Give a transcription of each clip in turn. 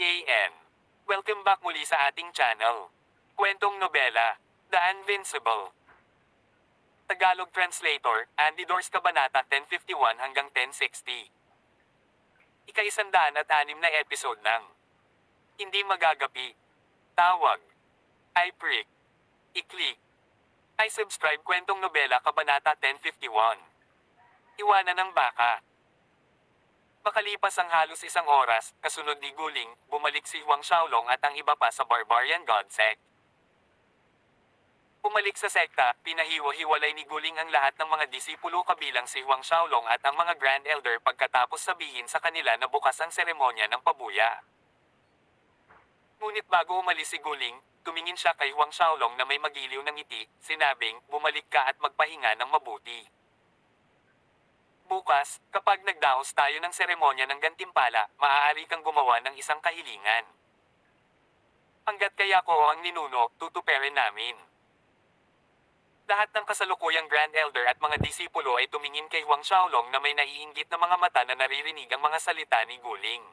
Yan. Welcome back muli sa ating channel. Kwentong nobela, The Invincible. Tagalog Translator, Andy Dors Kabanata 1051 hanggang 1060. Ika-106 na episode ng Hindi Magagapi. Tawag. I prick. I-click. I subscribe Kwentong Nobela Kabanata 1051. Iwanan ng baka. Makalipas ang halos isang oras, kasunod ni Guling, bumalik si Huang Xiaolong at ang iba pa sa Barbarian God Sect. Bumalik sa sekta, pinahiwa-hiwalay ni Guling ang lahat ng mga disipulo kabilang si Huang Xiaolong at ang mga Grand Elder pagkatapos sabihin sa kanila na bukas ang seremonya ng pabuya. Ngunit bago umalis si Guling, tumingin siya kay Huang Xiaolong na may magiliw ng ngiti, sinabing, bumalik ka at magpahinga ng mabuti. Bukas, kapag nagdaos tayo ng seremonya ng gantimpala, maaari kang gumawa ng isang kahilingan. Hanggat kaya ko ang ninuno, tutuperin namin. Lahat ng kasalukuyang Grand Elder at mga disipulo ay tumingin kay Huang Xiaolong na may naiinggit na mga mata na naririnig ang mga salita ni Guling.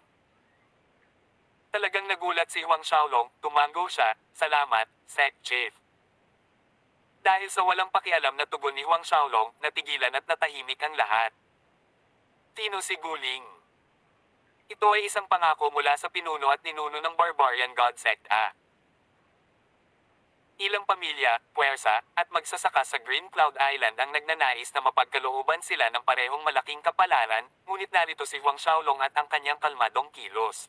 Talagang nagulat si Huang Xiaolong, tumango siya, salamat, Sect Chief. Dahil sa walang pakialam na tugon ni Huang Xiaolong, natigilan at natahimik ang lahat. Sino si Guling? Ito ay isang pangako mula sa pinuno at ninuno ng Barbarian God Secta. Ilang pamilya, puwersa, at magsasaka sa Green Cloud Island ang nagnanais na mapagkalooban sila ng parehong malaking kapalaran, ngunit narito si Huang Xiaolong at ang kanyang kalmadong kilos.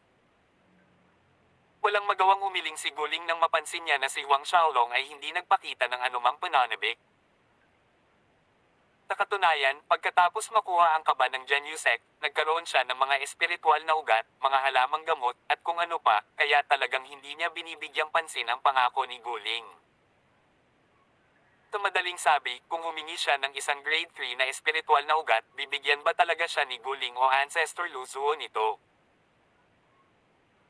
Walang magawang umiling si Guling nang mapansin niya na si Huang Xiaolong ay hindi nagpakita ng anumang pananabik. Sa katunayan, pagkatapos makuha ang kaba ng Jianyu Sect, nagkaroon siya ng mga espiritual na ugat, mga halamang gamot, at kung ano pa, kaya talagang hindi niya binibigyang pansin ang pangako ni Guling. Sa madaling sabi, kung humingi siya ng isang grade 3 na espiritual na ugat, bibigyan ba talaga siya ni Guling o Ancestor Luzuo nito?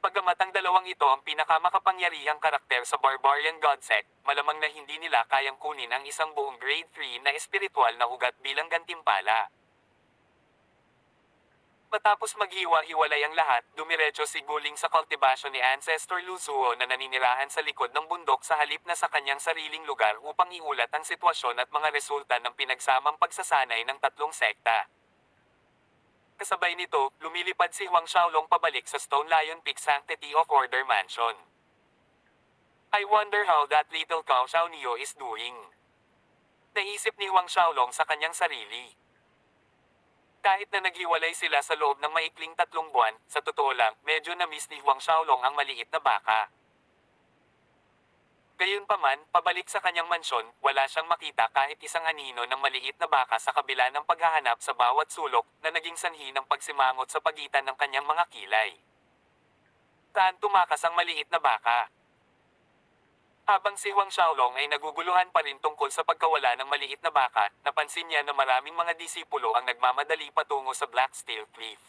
Bagamat ang dalawang ito ang pinakamakapangyarihang karakter sa Barbarian God Sect, malamang na hindi nila kayang kunin ang isang buong grade 3 na espiritual na ugat bilang gantimpala. Matapos maghiwa-hiwalay ang lahat, dumiretso si Guling sa kultibasyon ni Ancestor Luzuo na naninirahan sa likod ng bundok sa halip na sa kanyang sariling lugar upang iulat ang sitwasyon at mga resulta ng pinagsamang pagsasanay ng tatlong sekta. Kasabay nito, lumilipad si Huang Xiaolong pabalik sa Stone Lion Peak Sanctity of Order Mansion. I wonder how that little Cao Xiaoniyo is doing. Naisip ni Huang Xiaolong sa kanyang sarili. Kahit na naghiwalay sila sa loob ng maikling 3 buwan, sa totoo lang, medyo na-miss ni Huang Xiaolong ang maliit na baka. Gayunpaman, pabalik sa kanyang mansyon, wala siyang makita kahit isang anino ng maliit na baka sa kabila ng paghahanap sa bawat sulok na naging sanhi ng pagsimangot sa pagitan ng kanyang mga kilay. Saan tumakas ang maliit na baka? Habang si Huang Xiaolong ay naguguluhan pa rin tungkol sa pagkawala ng maliit na baka, napansin niya na maraming mga disipulo ang nagmamadali patungo sa Black Steel Cliff.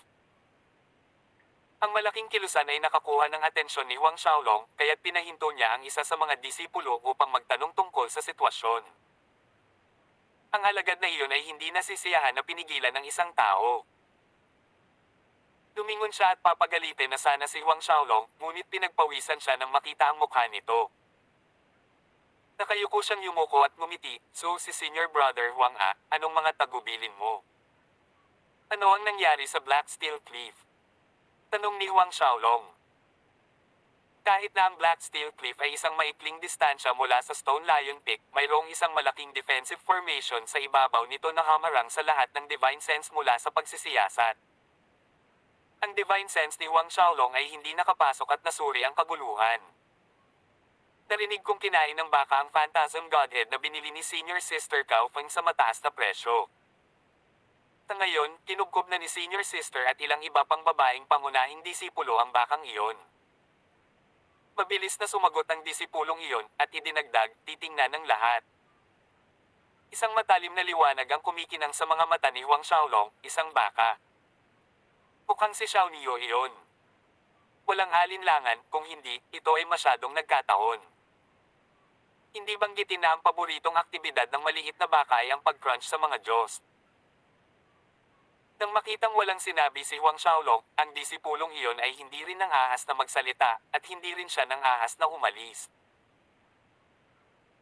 Ang malaking kilusan ay nakakuha ng atensyon ni Huang Xiaolong, kaya't pinahinto niya ang isa sa mga disipulo upang magtanong tungkol sa sitwasyon. Ang alagad na iyon ay hindi nasisiyahan na pinigilan ng isang tao. Lumingon siya at papagalitin na sana si Huang Xiaolong, ngunit pinagpawisan siya nang makita ang mukha nito. Nakayuko siyang yumuko at ngumiti, so si Senior Brother Huang anong mga tagubilin mo? Ano ang nangyari sa Black Steel Cliff? Tanong ni Huang Xiaolong. Kahit na ang Black Steel Cliff ay isang maikling distansya mula sa Stone Lion Peak, mayroong isang malaking defensive formation sa ibabaw nito na hamarang sa lahat ng Divine Sense mula sa pagsisiyasat. Ang Divine Sense ni Huang Xiaolong ay hindi nakapasok at nasuri ang kaguluhan. Narinig kong kinain ng baka ang Phantasm Godhead na binili ni Senior Sister Cao Feng sa mataas na presyo. Sa ngayon, kinubkob na ni Senior Sister at ilang iba pang babaeng pangunahing disipulo ang bakang iyon. Mabilis na sumagot ang disipulong iyon at idinagdag, titingnan ng lahat. Isang matalim na liwanag ang kumikinang sa mga mata ni Huang Xiaolong, isang baka. Mukhang si Xiaoniyo iyon. Walang alinlangan, kung hindi, ito ay masyadong nagkataon. Hindi banggitin na ang paboritong aktibidad ng maliit na baka ay ang pag-crunch sa mga Diyos. Nang makitang walang sinabi si Huang Xiaolong, ang disipulong iyon ay hindi rin nang ahas na magsalita, at hindi rin siya nang ahas na umalis.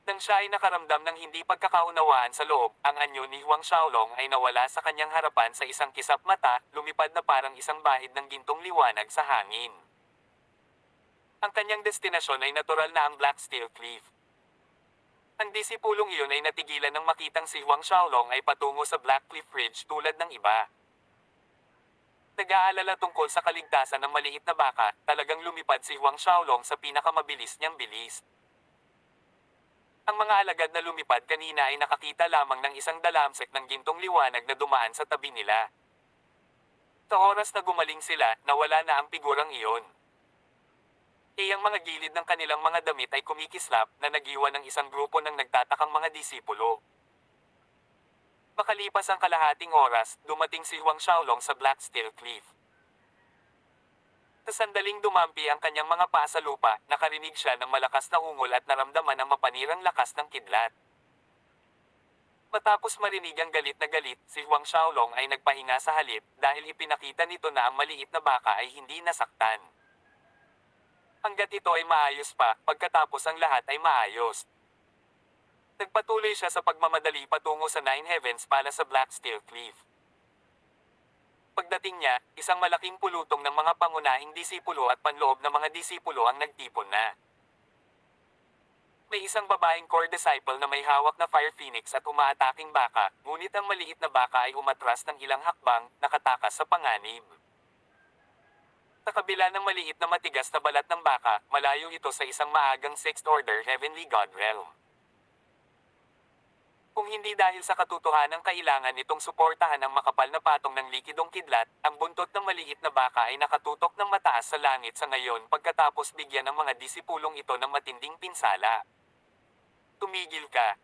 Nang siya ay nakaramdam ng hindi pagkakaunawaan sa loob, ang anyo ni Huang Xiaolong ay nawala sa kanyang harapan sa isang kisap mata, lumipad na parang isang bahid ng gintong liwanag sa hangin. Ang kanyang destinasyon ay natural na ang Black Steel Cliff. Ang disipulong iyon ay natigilan nang makitang si Huang Xiaolong ay patungo sa Black Cliff Ridge tulad ng iba. Nag-aalala tungkol sa kaligtasan ng maliit na baka, talagang lumipad si Huang Xiaolong sa pinakamabilis niyang bilis. Ang mga alagad na lumipad kanina ay nakakita lamang ng isang dalamsek ng gintong liwanag na dumaan sa tabi nila. Sa oras na gumaling sila, nawala na ang figurang iyon. Ang mga gilid ng kanilang mga damit ay kumikislap na nag-iwan ng isang grupo ng nagtatakang mga disipulo. Makalipas ang kalahating oras, dumating si Huang Xiaolong sa Black Steel Cliff. Sa sandaling dumampi ang kanyang mga paa sa lupa, nakarinig siya ng malakas na ungol at naramdaman ang mapanirang lakas ng kidlat. Matapos marinig ang galit na galit, si Huang Xiaolong ay nagpahinga sa halip dahil ipinakita nito na ang maliit na baka ay hindi nasaktan. Hanggat ito ay maayos pa, pagkatapos ang lahat ay maayos. Nagpatuloy siya sa pagmamadali patungo sa Nine Heavens para sa Black Steel Cliff. Pagdating niya, isang malaking pulutong ng mga pangunahing disipulo at panloob na mga disipulo ang nagtipon na. May isang babaeng core disciple na may hawak na Fire Phoenix at umaataking baka, ngunit ang maliit na baka ay umatras ng ilang hakbang, nakatakas sa panganib. Sa kabila ng maliit na matigas na balat ng baka, malayo ito sa isang maagang Sixth Order Heavenly God Realm. Kung hindi dahil sa katotohanang kailangan nitong suportahan ang makapal na patong ng likidong kidlat, ang buntot ng maliit na baka ay nakatutok ng mataas sa langit sa ngayon pagkatapos bigyan ng mga disipulong ito ng matinding pinsala. Tumigil ka!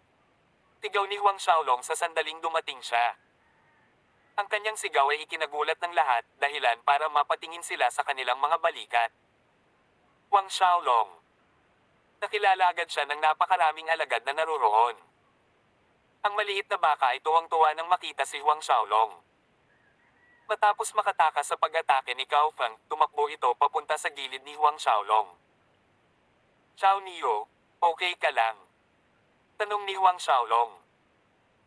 Sigaw ni Huang Xiaolong sa sandaling dumating siya. Ang kanyang sigaw ay ikinagulat ng lahat, dahilan para mapatingin sila sa kanilang mga balikat. Huang Xiaolong. Nakilala agad siya ng napakaraming alagad na naruroon. Ang maliit na baka ay tuwang-tuwa nang makita si Huang Xiaolong. Matapos makatakas sa pag-atake ni Cao Feng, tumakbo ito papunta sa gilid ni Huang Xiaolong. Xiao Niyo, okay ka lang? Tanong ni Huang Xiaolong.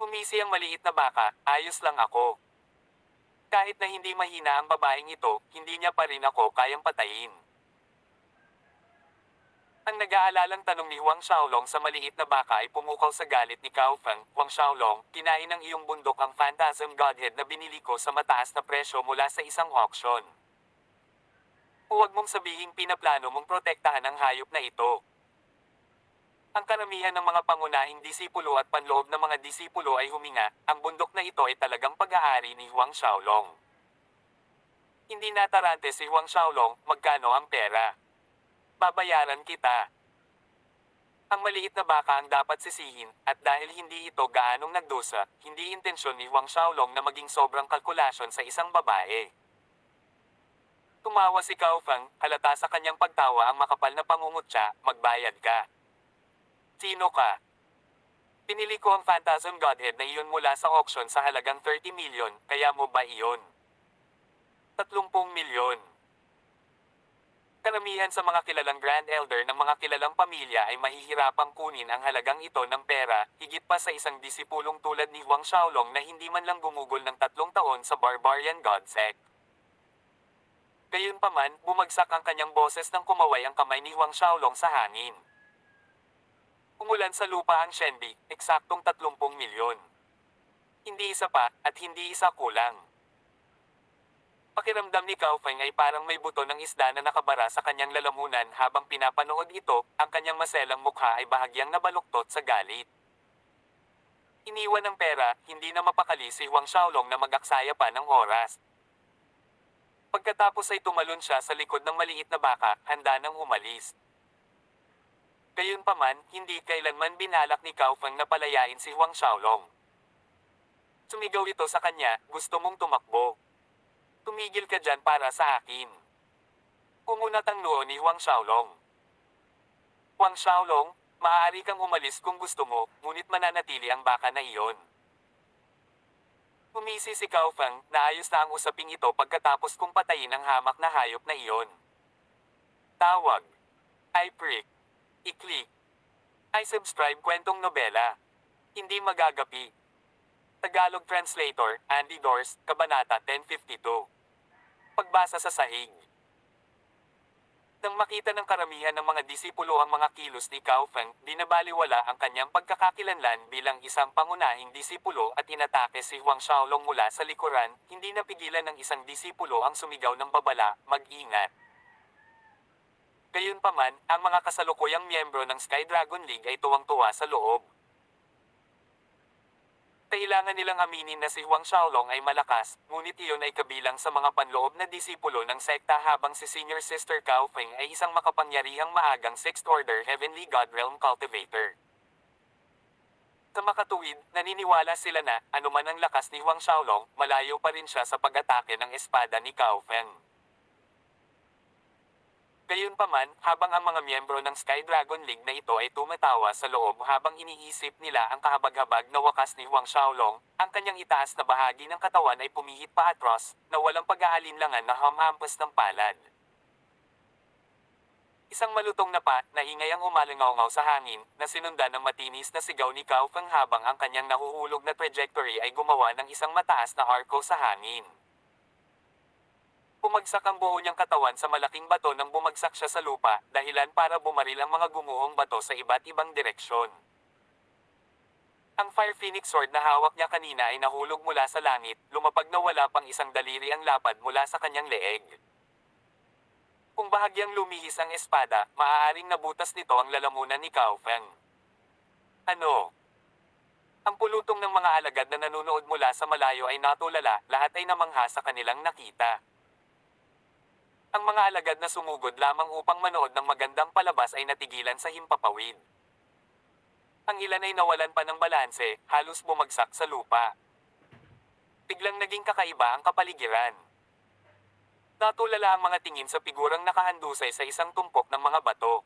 Umisi ang maliit na baka, ayos lang ako. Kahit na hindi mahina ang babaeng ito, hindi niya pa rin ako kayang patayin. Ang nag-aalalang tanong ni Huang Xiaolong sa maliit na baka ay pumukaw sa galit ni Cao Feng. Huang Xiaolong, kinain ng iyong bundok ang Phantasm Godhead na binili ko sa mataas na presyo mula sa isang auction. Huwag mong sabihing pinaplano mong protektahan ang hayop na ito. Ang karamihan ng mga pangunahing disipulo at panloob ng mga disipulo ay huminga, ang bundok na ito ay talagang pag-aari ni Huang Xiaolong. Hindi natarante si Huang Xiaolong, magkano ang pera? Babayaran kita. Ang maliit na baka ang dapat sisihin, at dahil hindi ito gaanong nagdusa, hindi intensyon ni Huang Xiaolong na maging sobrang kalkulasyon sa isang babae. Tumawa si Cao Feng, halata sa kanyang pagtawa ang makapal na pangungutya, magbayad ka. Sino ka? Pinili ko ang Phantasm Godhead na iyon mula sa auction sa halagang 30 milyon, kaya mo ba iyon? 30 milyon. Karamihan sa mga kilalang Grand Elder ng mga kilalang pamilya ay mahihirapang kunin ang halagang ito ng pera, higit pa sa isang disipulong tulad ni Huang Xiaolong na hindi man lang gumugol ng 3 taon sa Barbarian God Sect. Gayunpaman, bumagsak ang kanyang boses nang kumaway ang kamay ni Huang Xiaolong sa hangin. Umulan sa lupa ang Shenbi, eksaktong 30 milyon. Hindi isa pa, at hindi isa kulang. Pakiramdam ni Cao Feng ay parang may buto ng isda na nakabara sa kanyang lalamunan habang pinapanood ito, ang kanyang maselang mukha ay bahagyang nabaluktot sa galit. Iniwan ng pera, hindi na mapakali si Huang Xiaolong na mag-aksaya pa ng oras. Pagkatapos ay tumalon siya sa likod ng maliit na baka, handa nang umalis. Gayunpaman, hindi kailanman binalak ni Cao Feng na palayain si Huang Xiaolong. Sumigaw ito sa kanya, gusto mong tumakbo. Tumigil ka dyan para sa akin. Kumunat ang noo ni Huang Xiaolong. Huang Xiaolong, maaari kang umalis kung gusto mo, ngunit mananatili ang baka na iyon. Umisi si Cao Feng, naayos na ang usaping ito pagkatapos kong patayin ang hamak na hayop na iyon. Tawag. I prick. I-click. I subscribe kwentong nobela. Hindi magagapi. Tagalog Translator, Andy Dors, Kabanata 1052. Pagbasa sa sahig. Nang makita ng karamihan ng mga disipulo ang mga kilos ni Cao Feng, binabaliwala ang kanyang pagkakakilanlan bilang isang pangunahing disipulo at inatake si Huang Xiaolong mula sa likuran, hindi napigilan ng isang disipulo ang sumigaw ng babala, mag-ingat. Gayunpaman, ang mga kasalukuyang miyembro ng Sky Dragon League ay tuwang-tuwa sa loob. Kailangan nilang aminin na si Huang Xiaolong ay malakas, ngunit iyon ay kabilang sa mga panloob na disipulo ng sekta habang si Senior Sister Cao Feng ay isang makapangyarihang maagang Sixth Order Heavenly God Realm Cultivator. Sa makatuwid, naniniwala sila na, anuman ang lakas ni Huang Xiaolong, malayo pa rin siya sa pag-atake ng espada ni Cao Feng. Gayunpaman, habang ang mga miyembro ng Sky Dragon League na ito ay tumatawa sa loob habang iniisip nila ang kahabag-habag na wakas ni Huang Xiaolong, ang kanyang itaas na bahagi ng katawan ay pumihit pa atras, na walang pag-aalinlangan na hamhampas ng palad. Isang malutong na ingay ang umalingaw sa hangin, na sinundan ng matinis na sigaw ni Cao Feng habang ang kanyang nahuhulog na trajectory ay gumawa ng isang mataas na arco sa hangin. Bumagsak ang buo niyang katawan sa malaking bato nang bumagsak siya sa lupa, dahilan para bumaril ang mga gumuhong bato sa iba't ibang direksyon. Ang Fire Phoenix Sword na hawak niya kanina ay nahulog mula sa langit, lumapag na wala pang isang daliri ang lapad mula sa kanyang leeg. Kung bahagyang lumihis ang espada, maaaring nabutas nito ang lalamunan ni Cao Feng. Ano? Ang pulutong ng mga alagad na nanunood mula sa malayo ay natulala, lahat ay namangha sa kanilang nakita. Ang mga alagad na sumugod lamang upang manood ng magandang palabas ay natigilan sa himpapawid. Ang ilan ay nawalan pa ng balanse, halos bumagsak sa lupa. Biglang naging kakaiba ang kapaligiran. Natulala ang mga tingin sa figurang nakahandusay sa isang tumpok ng mga bato.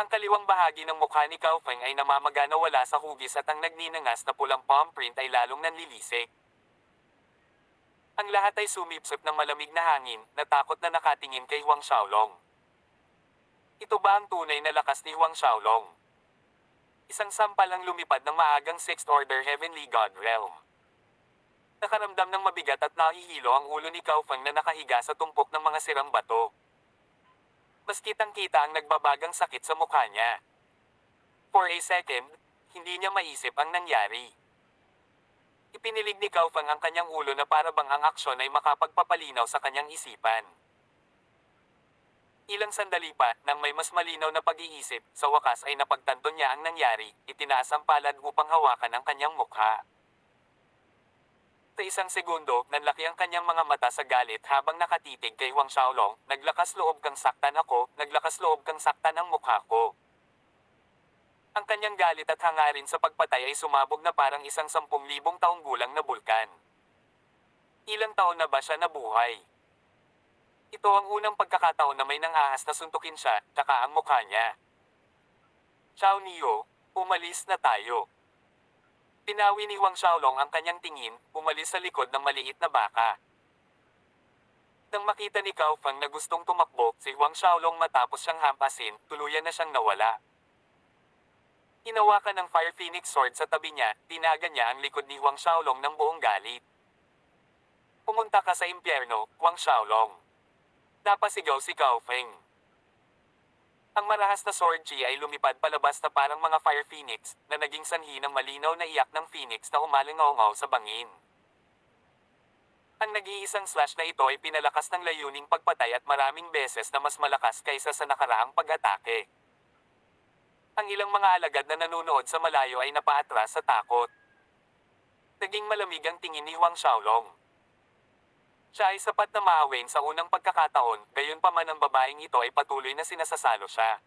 Ang kaliwang bahagi ng mukha ni Cao Feng ay namamaga na wala sa hugis at ang nagninangas na pulang palm print ay lalong nanlilisik. Ang lahat ay sumipsip ng malamig na hangin, natakot na nakatingin kay Huang Xiaolong. Ito ba ang tunay na lakas ni Huang Xiaolong? Isang sampal ang lumipad ng maagang Sixth Order Heavenly God Realm. Nakaramdam ng mabigat at nahihilo ang ulo ni Cao Feng na nakahiga sa tumpok ng mga sirang bato. Mas kitang-kita ang nagbabagang sakit sa mukha niya. For a second, hindi niya maisip ang nangyari. Ipinilig ni Cao Feng ang kanyang ulo na para bang ang aksyon ay makapagpapalinaw sa kanyang isipan. Ilang sandali pa, nang may mas malinaw na pag-iisip, sa wakas ay napagtanto niya ang nangyari, itinaas ang palad upang hawakan ang kanyang mukha. Sa isang segundo, nanlaki ang kanyang mga mata sa galit habang nakatitig kay Huang Xiaolong, naglakas loob kang saktan ako, naglakas loob kang saktan ang mukha ko. Ang kanyang galit at hangarin sa pagpatay ay sumabog na parang isang 10,000 taong gulang na bulkan. Ilang taon na ba siya nabuhay? Ito ang unang pagkakataon na may nangahas na suntukin siya, tsaka ang mukha niya. Xiao Niyo, umalis na tayo. Pinawi ni Huang Xiaolong ang kanyang tingin, umalis sa likod ng maliit na baka. Nang makita ni Cao Feng na gustong tumakbo, si Huang Xiaolong matapos siyang hampasin, tuluyan na siyang nawala. Hinawakan ng Fire Phoenix Sword sa tabi niya, tinaga niya ang likod ni Huang Xiaolong ng buong galit. Pumunta ka sa impyerno, Huang Xiaolong. Napasigaw si Cao Feng. Ang marahas na sword chi ay lumipad palabas na parang mga Fire Phoenix, na naging sanhi ng malinaw na iyak ng Phoenix na umalingaw sa bangin. Ang nag-iisang slash na ito ay pinalakas ng layuning pagpatay at maraming beses na mas malakas kaysa sa nakaraang pag-atake. Ang ilang mga alagad na nanunood sa malayo ay napaatras sa takot. Naging malamig ang tingin ni Huang Xiaolong. Siya ay sapat na maawin sa unang pagkakataon, gayunpaman ang babaeng ito ay patuloy na sinasasalo siya.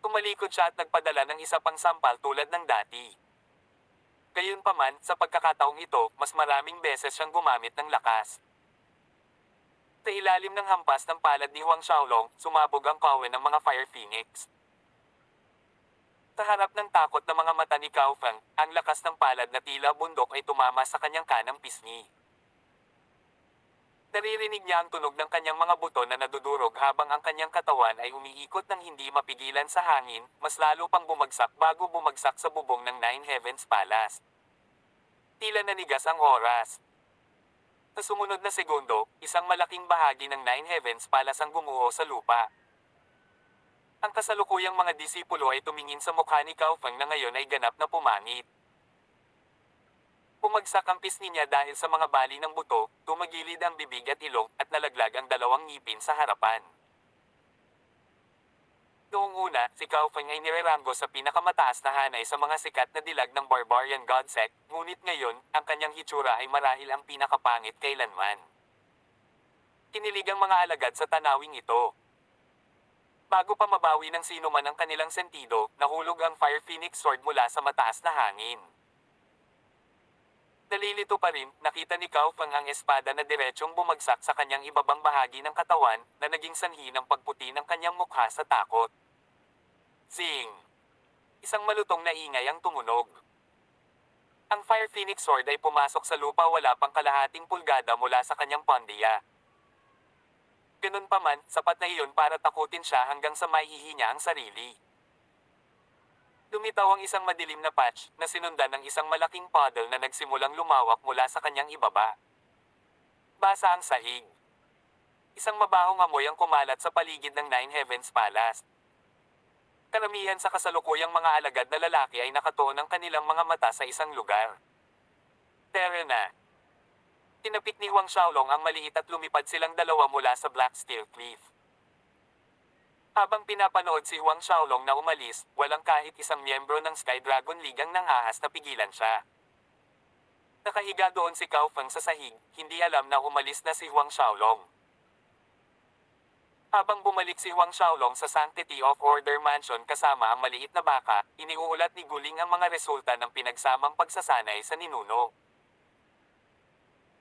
Tumalikod siya at nagpadala ng isa pang sampal tulad ng dati. Gayunpaman, sa pagkakataong ito, mas maraming beses siyang gumamit ng lakas. Sa ilalim ng hampas ng palad ni Huang Xiaolong, sumabog ang kawan ng mga Fire Phoenix. Sa harap ng takot na mga mata ni Cao Feng, ang lakas ng palad na tila bundok ay tumama sa kanyang kanang pisngi. Naririnig niya ang tunog ng kanyang mga buto na nadudurog habang ang kanyang katawan ay umiikot ng hindi mapigilan sa hangin, mas lalo pang bumagsak bago bumagsak sa bubong ng Nine Heavens Palace. Tila nanigas ang oras. Sa sumunod na segundo, isang malaking bahagi ng Nine Heavens Palace ang gumuho sa lupa. Ang kasalukuyang mga disipulo ay tumingin sa mukha ni Cao Feng na ngayon ay ganap na pumangit. Bumagsak ang pisngi niya dahil sa mga bali ng buto, tumagilid ang bibig at ilong, at nalaglag ang dalawang ngipin sa harapan. Noong una, si Cao Feng ay nireranggo sa pinakamataas na hanay sa mga sikat na dilag ng Barbarian God Sect, ngunit ngayon, ang kanyang hitsura ay marahil ang pinakapangit kailanman. Kinilig ang mga alagad sa tanawing ito. Bago pa mabawi ng sino man ang kanilang sentido, nahulog ang Fire Phoenix Sword mula sa mataas na hangin. Nalilito pa rin, nakita ni Cao Feng ang espada na diretsyong bumagsak sa kanyang ibabang bahagi ng katawan, na naging sanhi ng pagputi ng kanyang mukha sa takot. Zing! Isang malutong na ingay ang tumunog. Ang Fire Phoenix Sword ay pumasok sa lupa wala pang kalahating pulgada mula sa kanyang pandiya. Ganun pa man, sapat na iyon para takutin siya hanggang sa maihihi niya ang sarili. Lumitaw ang isang madilim na patch na sinundan ng isang malaking puddle na nagsimulang lumawak mula sa kanyang ibaba. Basa ang sahig. Isang mabahong amoy ang kumalat sa paligid ng Nine Heavens Palace. Karamihan sa kasalukuyang mga alagad na lalaki ay nakatuon ang kanilang mga mata sa isang lugar. Tara na. Tinapik ni Huang Xiaolong ang maliit at lumipad silang dalawa mula sa Black Steel Cliff. Habang pinapanood si Huang Xiaolong na umalis, walang kahit isang miyembro ng Sky Dragon League ang nangahas na pigilan siya. Nakahiga doon si Cao Feng sa sahig, hindi alam na umalis na si Huang Xiaolong. Habang bumalik si Huang Xiaolong sa Sanctity of Order Mansion kasama ang maliit na baka, iniuulat ni Guling ang mga resulta ng pinagsamang pagsasanay sa ninuno.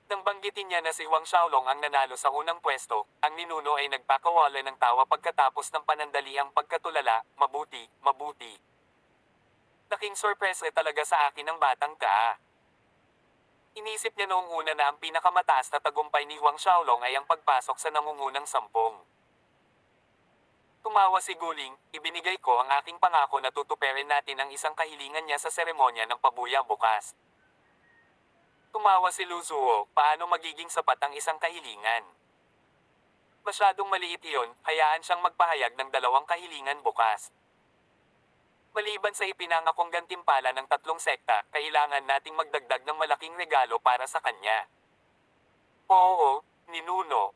Nang banggitin niya na si Huang Xiaolong ang nanalo sa unang pwesto, ang ninuno ay nagpakawala ng tawa pagkatapos ng panandaliang pagkatulala, mabuti, mabuti. Laking sorpresa talaga sa akin ang batang ka. Inisip niya noong una na ang pinakamataas na tagumpay ni Huang Xiaolong ay ang pagpasok sa nangungunang 10. Tumawa si Guling, ibinigay ko ang aking pangako na tutuperin natin ang isang kahilingan niya sa seremonya ng pabuya bukas. Tumawa si Lu Zuo, paano magiging sapat ang isang kahilingan? Masyadong maliit iyon, hayaan siyang magpahayag ng 2 kahilingan bukas. Maliban sa ipinangakong gantimpala ng 3 sekta, kailangan nating magdagdag ng malaking regalo para sa kanya. Oo, ninuno.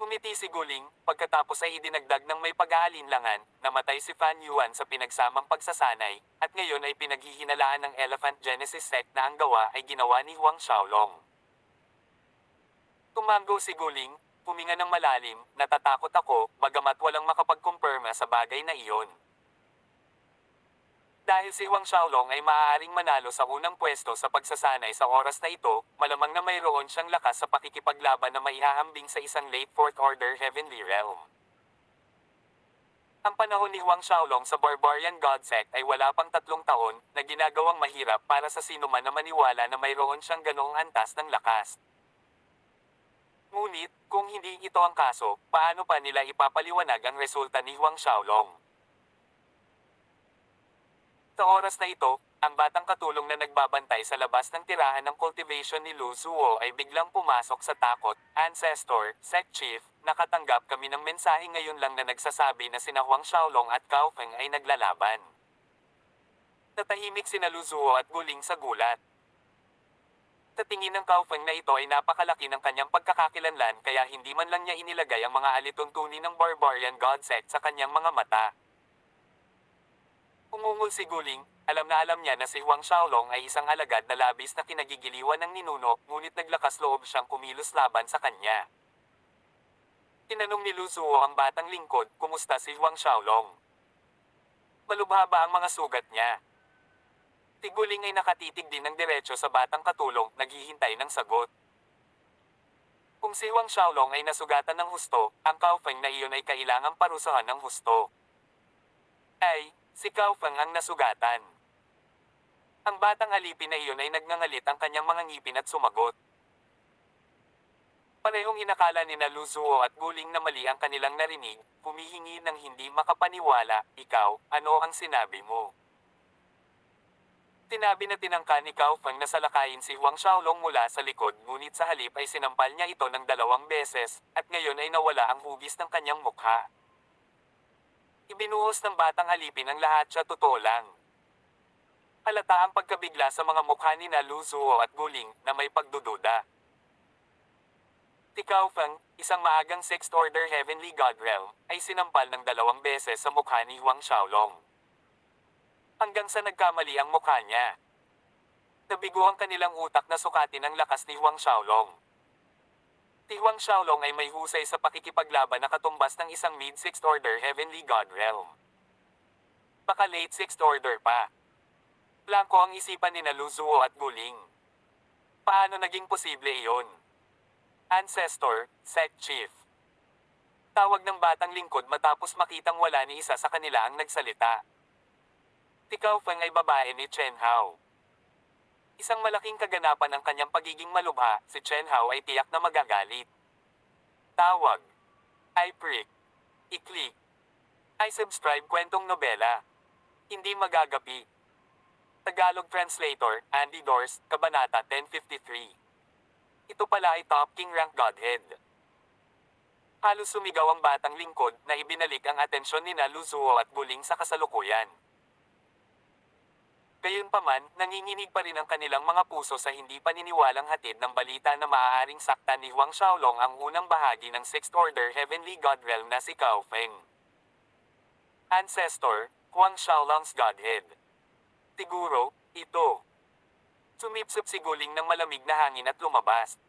Umiti si Guling, pagkatapos ay idinagdag ng may pag-aalinlangan, namatay si Fan Yuan sa pinagsamang pagsasanay, at ngayon ay pinaghihinalaan ng Elephant Genesis Sect na ang gawa ay ginawa ni Huang Xiaolong. Tumango si Guling, huminga ng malalim, natatakot ako, bagamat walang makapagkumpirma sa bagay na iyon. Dahil si Huang Xiaolong ay maaaring manalo sa unang pwesto sa pagsasanay sa oras na ito, malamang na mayroon siyang lakas sa pakikipaglaban na maihahambing sa isang late Fourth Order Heavenly Realm. Ang panahon ni Huang Xiaolong sa Barbarian God Sect ay wala pang 3 taon, na ginagawang mahirap para sa sino man na maniwala na mayroon siyang ganoong antas ng lakas. Ngunit, kung hindi ito ang kaso, paano pa nila ipapaliwanag ang resulta ni Huang Xiaolong? Sa oras na ito, ang batang katulong na nagbabantay sa labas ng tirahan ng cultivation ni Lu Zuo ay biglang pumasok sa takot. Ancestor, Sect Chief, nakatanggap kami ng mensahe ngayon lang na nagsasabi na sina Huang Xiaolong at Cao Feng ay naglalaban. Natahimik sina Lu Zuo at Guling sa gulat. Sa tingin ng Cao Feng na ito ay napakalaki ng kanyang pagkakakilanlan kaya hindi man lang niya inilagay ang mga alituntunin ng Barbarian God Sect sa kanyang mga mata. Umungol si Guling, alam na alam niya na si Huang Xiaolong ay isang alagad na labis na kinagigiliwan ng ninuno, ngunit naglakas loob siyang kumilos laban sa kanya. Tinanong ni Lu Zuo ang batang lingkod, kumusta si Huang Xiaolong? Malubha ba ang mga sugat niya? Si Guling ay nakatitig din ng diretso sa batang katulong, naghihintay ng sagot. Kung si Huang Xiaolong ay nasugatan ng husto, ang Cao Feng na iyon ay kailangang parusahan ng husto. Ay, Si Cao Feng ang nasugatan. Ang batang alipin na iyon ay nagngangalit ang kanyang mga ngipin at sumagot. Parehong inakala ni Lu Zuo at Guling na mali ang kanilang narinig, humihingi ng hindi makapaniwala, ikaw, ano ang sinabi mo? Tinabi na tinangka ni Cao Feng na salakayin si Huang Xiaolong mula sa likod ngunit sa halip ay sinampal niya ito ng 2 beses, at ngayon ay nawala ang hugis ng kanyang mukha. Ibinuhos ng batang alipin ang lahat siya totoo lang. Halata ang pagkabigla sa mga mukha ni Lu Zuo at Guling na may pagdududa. Si Cao Feng, isang maagang Sixth Order Heavenly God Realm, ay sinampal ng 2 beses sa mukha ni Huang Xiaolong. Hanggang sa nagkamali ang mukha niya. Nabigo ang kanilang utak na sukatin ang lakas ni Huang Xiaolong. Si Huang Xiaolong ay may husay sa pakikipaglaban na katumbas ng isang mid-Sixth Order Heavenly God Realm. Baka late Sixth Order pa. Blanco ang isipan ni Lu Zuo at Guling. Paano naging posible iyon? Ancestor, Sect Chief. Tawag ng batang lingkod matapos makitang wala ni isa sa kanila ang nagsalita. Si Cao Feng ay babae ni Chen Hao. Isang malaking kaganapan ng kanyang pagiging malubha, si Chen Hao ay tiyak na magagalit. Tawag. I prick. I-click. I subscribe kwentong nobela. Hindi magagapi. Tagalog Translator, Andy Dors, Kabanata 1053. Ito pala ay Top King Rank Godhead. Halos sumigaw ang batang lingkod na ibinalik ang atensyon ni Lu Zuo at Guling sa kasalukuyan. Gayunpaman, nanginginig pa rin ang kanilang mga puso sa hindi paniniwalang hatid ng balita na maaaring saktan ni Huang Xiaolong ang unang bahagi ng Sixth Order Heavenly God Realm na si Cao Feng. Ancestor, Huang Xiaolong's Godhead. Siguro, ito. Sumipsip si Guling ng malamig na hangin at lumabas.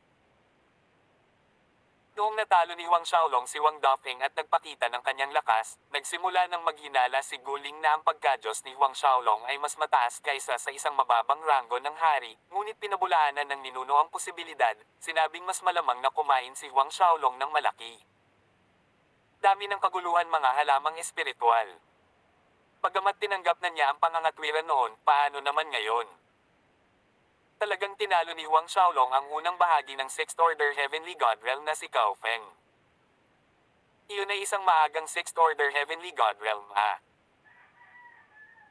Noong natalo ni Huang Xiaolong si Wang Dafeng at nagpakita ng kanyang lakas, nagsimula ng maghinala si Guling na ang pagkadyos ni Huang Xiaolong ay mas mataas kaysa sa isang mababang ranggo ng hari, ngunit pinabulaanan ng ninuno ang posibilidad, sinabing mas malamang na kumain si Huang Xiaolong ng malaki. Dami ng kaguluhan mga halamang espiritual. Bagamat tinanggap na niya ang pangangatwiran noon, paano naman ngayon? Talagang tinalo ni Huang Xiaolong ang unang bahagi ng Sixth Order Heavenly God Realm na si Cao Feng. Iyon ay isang maagang Sixth Order Heavenly God Realm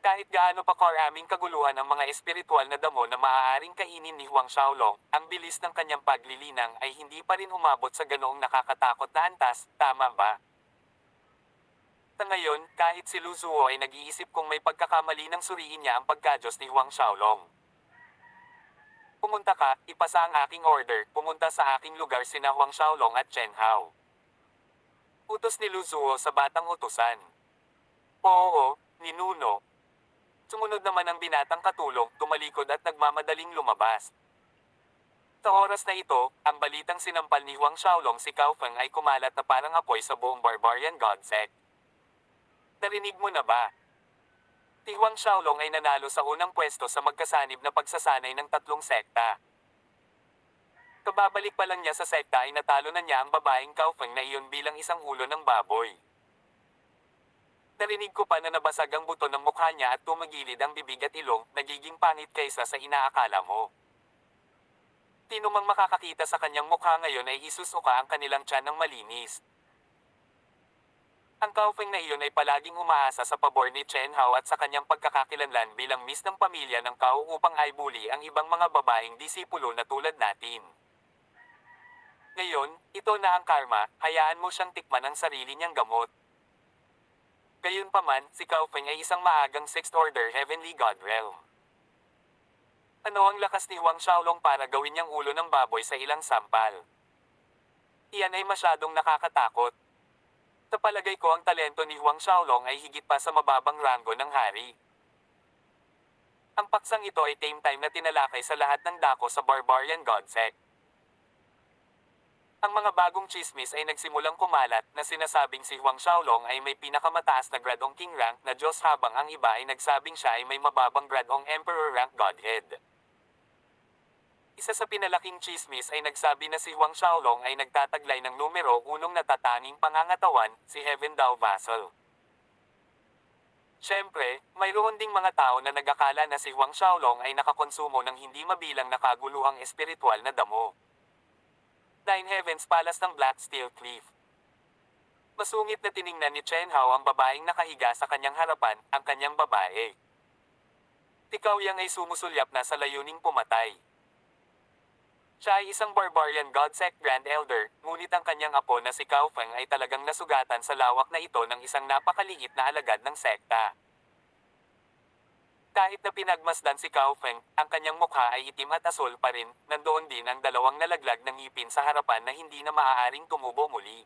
Kahit gaano pa karaming kaguluhan ang mga espiritual na damo na maaaring kainin ni Huang Xiaolong, ang bilis ng kanyang paglilinang ay hindi pa rin umabot sa ganoong nakakatakot na antas, tama ba? Sa ngayon, kahit si Lu Zuo ay nag-iisip kung may pagkakamali ng suriin niya ang pagkadyos ni Huang Xiaolong. Pumunta ka, ipasa ang aking order, pumunta sa aking lugar sina Huang Xiaolong at Chen Hao. Utos ni Lu Zuo sa batang utusan. Oo, ninuno. Sumunod naman ang binatang katulong, tumalikod at nagmamadaling lumabas. Sa oras na ito, ang balitang sinampal ni Huang Xiaolong si Cao Feng ay kumalat na parang apoy sa buong barbarian god sect. Narinig mo na ba? Si Huang Xiaolong ay nanalo sa unang pwesto sa magkasanib na pagsasanay ng 3 sekta. Kababalik pa lang niya sa sekta ay natalo na niya ang babaeng Cao Feng na iyon bilang isang ulo ng baboy. Narinig ko pa na nabasag ang buto ng mukha niya at tumagilid ang bibig at ilong, nagiging pangit kaysa sa inaakala mo. Sino mang makakakita sa kanyang mukha ngayon ay isusuka ang kanilang tiyan ng malinis. Ang Cao Feng na iyon ay palaging umaasa sa pabor ni Chen Hao at sa kanyang pagkakakilanlan bilang miss ng pamilya ng Cao upang aibuli ang ibang mga babaeng disipulo na tulad natin. Ngayon, ito na ang karma, hayaan mo siyang tikman ang sarili niyang gamot. Gayunpaman, si Cao Feng ay isang maagang Sixth Order Heavenly God Realm. Ano ang lakas ni Huang Xiaolong para gawin niyang ulo ng baboy sa ilang sampal? Iyan ay masyadong nakakatakot. Sa palagay ko ang talento ni Huang Xiaolong ay higit pa sa mababang ranggo ng hari. Ang paksang ito ay same time na tinalakay sa lahat ng dako sa barbarian god sect. Ang mga bagong chismis ay nagsimulang kumalat na sinasabing si Huang Xiaolong ay may pinakamataas na gradong king rank na Diyos habang ang iba ay nagsabing siya ay may mababang gradong emperor rank godhead. Isa sa pinalaking chismis ay nagsabi na si Huang Xiaolong ay nagtataglay ng numero 1 natatanging pangangatawan, si Heaven Dao Vassal. Siyempre, mayroon ding mga tao na nag-akala na si Huang Xiaolong ay nakakonsumo ng hindi mabilang na kaguluhang espiritual na damo. Nine Heavens Palace ng Black Steel Cliff. Masungit na tiningnan ni Chen Hao ang babaeng nakahiga sa kanyang harapan, ang kanyang babae. Tikaw Yang ay sumusulyap na sa layuning pumatay. Siya ay isang barbarian godsect Grand Elder, ngunit ang kanyang apo na si Cao Feng ay talagang nasugatan sa lawak na ito ng isang napakaliit na alagad ng sekta. Kahit na pinagmasdan si Cao Feng, ang kanyang mukha ay itim at asul pa rin, nandoon din ang dalawang nalaglag ng ngipin sa harapan na hindi na maaaring tumubo muli.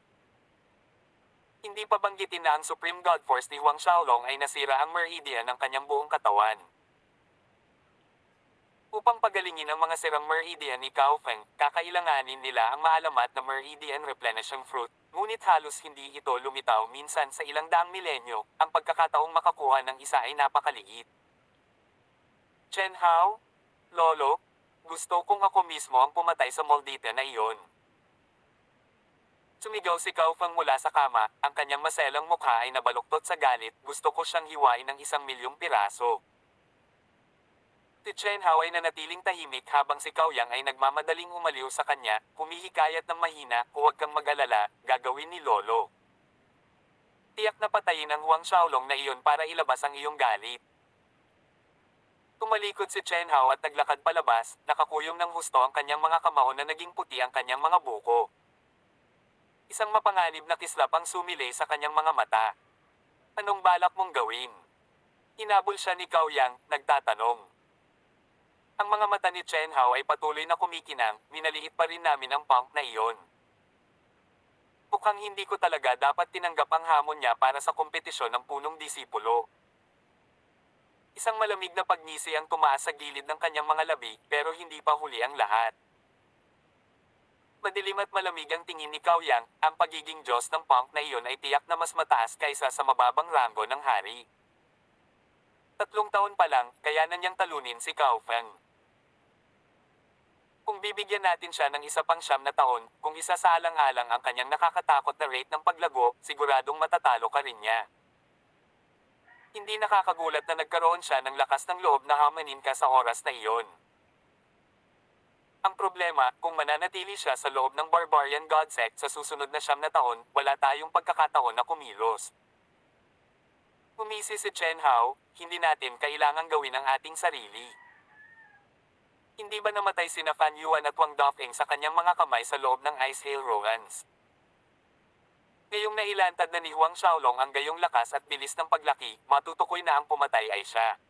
Hindi pa banggitin na ang Supreme God Force ni Huang Xiaolong ay nasira ang meridian ng kanyang buong katawan. Upang pagalingin ang mga sirang meridian ni Cao Feng, kakailanganin nila ang maalamat na meridian replenishing fruit, ngunit halos hindi ito lumitaw minsan sa ilang daang milenyo, ang pagkakataong makakuha ng isa ay napakaliit. Chen Hao? Lolo? Gusto kong ako mismo ang pumatay sa maldita na iyon. Sumigaw si Cao Feng mula sa kama, ang kanyang maselang mukha ay nabaluktot sa galit, gusto ko siyang hiwain ng 1,000,000 piraso. Si Chen Hao ay nanatiling tahimik habang si Cao Yang ay nagmamadaling umaliw sa kanya, humihikayat ng mahina, huwag kang mag-alala, gagawin ni Lolo. Tiyak na patayin ang Huang Xiaolong na iyon para ilabas ang iyong galit. Tumalikod si Chen Hao at naglakad palabas, nakakuyong ng husto ang kanyang mga kamao na naging puti ang kanyang mga buko. Isang mapanganib na kislap ang sumilay sa kanyang mga mata. Anong balak mong gawin? Hinabol siya ni Cao Yang, nagtatanong. Ang mga mata ni Chen Hao ay patuloy na kumikinang, minaliit pa rin namin ang punk na iyon. Mukhang hindi ko talaga dapat tinanggap ang hamon niya para sa kompetisyon ng punong disipulo. Isang malamig na pagngisi ang tumaas sa gilid ng kanyang mga labi, pero hindi pa huli ang lahat. Madilim at malamig ang tingin ni Cao Yang, ang pagiging Diyos ng punk na iyon ay tiyak na mas mataas kaysa sa mababang ranggo ng hari. 3 taon pa lang, kaya na niyang talunin si Cao Feng. Kung bibigyan natin siya ng isa pang 9 na taon, kung isa sa alang-alang ang kanyang nakakatakot na rate ng paglago, siguradong matatalo ka rin niya. Hindi nakakagulat na nagkaroon siya ng lakas ng loob na hamanin ka sa oras na iyon. Ang problema, kung mananatili siya sa loob ng barbarian god sect sa susunod na 9 na taon, wala tayong pagkakataon na kumilos. Umisi si Chen Hao, hindi natin kailangang gawin ang ating sarili. Hindi ba namatay sina Fan Yuan at Wang Dafeng sa kanyang mga kamay sa loob ng Ice Hail Ruins? Ngayong nailantad na ni Huang Xiaolong ang gayong lakas at bilis ng paglaki, matutukoy na ang pumatay ay siya.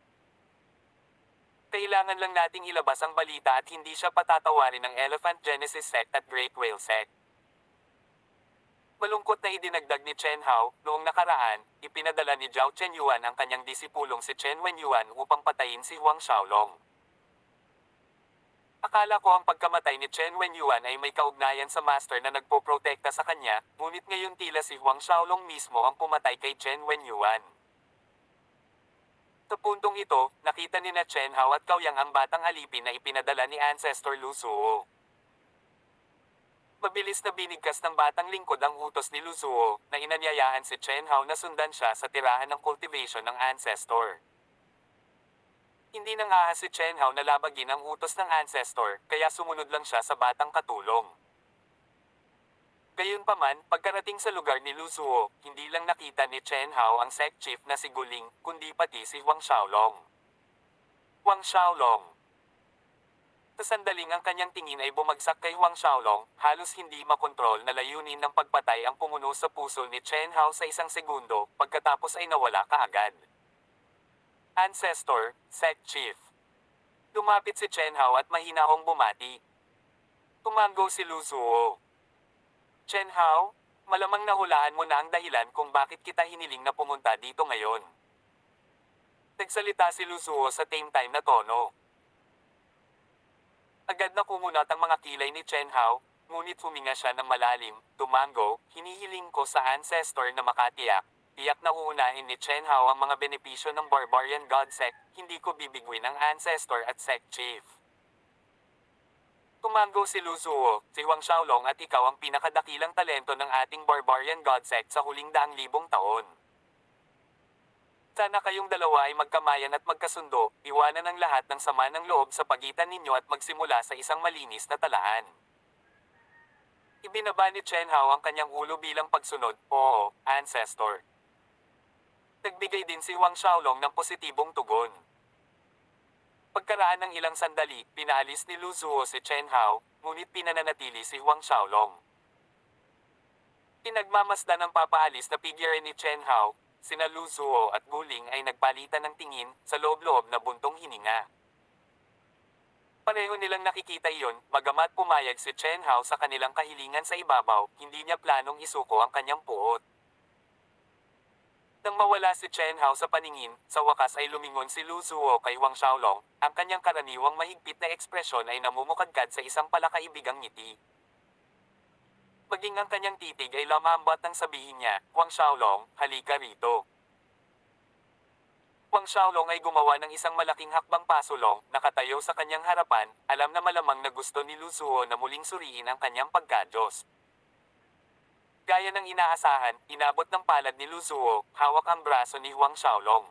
Kailangan lang nating ilabas ang balita at hindi siya patatawarin ng Elephant Genesis Sect at Great Whale Sect. Malungkot na idinagdag ni Chen Hao, noong nakaraan, ipinadala ni Zhao Chenyuan ang kanyang disipulong si Chen Wenyuan upang patayin si Huang Xiaolong. Akala ko ang pagkamatay ni Chen Wenyuan ay may kaugnayan sa master na nagpoprotekta sa kanya, ngunit ngayon tila si Huang Xiaolong mismo ang pumatay kay Chen Wenyuan. Sa puntong ito, nakita ni na Chen Hao at Cao Yang ang batang alipin na ipinadala ni Ancestor Lu Zuo. Mabilis na binigkas ng batang lingkod ang utos ni Lu Zuo, na inanyayaan si Chen Hao na sundan siya sa tirahan ng cultivation ng Ancestor. Hindi nang ahas si Chen Hao na labagin ang utos ng Ancestor, kaya sumunod lang siya sa batang katulong. Gayunpaman, pagkarating sa lugar ni Lu Zuo, hindi lang nakita ni Chen Hao ang sect chief na si Guling, kundi pati si Huang Xiaolong. Huang Xiaolong. Sa sandaling ang kanyang tingin ay bumagsak kay Huang Xiaolong, halos hindi makontrol na layunin ng pagpatay ang pumuno sa puso ni Chen Hao sa 1 segundo, pagkatapos ay nawala kaagad. Ancestor, Sect Chief. Lumapit si Chen Hao at mahinahong bumati. Tumango si Lu Zuo. Chen Hao, malamang nahulaan mo na ang dahilan kung bakit kita hiniling na pumunta dito ngayon. Nagsalita si Lu Zuo sa tame time na tono. Agad na kumunat ang mga kilay ni Chen Hao, ngunit huminga siya ng malalim, tumango, hinihiling ko sa Ancestor na makatiyak. Tiyak na uunahin ni Chen Hao ang mga benepisyo ng Barbarian God Sect, hindi ko bibigwin ang Ancestor at Sect Chief. Tumango si Lu Zuo, si Huang Xiaolong at ikaw ang pinakadakilang talento ng ating Barbarian God Sect sa huling 100,000 taon. Sana kayong dalawa ay magkamayan at magkasundo, iwanan ang lahat ng sama ng loob sa pagitan ninyo at magsimula sa isang malinis na talaan. Ibinaba ni Chen Hao ang kanyang ulo bilang pagsunod, oo, ancestor. Nagbigay din si Huang Xiaolong ng positibong tugon. Pagkaraan ng ilang sandali, pinaalis ni Lu Zuo si Chen Hao, ngunit pinananatili si Huang Xiaolong. Pinagmamasdan ng papaalis na figure ni Chen Hao, sina Lu Zuo at Guling ay nagpalitan ng tingin sa loob-loob na buntong hininga. Pareho nilang nakikita iyon, bagamat pumayag si Chen Hao sa kanilang kahilingan sa ibabaw, hindi niya planong isuko ang kanyang puot. Nang mawala si Chen Hao sa paningin, sa wakas ay lumingon si Lu Zuo kay Huang Xiaolong, ang kanyang karaniwang mahigpit na ekspresyon ay namumukadkad sa isang palakaibigang ngiti. Maging ang kanyang titig ay lamambat nang sabihin niya, Huang Xiaolong, halika rito. Huang Xiaolong ay gumawa ng isang malaking hakbang pasulong, nakatayo sa kanyang harapan, alam na malamang na gusto ni Lu Zuo na muling suriin ang kanyang pagkadyos. Gaya ng inaasahan, inabot ng palad ni Lu Zuo, hawak ang braso ni Huang Xiaolong.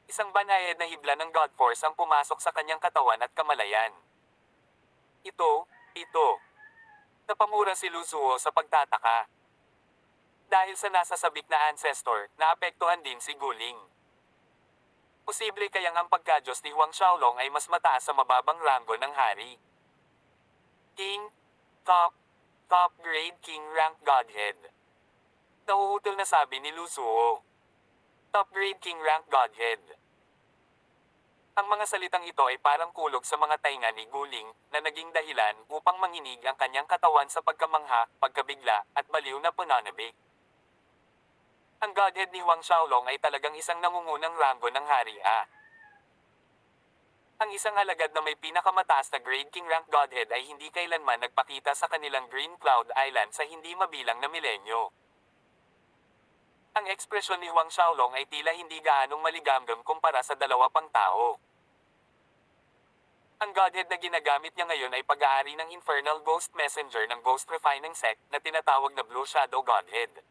Isang banayad na hibla ng God Force ang pumasok sa kanyang katawan at kamalayan. Ito. Napamura si Lu Zuo sa pagtataka. Dahil sa nasasabik na ancestor, naapektuhan din si Guling. Posible kayang ang pagkadyos ni Huang Xiaolong ay mas mataas sa mababang ranggo ng hari. King, top grade King rank Godhead. Nauutol na sabi ni Lu Zuo. Top grade King rank Godhead. Ang mga salitang ito ay parang kulog sa mga tainga ni Guling, na naging dahilan upang manginig ang kanyang katawan sa pagkamangha, pagkabigla, at baliw na pananabik. Ang Godhead ni Huang Xiaolong ay talagang isang nangungunang ranggo ng hari A. Ang isang alagad na may pinakamataas na grade King rank Godhead ay hindi kailanman nagpakita sa kanilang Green Cloud Island sa hindi mabilang na milenyo. Ang ekspresyon ni Huang Xiaolong ay tila hindi gaanong maligamgam kumpara sa dalawa pang tao. Ang Godhead na ginagamit niya ngayon ay pag-aari ng Infernal Ghost Messenger ng Ghost Refining Sect na tinatawag na Blue Shadow Godhead.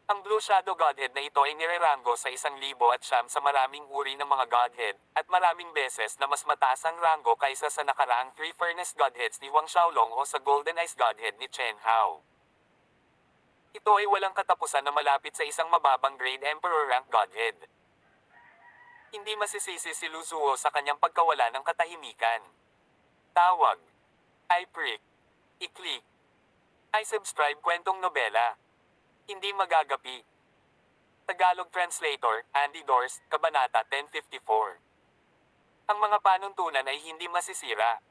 Ang Blue Shadow Godhead na ito ay nirerango sa 1,000 at siyam sa maraming uri ng mga Godhead, at maraming beses na mas mataas ang rango kaysa sa nakaraang 3 Furnace Godheads ni Huang Xiaolong o sa Golden Ice Godhead ni Chen Hao. Ito ay walang katapusan na malapit sa isang mababang grade Emperor rank Godhead. Hindi masisisi si Lu Zuo sa kanyang pagkawala ng katahimikan. Tawag. I-prick. I-click. I-subscribe kwentong nobela. Hindi magagapi. Tagalog Translator, Andy Dors, Kabanata 1054. Ang mga panuntunan ay hindi masisira.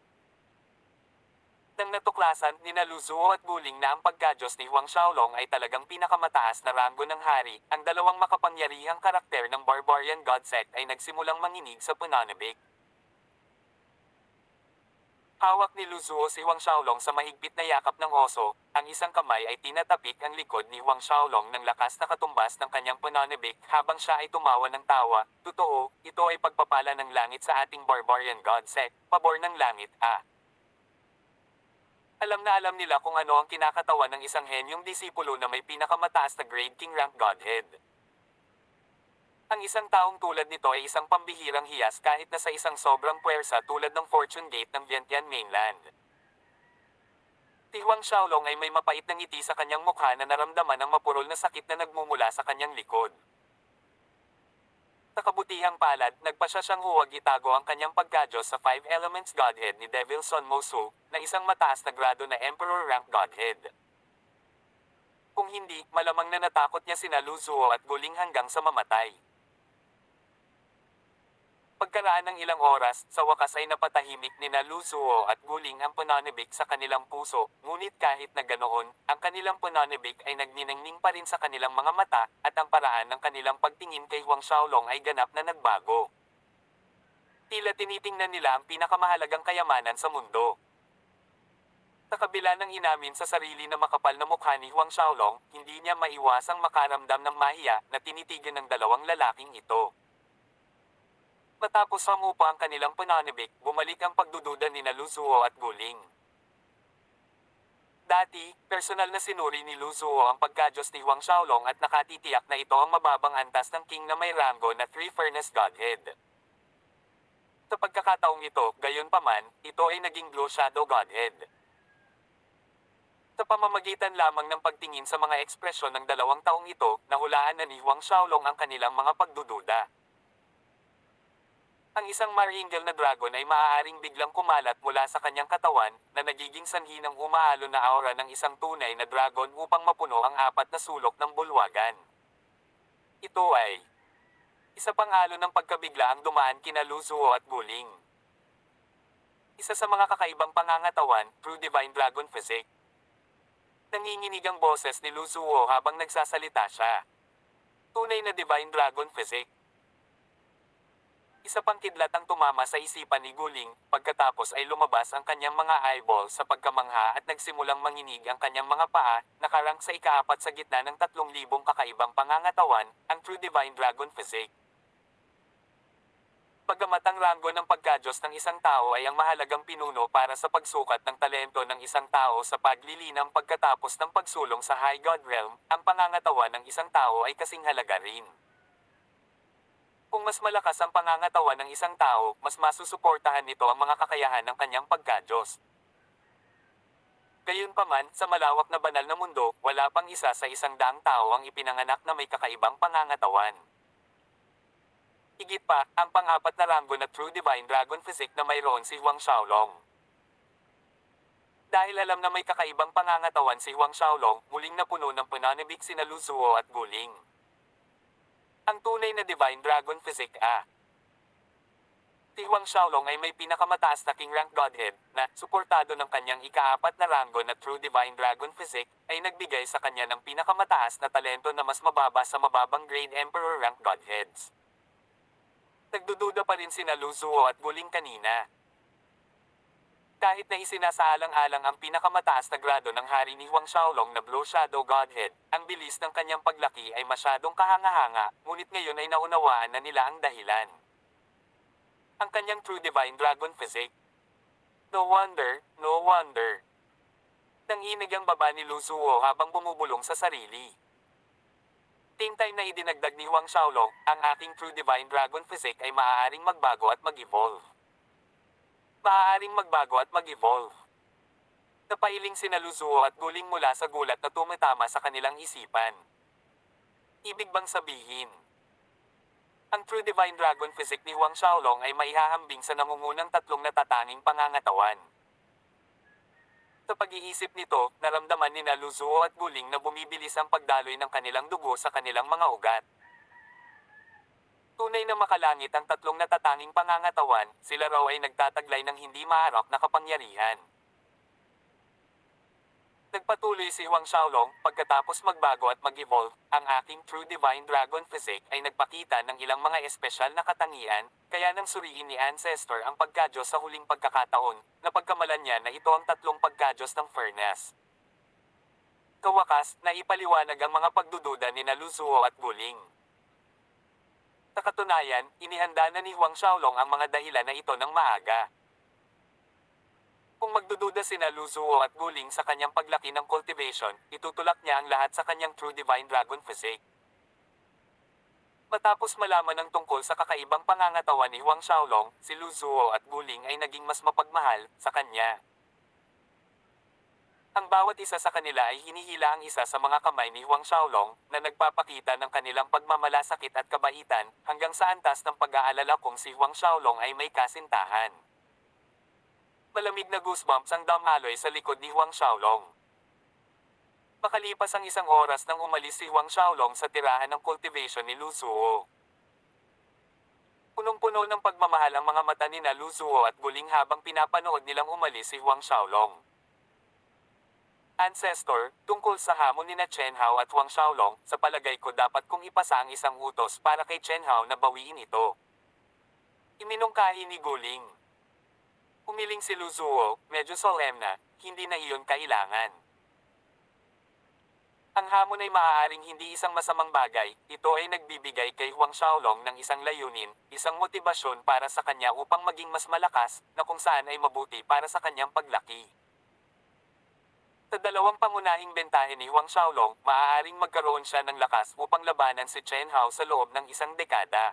Nang natuklasan ni Lu Zuo at Guling na ang pagkadyos ni Huang Xiaolong ay talagang pinakamataas na ranggo ng hari, ang dalawang makapangyarihang karakter ng Barbarian God Sect ay nagsimulang manginig sa pananabik. Hawak ni Lu Zuo si Huang Xiaolong sa mahigpit na yakap ng oso, ang isang kamay ay tinatapik ang likod ni Huang Xiaolong ng lakas na katumbas ng kanyang pananabik habang siya ay tumawa ng tawa. Totoo, ito ay pagpapala ng langit sa ating Barbarian God Sect, pabor ng langit a. Alam na alam nila kung ano ang kinakatawan ng isang henyong disipulo na may pinakamataas na grade King rank Godhead. Ang isang taong tulad nito ay isang pambihirang hiyas kahit na sa isang sobrang puwersa tulad ng Fortune Gate ng Vientiane Mainland. Si Huang Xiaolong ay may mapait na ngiti sa kanyang mukha na naramdaman ang mapurol na sakit na nagmumula sa kanyang likod. Sa kabutihang palad, nagpasya siyang huwag itago ang kanyang pagkadyos sa 5 Elements Godhead ni Devil Son Mosu, na isang mataas na grado na Emperor rank Godhead. Kung hindi, malamang na natakot niya sina Lu Zuo at Guling hanggang sa mamatay. Pagkaraan ng ilang oras, sa wakas ay napatahimik ni Lu Zuo at Guling ang pananabik sa kanilang puso, ngunit kahit na ganoon, ang kanilang pananabik ay nagniningning pa rin sa kanilang mga mata, at ang paraan ng kanilang pagtingin kay Huang Xiaolong ay ganap na nagbago. Tila tinitingnan nila ang pinakamahalagang kayamanan sa mundo. Sa kabila ng inamin sa sarili na makapal na mukha ni Huang Xiaolong, hindi niya maiwasang makaramdam ng mahiya na tinitigan ng dalawang lalaking ito. Matapos mamupa ang kanilang pananabik, bumalik ang pagdududa ni Lu Zuo at Guling. Dati, personal na sinuri ni Lu Zuo ang pagkadyos ni Huang Xiaolong at nakatitiyak na ito ang mababang antas ng king na may rango na Three Furnace Godhead. Sa pagkakataong ito, gayunpaman, ito ay naging Blue Shadow Godhead. Sa pamamagitan lamang ng pagtingin sa mga ekspresyon ng 2 taong ito, nahulaan na ni Huang Xiaolong ang kanilang mga pagdududa. Ang isang Maringal na dragon ay maaaring biglang kumalat mula sa kanyang katawan, na nagiging sanhi ng umaalon na aura ng isang tunay na dragon upang mapuno ang 4 na sulok ng bulwagan. Ito ay isa pang alon ng pagkabigla ang dumaan kina Lu Zuo at Guling. Isa sa mga kakaibang pangangatawan, True Divine Dragon Physique. Nanginginig ang boses ni Lu Zuo habang nagsasalita siya. Tunay na Divine Dragon Physique. Isa pang kidlat ang tumama sa isipan ni Guling, pagkatapos ay lumabas ang kanyang mga eyeball sa pagkamangha at nagsimulang manginig ang kanyang mga paa, nakarang sa ika-4 sa gitna ng 3,000 kakaibang pangangatawan, ang True Divine Dragon Physique. Bagamat ang ranggo ng pagkadyos ng isang tao ay ang mahalagang pinuno para sa pagsukat ng talento ng isang tao sa paglilinang pagkatapos ng pagsulong sa High God Realm, ang pangangatawan ng isang tao ay kasing halaga rin. Kung mas malakas ang pangangatawan ng isang tao, mas masusuportahan nito ang mga kakayahan ng kanyang pagkadyos. Gayunpaman, sa malawak na banal na mundo, wala pang isa sa 100 tao ang ipinanganak na may kakaibang pangangatawan. Higit pa, ang pang-4 na ranggo na True Divine Dragon Physique na mayroon si Huang Xiaolong. Dahil alam na may kakaibang pangangatawan si Huang Xiaolong, muling napuno ng pananabik sina Lu Zuo at Guling. Ang tunay na Divine Dragon Physique Si Huang Xiaolong ay may pinakamataas na King Rank Godhead, na, suportado ng kanyang ika-4 na ranggo na True Divine Dragon Physique, ay nagbigay sa kanya ng pinakamataas na talento na mas mababa sa mababang grade Emperor Rank Godheads. Nagdududa pa rin sina Lu Zuo at Guling kanina. Kahit na isinasaalang-alang ang pinakamataas na grado ng hari ni Huang Xiaolong na Blue Shadow Godhead, ang bilis ng kanyang paglaki ay masyadong kahanga-hanga, ngunit ngayon ay naunawaan na nila ang dahilan. Ang kanyang True Divine Dragon Physique. No wonder, no wonder. Nanginig ang baba ni Lu Zuo habang bumubulong sa sarili. Same time na idinagdag ni Huang Xiaolong, ang aking True Divine Dragon Physique ay maaaring magbago at mag-evolve. Maaaring magbago at mag-evolve. Napailing sina Lu Zuo at Guling mula sa gulat na tumatama sa kanilang isipan. Ibig bang sabihin, ang True Divine Dragon Physique ni Huang Xiaolong ay maihahambing sa nangungunang 3 natatanging pangangatawan. Sa pag-iisip nito, naramdaman ni Lu Zuo at Guling na bumibilis ang pagdaloy ng kanilang dugo sa kanilang mga ugat. Tunay na makalangit ang 3 natatanging pangangatawan, sila raw ay nagtataglay ng hindi maharap na kapangyarihan. Nagpatuloy si Huang Xiaolong, pagkatapos magbago at mag-evolve, ang aking True Divine Dragon Physique ay nagpakita ng ilang mga espesyal na katangian, kaya nang suriin ni Ancestor ang pagkadyos sa huling pagkakataon, napagkamalan niya na ito ang 3 pagkadyos ng Furnace. Kawakas, naipaliwanag ang mga pagdududa ni Lu Zuo at Guling. Sa katunayan, inihanda na ni Huang Xiaolong ang mga dahilan na ito ng maaga. Kung magdududa sina Lu Zuo at Guling sa kanyang paglaki ng cultivation, itutulak niya ang lahat sa kanyang True Divine Dragon Physique. Matapos malaman ng tungkol sa kakaibang pangangatawan ni Huang Xiaolong, si Lu Zuo at Guling ay naging mas mapagmahal sa kanya. Ang bawat isa sa kanila ay hinihila ang isa sa mga kamay ni Huang Xiaolong, na nagpapakita ng kanilang pagmamalasakit at kabaitan, hanggang sa antas ng pag-aalala kung si Huang Xiaolong ay may kasintahan. Malamig na goosebumps ang damaloy sa likod ni Huang Xiaolong. Makalipas ang 1 oras nang umalis si Huang Xiaolong sa tirahan ng cultivation ni Lu Zuo. Punong-puno ng pagmamahal ang mga mata ni Lu Zuo at Guling habang pinapanood nilang umalis si Huang Xiaolong. Ancestor, tungkol sa hamon ni Chen Hao at Huang Xiaolong, sa palagay ko dapat kong ipasa ang isang utos para kay Chen Hao na bawiin ito. Iminungkahi ni Guling. Umiling si Lu Zuo, medyo solemna, hindi na iyon kailangan. Ang hamon ay maaaring hindi isang masamang bagay, ito ay nagbibigay kay Huang Xiaolong ng isang layunin, isang motibasyon para sa kanya upang maging mas malakas, na kung saan ay mabuti para sa kanyang paglaki. Sa dalawang pangunahing bentahe ni Huang Xiaolong, maaaring magkaroon siya ng lakas upang labanan si Chen Hao sa loob ng isang dekada.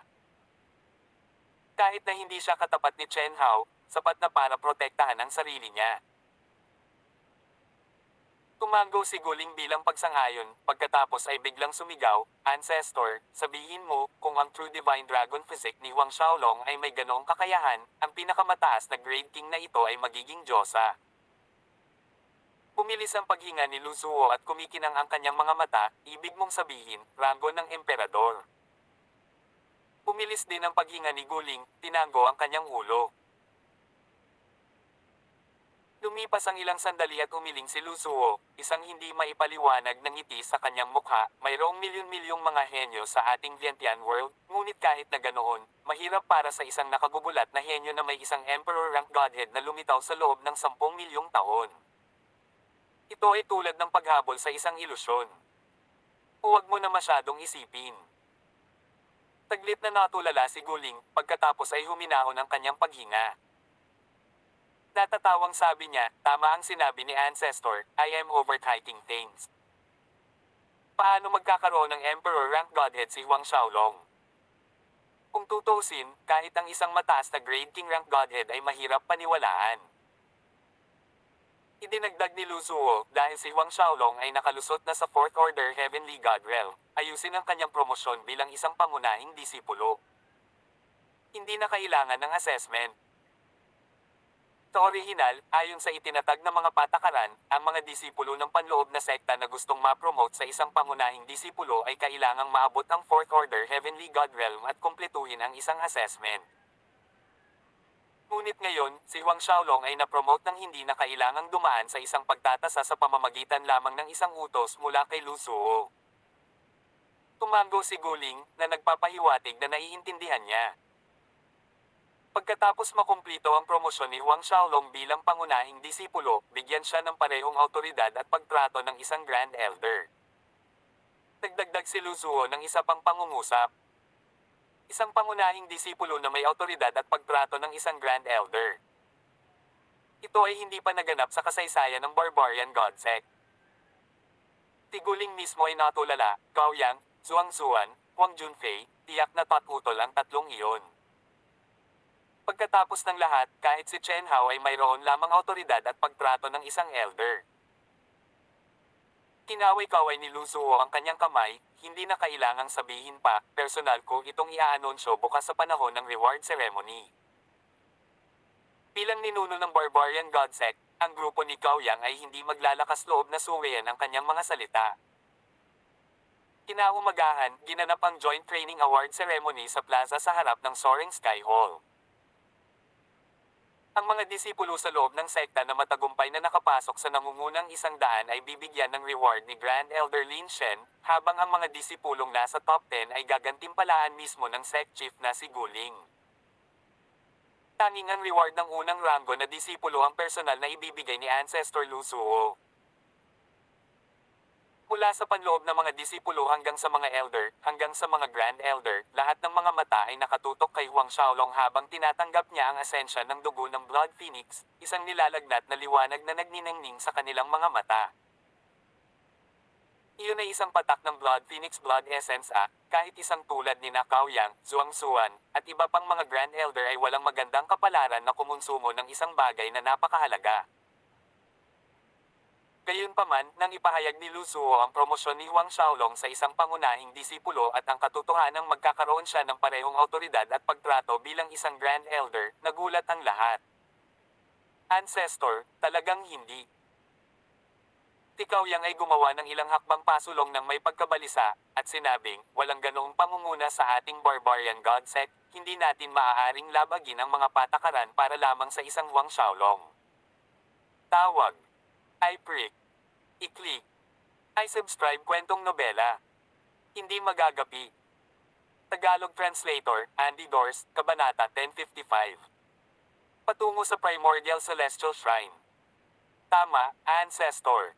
Kahit na hindi siya katapat ni Chen Hao, sapat na para protektahan ang sarili niya. Tumango si Guling bilang pagsang-ayon, pagkatapos ay biglang sumigaw, "Ancestor, sabihin mo, kung ang True Divine Dragon Physique ni Huang Xiaolong ay may ganoong kakayahan, ang pinakamataas na Grade King na ito ay magiging Diyosa." Bumilis ang paghinga ni Lu Zuo at kumikinang ang kanyang mga mata, ibig mong sabihin, ranggo ng emperador. Bumilis din ang paghinga ni Guling, tinanggo ang kanyang ulo. Lumipas ang ilang sandali at umiling si Lu Zuo, isang hindi maipaliwanag na ngiti sa kanyang mukha. Mayroong milyon-milyong mga henyo sa ating Vientiane world, ngunit kahit na ganoon, mahirap para sa isang nakagugulat na henyo na may isang emperor rank godhead na lumitaw sa loob ng 10,000,000 taon. Ito ay tulad ng paghabol sa isang ilusyon. Huwag mo na masyadong isipin. Taglit na natulala si Guling, pagkatapos ay huminahon ang kanyang paghinga. Natatawang sabi niya, tama ang sinabi ni Ancestor, I am overthinking things. Paano magkakaroon ng Emperor rank Godhead si Huang Xiaolong? Kung tutusin, kahit ang isang mataas na Grade King rank Godhead ay mahirap paniwalaan. Idinagdag ni Lu Zuo, dahil si Huang Xiaolong ay nakalusot na sa 4th Order Heavenly God Realm, ayusin ang kanyang promosyon bilang isang pangunahing disipulo. Hindi na kailangan ng assessment. Sa orihinal, ayon sa itinatag ng mga patakaran, ang mga disipulo ng panloob na sekta na gustong ma-promote sa isang pangunahing disipulo ay kailangang maabot ang 4th Order Heavenly God Realm at kumpletuhin ang isang assessment. Ngunit ngayon, si Huang Xiaolong ay na-promote ng hindi na kailangang dumaan sa isang pagtatasa sa pamamagitan lamang ng isang utos mula kay Lu Zuo. Tumango si Guling, na nagpapahiwatig na naiintindihan niya. Pagkatapos makumplito ang promosyon ni Huang Xiaolong bilang pangunahing disipulo, bigyan siya ng parehong awtoridad at pagtrato ng isang Grand Elder. Nagdagdag si Lu Zuo ng isa pang pangungusap. Isang pangunahing disipulo na may awtoridad at pagtrato ng isang Grand Elder. Ito ay hindi pa naganap sa kasaysayan ng Barbarian God Sect. Tiguling mismo ay natulala, Gao Yang, Zhuang Zuan, Huang Junfei, tiyak na tatutol ang tatlong iyon. Pagkatapos ng lahat, kahit si Chen Hao ay mayroon lamang awtoridad at pagtrato ng isang elder. Kinaway-kaway ni Lu Zuo ang kanyang kamay, hindi na kailangang sabihin pa, personal ko itong iaanunsyo bukas sa panahon ng reward ceremony. Bilang ninuno ng Barbarian God Sect, ang grupo ni Gao Yang ay hindi maglalakas loob na suwayan ang kanyang mga salita. Kinaumagahan, ginanap ang Joint Training Award Ceremony sa plaza sa harap ng Soaring Sky Hall. Ang mga disipulo sa loob ng sekta na matagumpay na nakapasok sa nangungunang 100 ay bibigyan ng reward ni Grand Elder Lin Shen, habang ang mga disipulong nasa top 10 ay gagantimpalaan mismo ng sect chief na si Guling. Tanging ang reward ng unang ranggo na disipulo ang personal na ibibigay ni Ancestor Lu Zuo. Mula sa panloob ng mga disipulo hanggang sa mga elder, hanggang sa mga grand elder, lahat ng mga mata ay nakatutok kay Huang Xiaolong habang tinatanggap niya ang asensya ng dugo ng Blood Phoenix, isang nilalagnat na liwanag na nagniningning sa kanilang mga mata. Iyon ay isang patak ng Blood Phoenix Blood Essence kahit isang tulad ni Gao Yang, Zhuang Zuan, at iba pang mga grand elder ay walang magandang kapalaran na kumonsumo ng isang bagay na napakahalaga. Gayunpaman, nang ipahayag ni Lu Zuo ang promosyon ni Huang Xiaolong sa isang pangunahing disipulo at ang katotohanang magkakaroon siya ng parehong awtoridad at pagtrato bilang isang Grand Elder, nagulat ang lahat. Ancestor, talagang hindi. Gao Yang ay gumawa ng ilang hakbang pasulong ng may pagkabalisa, at sinabing, walang ganoong pangunguna sa ating Barbarian God Sect, hindi natin maaaring labagin ang mga patakaran para lamang sa isang Huang Xiaolong. Tawag. I prick. I-click. I subscribe kwentong nobela. Hindi magagapi. Tagalog Translator, Andy Dors, Kabanata 1055. Patungo sa Primordial Celestial Shrine. Tama, Ancestor.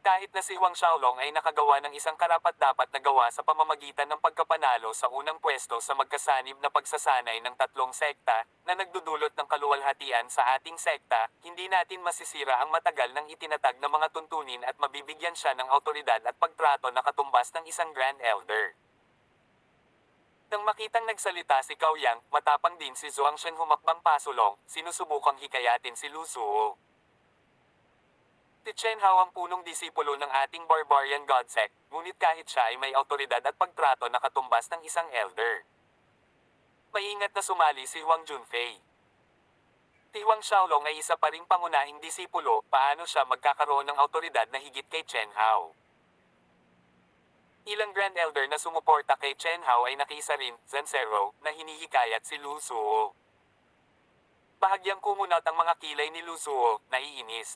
Kahit na si Huang Xiaolong ay nakagawa ng isang karapat-dapat na gawa sa pamamagitan ng pagkapanalo sa unang pwesto sa magkasanib na pagsasanay ng tatlong sekta, na nagdudulot ng kaluwalhatian kaluwalhatian sa ating sekta, hindi natin masisira ang matagal ng itinatag na mga tuntunin at mabibigyan siya ng awtoridad at pagtrato na katumbas ng isang Grand Elder. Nang makitang nagsalita si Cao Yang, matapang din si Zhuangshan humakbang pasulong, sinusubukang hikayatin si Lu Suo. Si Chen Hao ang punong disipulo ng ating barbarian god sect, ngunit kahit siya ay may awtoridad at pagtrato na katumbas ng isang elder. Maingat na sumali si Huang Junfei. Si Huang Xiaolong ay isa pa ring pangunahing disipulo, paano siya magkakaroon ng awtoridad na higit kay Chen Hao? Ilang Grand Elder na sumuporta kay Chen Hao ay nakiisa rin, Zansero, na hinihikayat si Lu Suo. Bahagyang kumunat ang mga kilay ni Lu Suo, naiinis.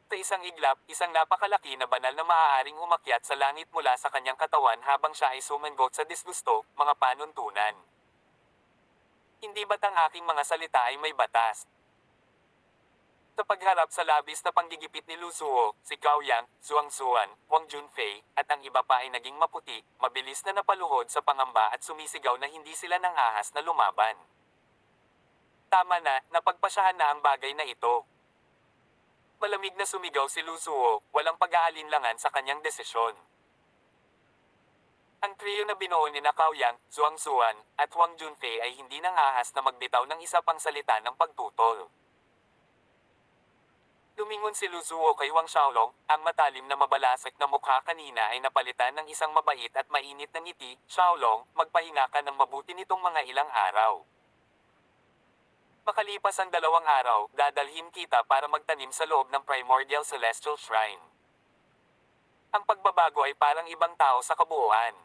Sa isang iglap, isang napakalaki na banal na maaaring umakyat sa langit mula sa kanyang katawan habang siya ay sumangot sa disgusto, mga panuntunan. Hindi ba't ang aking mga salita ay may batas? Sa pagharap sa labis na panggigipit ni Lu Suo, si Cao Yang, Zhuang Zuan, Huang Junfei, at ang iba pa ay naging maputi, mabilis na napaluhod sa pangamba at sumisigaw na hindi sila nang ahas na lumaban. Tama na, napagpasyahan na ang bagay na ito. Malamig na sumigaw si Lu Suo, walang pag-aalinlangan sa kanyang desisyon. Ang trio na binuo ni Cao Yang, Zhuang Zuan, at Huang Junfei ay hindi nang ahas na magbitaw ng isa pang salita ng pagtutol. Lumingon si Lu Suo kay Huang Xiaolong, ang matalim na mabalasik na mukha kanina ay napalitan ng isang mabait at mainit na ngiti. Xiaolong, magpahinga ka ng mabuti nitong mga ilang araw. Makalipas ang 2 araw, dadalhin kita para magtanim sa loob ng Primordial Celestial Shrine. Ang pagbabago ay parang ibang tao sa kabuuan.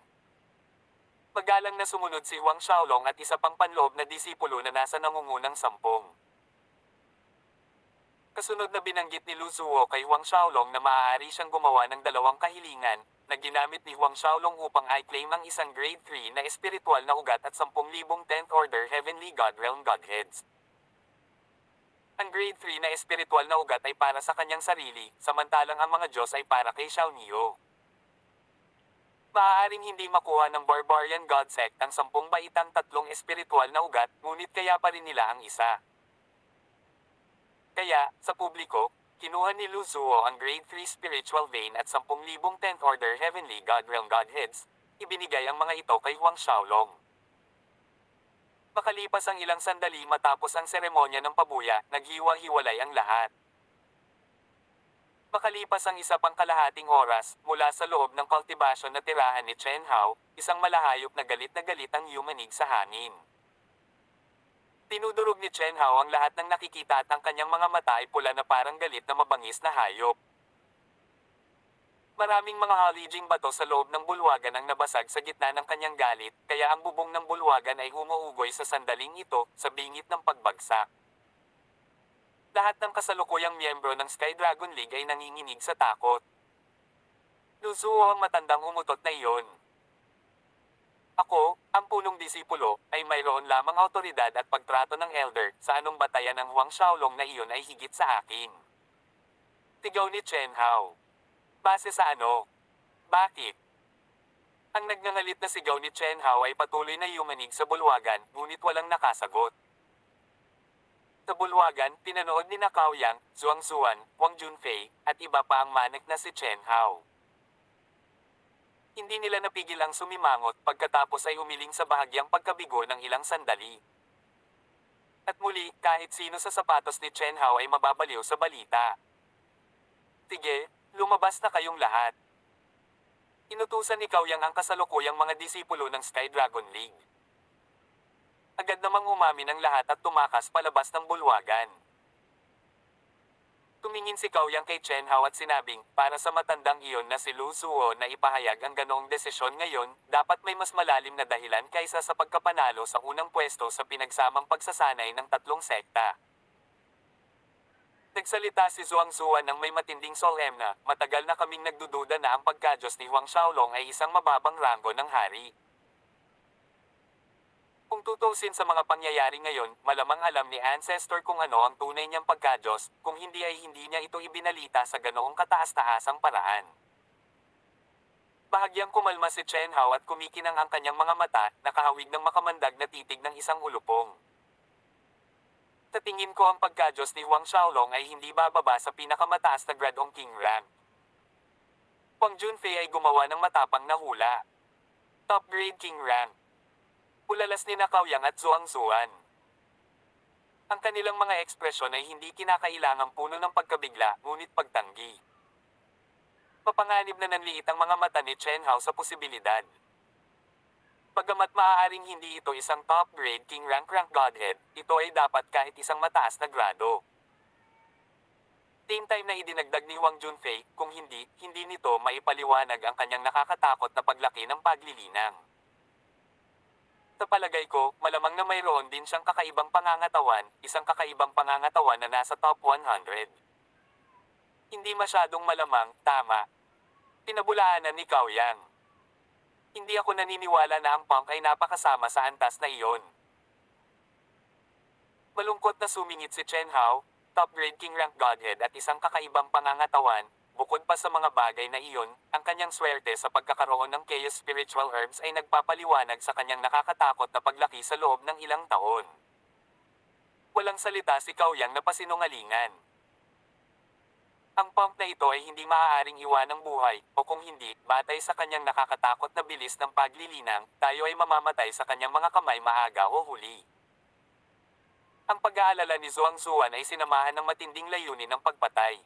Magalang na sumunod si Huang Xiaolong at isa pang panloob na disipulo na nasa nangungunang 10. Kasunod na binanggit ni Lu Suo kay Huang Xiaolong na maaari siyang gumawa ng 2 kahilingan, na ginamit ni Huang Xiaolong upang i-claim ang isang grade 3 na espiritual na ugat at 10,000 10th Order Heavenly God Realm Godheads. Ang grade 3 na espiritual na ugat ay para sa kanyang sarili, samantalang ang mga Diyos ay para kay Xiao Niu. Maaaring hindi makuha ng barbarian god sect ang 10 baitang 3 espiritual na ugat, ngunit kaya pa rin nila ang isa. Kaya, sa publiko, kinuha ni Lu Suo ang grade 3 spiritual vein at 10,000 10th Order Heavenly God Realm Godheads, ibinigay ang mga ito kay Huang Xiaolong. Makalipas ang ilang sandali matapos ang seremonya ng pabuya, naghiwa-hiwalay ang lahat. Makalipas ang isa pang kalahating oras, mula sa loob ng cultivation na tirahan ni Chen Hao, isang malahayop na galit ang yumanig sa hangin. Tinudurog ni Chen Hao ang lahat ng nakikita at ang kanyang mga mata ay pula na parang galit na mabangis na hayop. Maraming mga halijing bato sa loob ng bulwagan ang nabasag sa gitna ng kanyang galit, kaya ang bubong ng bulwagan ay humuugoy sa sandaling ito, sa bingit ng pagbagsak. Lahat ng kasalukuyang miyembro ng Sky Dragon League ay nanginginig sa takot. Lu Suo ang matandang umutot na iyon. Ako, ang punong disipulo, ay mayroon lamang awtoridad at pagtrato ng elder, sa anong batayan ng Huang Xiaolong na iyon ay higit sa akin. Tigaw ni Chen Hao. Base sa ano? Bakit? Ang nagngangalit na sigaw ni Chen Hao ay patuloy na yumanig sa bulwagan, ngunit walang nakasagot. Sa bulwagan, pinanood ni Cao Yang, Zhuang Zuan, Huang Junfei, at iba pa ang manik na si Chen Hao. Hindi nila napigil ang sumimangot pagkatapos ay umiling sa bahagyang pagkabigo ng ilang sandali. At muli, kahit sino sa sapatos ni Chen Hao ay mababaliw sa balita. Sige, lumabas na kayong lahat. Inutusan ni Cao Yang ang kasalukuyang mga disipulo ng Sky Dragon League. Agad namang umamin ang lahat at tumakas palabas ng bulwagan. Tumingin si Cao Yang kay Chen Hao at sinabing, para sa matandang iyon na si Lu Suo na ipahayag ang ganoong desisyon ngayon, dapat may mas malalim na dahilan kaysa sa pagkapanalo sa unang pwesto sa pinagsamang pagsasanay ng 3 sekta. Nagsalita si Zhuang Zuan ng may matinding solemna, matagal na kaming nagdududa na ang pagkadyos ni Huang Xiaolong ay isang mababang ranggo ng hari. Kung tutusin sa mga pangyayari ngayon, malamang alam ni Ancestor kung ano ang tunay niyang pagkadyos, kung hindi ay hindi niya ito ibinalita sa ganoong kataas-taasang paraan. Bahagyang kumalma si Chen Hao at kumikinang ang kanyang mga mata, nakahawig ng makamandag na titig ng isang ulupong. Sa tingin ko ang pagka-Diyos ni Huang Xiaolong ay hindi bababa sa pinakamataas na gradong king rank. Huang Junfei ay gumawa ng matapang na hula. Top grade king rank. Ulalas ni Cao Yang at Zhuang Zuan. Ang kanilang mga ekspresyon ay hindi kinakailangang puno ng pagkabigla, ngunit pagtanggi. Mapanganib na nanliit ang mga mata ni Chen Hao sa posibilidad. Bagamat maaaring hindi ito isang top-grade king rank godhead, ito ay dapat kahit isang mataas na grado. Same time na idinagdag ni Huang Junfei, kung hindi nito maipaliwanag ang kanyang nakakatakot na paglaki ng paglilinang. Sa palagay ko, malamang na mayroon din siyang kakaibang pangangatawan, isang kakaibang pangangatawan na nasa top 100. Hindi masyadong malamang, tama. Pinabulaanan ni Cao Yang. Hindi ako naniniwala na ang punk ay napakasama sa antas na iyon. Malungkot na sumingit si Chen Hao, top grade king rank godhead at isang kakaibang pangangatawan, bukod pa sa mga bagay na iyon, ang kanyang swerte sa pagkakaroon ng Chaos Spiritual Herbs ay nagpapaliwanag sa kanyang nakakatakot na paglaki sa loob ng ilang taon. Walang salita si Cao Yang na pasinungalingan. Ang pump na ito ay hindi maaaring iwanang buhay, o kung hindi, batay sa kanyang nakakatakot na bilis ng paglilinang, tayo ay mamamatay sa kanyang mga kamay maaga o huli. Ang pag-aalala ni Zhuang Zuan ay sinamahan ng matinding layunin ng pagpatay.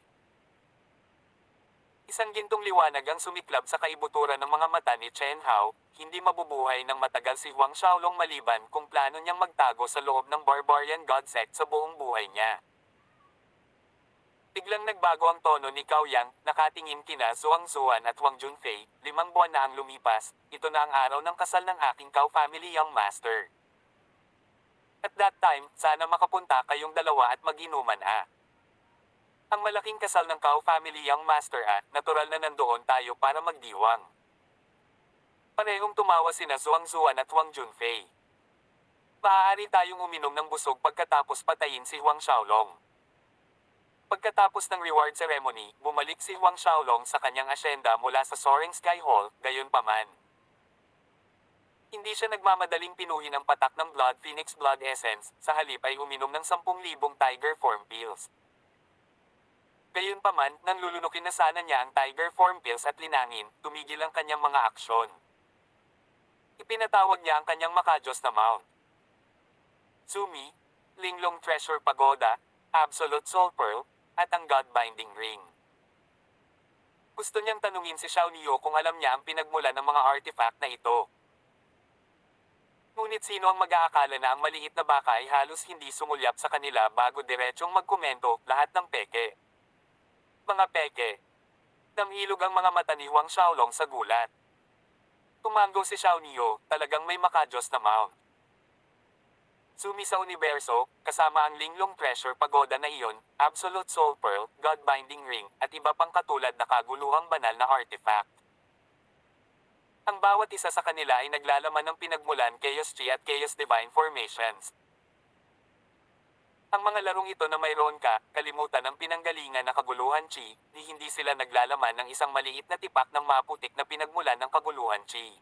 Isang gintong liwanag ang sumiklab sa kaibuturan ng mga mata ni Chen Hao, hindi mabubuhay ng matagal si Huang Xiaolong maliban kung plano niyang magtago sa loob ng barbarian god sect sa buong buhay niya. Biglang nagbago ang tono ni Cao Yang, nakatingin kina Zhuang Zuan at Huang Junfei, 5 buwan na ang lumipas, ito na ang araw ng kasal ng aking Cao family young master. At that time, sana makapunta kayong dalawa at mag-inuman Ang malaking kasal ng Cao family young master natural na nandoon tayo para magdiwang. Parehong tumawa sina Zhuang Zuan at Huang Junfei. Maaari tayong uminom ng busog pagkatapos patayin si Huang Xiaolong. Pagkatapos ng reward ceremony, bumalik si Huang Xiaolong sa kanyang asyenda mula sa Soaring Sky Hall, gayunpaman. Hindi siya nagmamadaling pinuhin ang patak ng Blood Phoenix Blood Essence, sa halip ay uminom ng 10,000 Tiger Form Pills. Gayunpaman, nang lulunukin na sana niya ang Tiger Form Pills at linangin, tumigil ang kanyang mga aksyon. Ipinatawag niya ang kanyang makajos na mount. Zumi, Linglong Treasure Pagoda, Absolute Soul Pearl, at ang God-binding ring. Gusto niyang tanungin si Xiao Niu kung alam niya ang pinagmulan ng mga artifact na ito. Ngunit sino ang mag-aakala na ang maliit na baka ay halos hindi sumulyap sa kanila bago diretsyong magkomento, lahat ng peke. Mga peke. Namhilog ang mga mata ni Huang Xiaolong sa gulat. Tumango si Xiao Niu, talagang may makajos na mount. Sumi sa universo, kasama ang Linglong Treasure Pagoda na iyon, Absolute Soul Pearl, God-binding ring, at iba pang katulad na kaguluhang banal na artifact. Ang bawat isa sa kanila ay naglalaman ng pinagmulan Chaos Chi at Chaos Divine Formations. Ang mga larong ito na mayroon kalimutan ng pinanggalingan na kaguluhan Chi, di hindi sila naglalaman ng isang maliit na tipak ng maputik na pinagmulan ng kaguluhan Chi.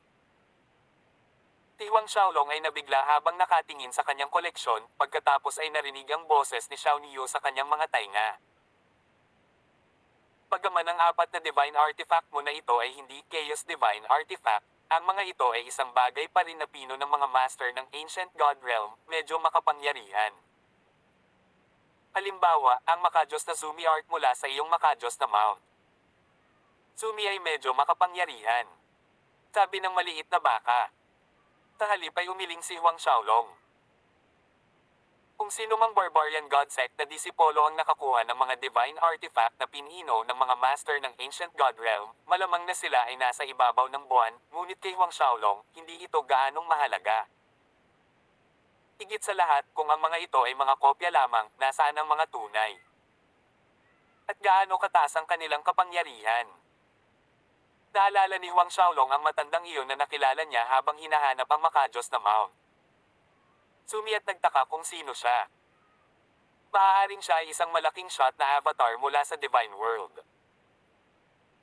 Si Huang Xiaolong ay nabigla habang nakatingin sa kanyang koleksyon, pagkatapos ay narinig ang boses ni Xiao Niu sa kanyang mga tainga. Bagaman ang 4 na divine artifact mo na ito ay hindi Chaos Divine Artifact, ang mga ito ay isang bagay pa rin na pino ng mga master ng Ancient God Realm, medyo makapangyarihan. Halimbawa, ang makajos na Zumi art mula sa iyong makajos na mount. Zumi ay medyo makapangyarihan. Sabi ng maliit na baka. Sa halip ay umiling si Huang Xiaolong. Kung sino mang barbarian god sect na disipolo ang nakakuha ng mga divine artifact na pinino ng mga master ng Ancient God Realm, malamang na sila ay nasa ibabaw ng buwan, ngunit kay Huang Xiaolong, hindi ito gaanong mahalaga. Higit sa lahat, kung ang mga ito ay mga kopya lamang, nasaan ang mga tunay? At gaano kataas ang kanilang kapangyarihan? Naalala ni Huang Xiaolong ang matandang iyon na nakilala niya habang hinahanap ang makajos na mount. Sumi at nagtaka kung sino siya. Maaaring siya ay isang malaking shot na avatar mula sa Divine World.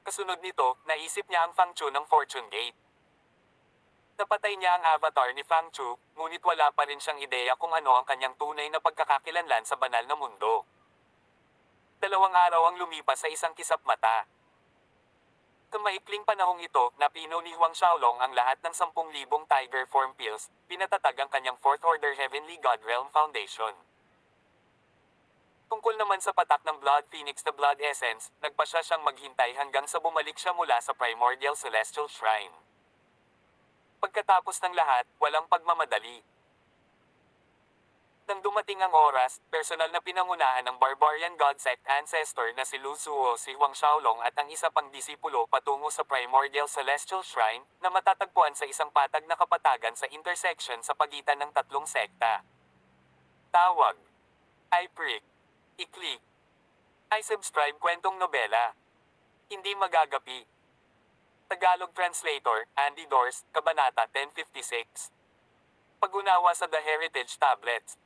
Kasunod nito, naisip niya ang Fang Chu ng Fortune Gate. Napatay niya ang avatar ni Fang Chu, ngunit wala pa rin siyang ideya kung ano ang kanyang tunay na pagkakakilala nagpapakilanlan sa banal na mundo. 2 araw ang lumipas sa isang kisap mata. Sa maikling panahong ito, napino ni Huang Xiaolong ang lahat ng 10,000 Tiger Form Pills, pinatatag ang kanyang Fourth Order Heavenly God Realm Foundation. Tungkol naman sa patak ng Blood Phoenix na Blood Essence, nagpasya siyang maghintay hanggang sa bumalik siya mula sa Primordial Celestial Shrine. Pagkatapos ng lahat, walang pagmamadali. Nang dumating ang oras, personal na pinangunahan ng Barbarian God Sect ancestor na si Lu Zuo si Huang Xiaolong at ang isa pang disipulo patungo sa Primordial Celestial Shrine na matatagpuan sa isang patag na kapatagan sa intersection sa pagitan ng tatlong sekta. Tawag. I-prick. I-click. I-subscribe kwentong nobela. Hindi magagapi. Tagalog Translator, Andy Dors, Kabanata 1056. Pag-unawa sa The Heritage Tablets.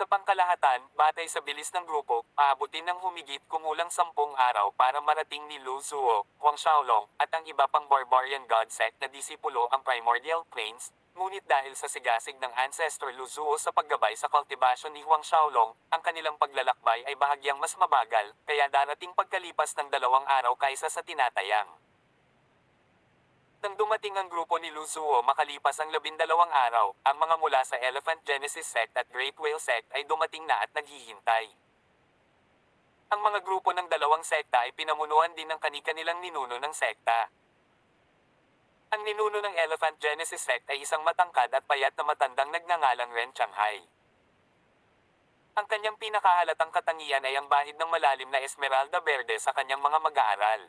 Sa pangkalahatan, batay sa bilis ng grupo, aabutin ng humigit kumulang 10 araw para marating ni Lu Zuo, Huang Xiaolong, at ang iba pang Barbarian God Sect na disipulo ang Primordial Plains, ngunit dahil sa sigasig ng ancestor Lu Zuo sa paggabay sa kultibasyon ni Huang Xiaolong, ang kanilang paglalakbay ay bahagyang mas mabagal, kaya darating pagkalipas ng 2 araw kaysa sa tinatayang. Nang dumating ang grupo ni Lu Zuo makalipas ang 12 araw, ang mga mula sa Elephant Genesis Sect at Great Whale Sect ay dumating na at naghihintay. Ang mga grupo ng dalawang sekta ay pinamunuan din ng kani-kanilang ninuno ng sekta. Ang ninuno ng Elephant Genesis Sect ay isang matangkad at payat na matandang nagngangalang Ren Changhai. Ang kanyang pinakahalatang katangian ay ang bahid ng malalim na Esmeralda Verde sa kanyang mga mag-aaral.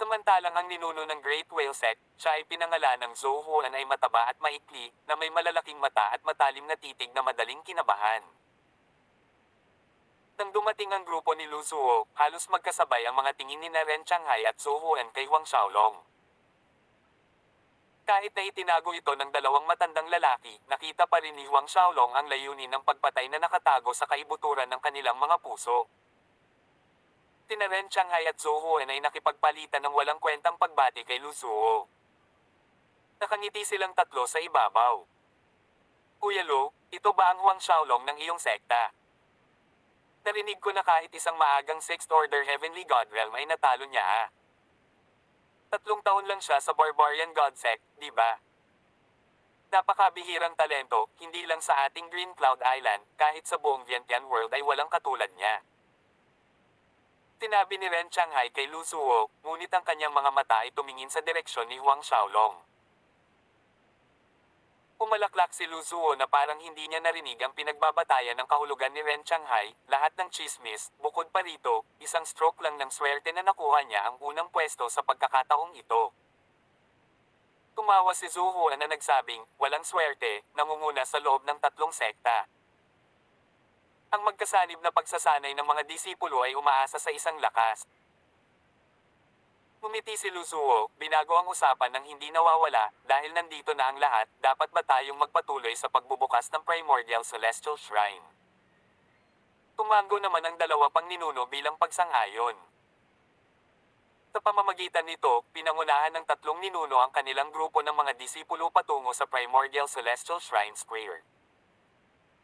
Samantalang ang ninuno ng Great Whale Sect, siya ay pinangalan ng Zhou Huan ay mataba at maikli, na may malalaking mata at matalim na titig na madaling kinabahan. Nang dumating ang grupo ni Lu Zuo, halos magkasabay ang mga tingin ni Ren Changhai at Zhou Huan kay Huang Xiaolong. Kahit na itinago ito ng dalawang matandang lalaki, nakita pa rin ni Huang Xiaolong ang layunin ng pagpatay na nakatago sa kaibuturan ng kanilang mga puso. Sina Ren Changhai at Zhou Huan ay nakipagpalitan ng walang kwentang pagbati kay Lu Zuo. Nakangiti silang tatlo sa ibabaw. Kuya Lu, ito ba ang Huang Xiaolong ng iyong sekta? Narinig ko na kahit isang maagang Sixth Order Heavenly God Realm ay natalo niya. 3 taon lang siya sa Barbarian God Sect, di ba? Napakabihirang talento, hindi lang sa ating Green Cloud Island, kahit sa buong Vientiane World ay walang katulad niya. Sinabi ni Ren Changhai kay Lu Zuo, ngunit ang kanyang mga mata ay tumingin sa direksyon ni Huang Xiaolong. Pumalaklak si Lu Zuo na parang hindi niya narinig ang pinagbabatayan ng kahulugan ni Ren Changhai, lahat ng chismis, bukod pa rito, isang stroke lang ng swerte na nakuha niya ang unang pwesto sa pagkakataong ito. Tumawa si Zhou Huan na nagsabing, walang swerte, nangunguna sa loob ng 3 sekta. Ang magkasanib na pagsasanay ng mga disipulo ay umaasa sa isang lakas. Ngumiti si Lu Zuo, binago ang usapan ng hindi nawawala, dahil nandito na ang lahat, dapat ba tayong magpatuloy sa pagbubukas ng Primordial Celestial Shrine? Tumango naman ang dalawa pang ninuno bilang pagsang-ayon. Sa pamamagitan nito, pinangunahan ng 3 ninuno ang kanilang grupo ng mga disipulo patungo sa Primordial Celestial Shrine Square.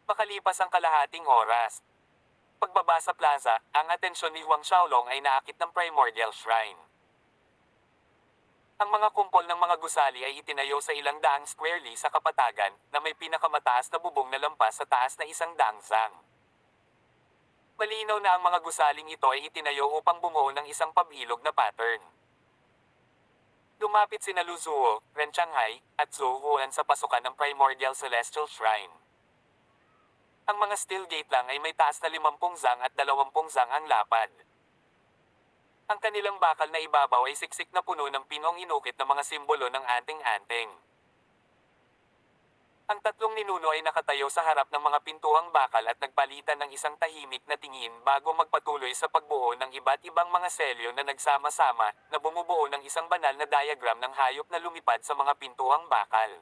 Makalipas ang kalahating oras. Pagbaba sa plaza, ang atensyon ni Huang Xiaolong ay naakit ng Primordial Shrine. Ang mga kumpol ng mga gusali ay itinayo sa ilang daang square li sa kapatagan, na may pinakamataas na bubong na lampas sa taas na 100 zang. Malinaw na ang mga gusaling ito ay itinayo upang bumuo ng isang pabilog na pattern. Lumapit sina Lu Zuo, Ren Changhai, at Zhou Huan sa pasukan ng Primordial Celestial Shrine. Ang mga steel gate lang ay may taas na 50 zang at 20 zang ang lapad. Ang kanilang bakal na ibabaw ay siksik na puno ng pinong inukit na mga simbolo ng anting-anting. Ang 3 ninuno ay nakatayo sa harap ng mga pintuang bakal at nagpalitan ng isang tahimik na tingin bago magpatuloy sa pagbuo ng iba't ibang mga selyo na nagsama-sama, na bumubuo ng isang banal na diagram ng hayop na lumipad sa mga pintuang bakal.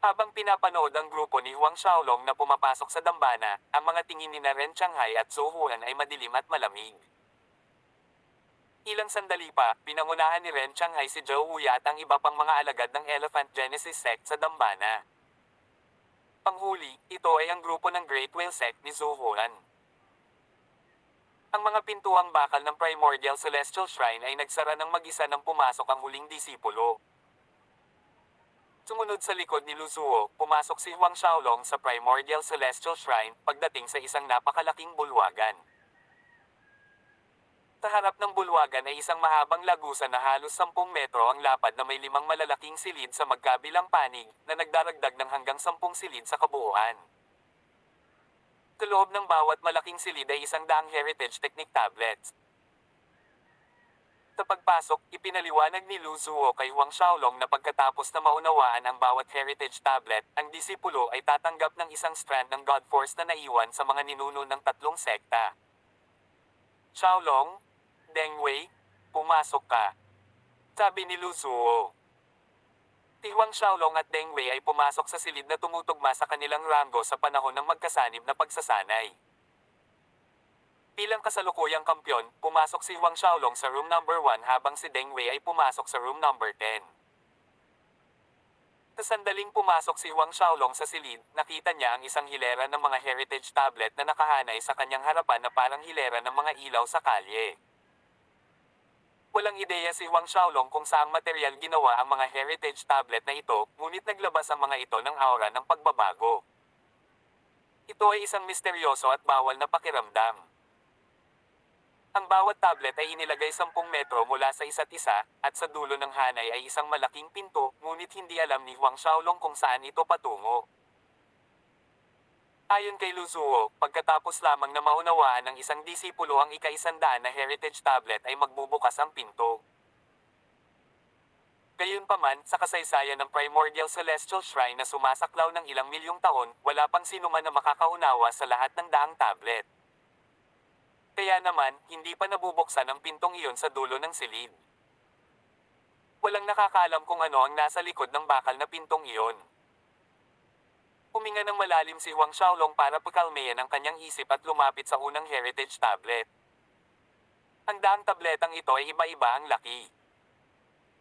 Habang pinapanood ang grupo ni Huang Xiaolong na pumapasok sa dambana, ang mga tingin ni Ren Changhai at Zhou Huan ay madilim at malamig. Ilang sandali pa, pinangunahan ni Ren Shanghai si Zhou Wuya at ang iba pang mga alagad ng Elephant Genesis Sect sa dambana. Panghuli, ito ay ang grupo ng Great Whale Sect ni Zhou Huan. Ang mga pintuang bakal ng Primordial Celestial Shrine ay nagsara ng mag-isa nang pumasok ang huling disipulo. Sumunod sa likod ni Luzuo, pumasok si Huang Xiaolong sa Primordial Celestial Shrine pagdating sa isang napakalaking bulwagan. Sa harap ng bulwagan ay isang mahabang lagusan na halos 10 metro ang lapad na may 5 malalaking silid sa magkabilang panig na nagdaragdag ng hanggang 10 silid sa kabuuan. Sa loob ng bawat malaking silid ay 100 heritage technique tablets. Sa pagpasok, ipinaliwanag ni Lu Zuo kay Huang Xiaolong na pagkatapos na maunawaan ang bawat heritage tablet, ang disipulo ay tatanggap ng isang strand ng God Force na naiwan sa mga ninuno ng 3 sekta. Xiaolong, Deng Wei, pumasok ka. Sabi ni Lu Zuo. Si Huang Xiaolong at Deng Wei ay pumasok sa silid na tumutugma sa kanilang rango sa panahon ng magkasanib na pagsasanay. Bilang kasalukuyang kampyon, pumasok si Huang Xiaolong sa room number 1 habang si Deng Wei ay pumasok sa room number 10. Sa sandaling pumasok si Huang Xiaolong sa silid, nakita niya ang isang hilera ng mga heritage tablet na nakahanay sa kanyang harapan na parang hilera ng mga ilaw sa kalye. Walang ideya si Huang Xiaolong kung saang material ginawa ang mga heritage tablet na ito, ngunit naglabas ang mga ito ng aura ng pagbabago. Ito ay isang misteryoso at bawal na pakiramdam. Ang bawat tablet ay inilagay 10 metro mula sa isa't isa, at sa dulo ng hanay ay isang malaking pinto, ngunit hindi alam ni Huang Xiaolong kung saan ito patungo. Ayon kay Lu Zuo, pagkatapos lamang na maunawaan ng isang disipulo ang ika-100 na heritage tablet ay magbubukas ang pinto. Gayunpaman, sa kasaysayan ng Primordial Celestial Shrine na sumasaklaw ng ilang milyong taon, wala pang sino man na makakaunawa sa lahat ng daang tablet. Kaya naman, hindi pa nabubuksan ang pintong iyon sa dulo ng silid. Walang nakakaalam kung ano ang nasa likod ng bakal na pintong iyon. Huminga ng malalim si Huang Xiaolong para pakalmayan ang kanyang isip at lumapit sa unang heritage tablet. Ang daang tabletang ito ay iba-iba ang laki.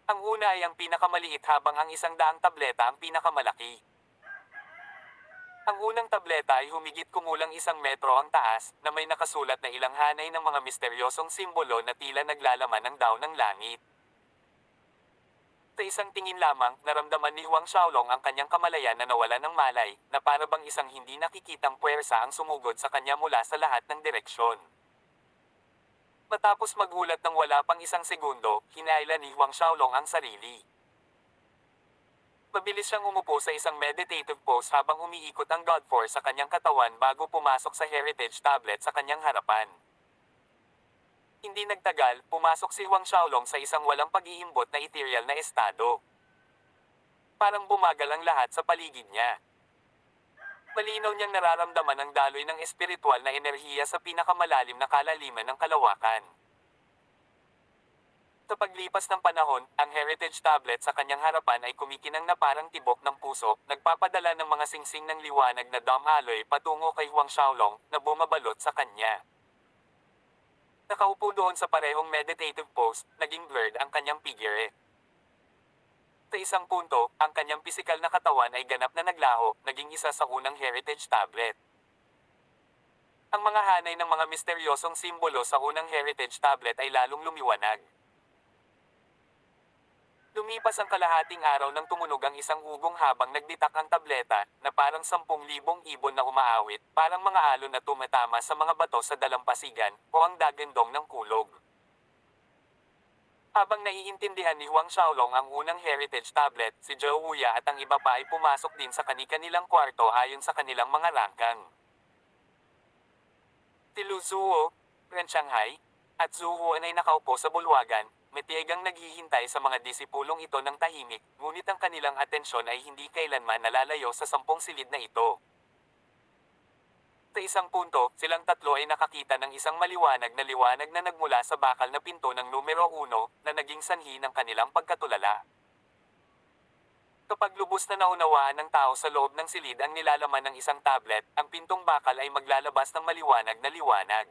Ang una ay ang pinakamaliit habang ang 100 tableta ang pinakamalaki. Ang unang tableta ay humigit kumulang 1 metro ang taas, na may nakasulat na ilang hanay ng mga misteryosong simbolo na tila naglalaman ng daw ng langit. Sa isang tingin lamang, naramdaman ni Huang Xiaolong ang kanyang kamalayan na nawala ng malay, na para bang isang hindi nakikitang puwersa ang sumugod sa kanya mula sa lahat ng direksyon. Matapos magulat ng wala pang 1 segundo, hinailan ni Huang Xiaolong ang sarili. Mabilis siyang umupo sa isang meditative pose habang umiikot ang God Force sa kanyang katawan bago pumasok sa heritage tablet sa kanyang harapan. Hindi nagtagal, pumasok si Huang Xiaolong sa isang walang pag-iimbot na ethereal na estado. Parang bumagal ang lahat sa paligid niya. Malinaw niyang nararamdaman ang daloy ng espiritual na enerhiya sa pinakamalalim na kalaliman ng kalawakan. Sa paglipas ng panahon, ang heritage tablet sa kanyang harapan ay kumikinang na parang tibok ng puso, nagpapadala ng mga singsing ng liwanag na dam alloy patungo kay Huang Xiaolong, na bumabalot sa kanya. Nakaupo doon sa parehong meditative pose, naging blurred ang kanyang figure. Sa isang punto, ang kanyang pisikal na katawan ay ganap na naglaho, naging isa sa unang heritage tablet. Ang mga hanay ng mga misteryosong simbolo sa unang heritage tablet ay lalong lumiwanag. Lumipas ang kalahating araw nang tumunog ang isang ugong habang nagditak ang tableta, na parang 10,000 ibon na umaawit, parang mga alon na tumatama sa mga bato sa dalampasigan, o ang dagandong ng kulog. Habang naiintindihan ni Huang Xiaolong ang unang heritage tablet, si Zhou Wuya at ang iba pa ay pumasok din sa kani-kanilang kwarto ayon sa kanilang mga rangkang. Si Lu Zuo, Ren Shanghai, at Zhou Huan ay nakaupo sa bulwagan, matiyagang naghihintay sa mga disipulong ito ng tahimik, ngunit ang kanilang atensyon ay hindi kailanman nalalayo sa 10 silid na ito. Sa isang punto, silang tatlo ay nakakita ng isang maliwanag na liwanag na nagmula sa bakal na pinto ng numero 1, na naging sanhi ng kanilang pagkatulala. Kapag lubos na naunawaan ng tao sa loob ng silid ang nilalaman ng isang tablet, ang pintong bakal ay maglalabas ng maliwanag na liwanag.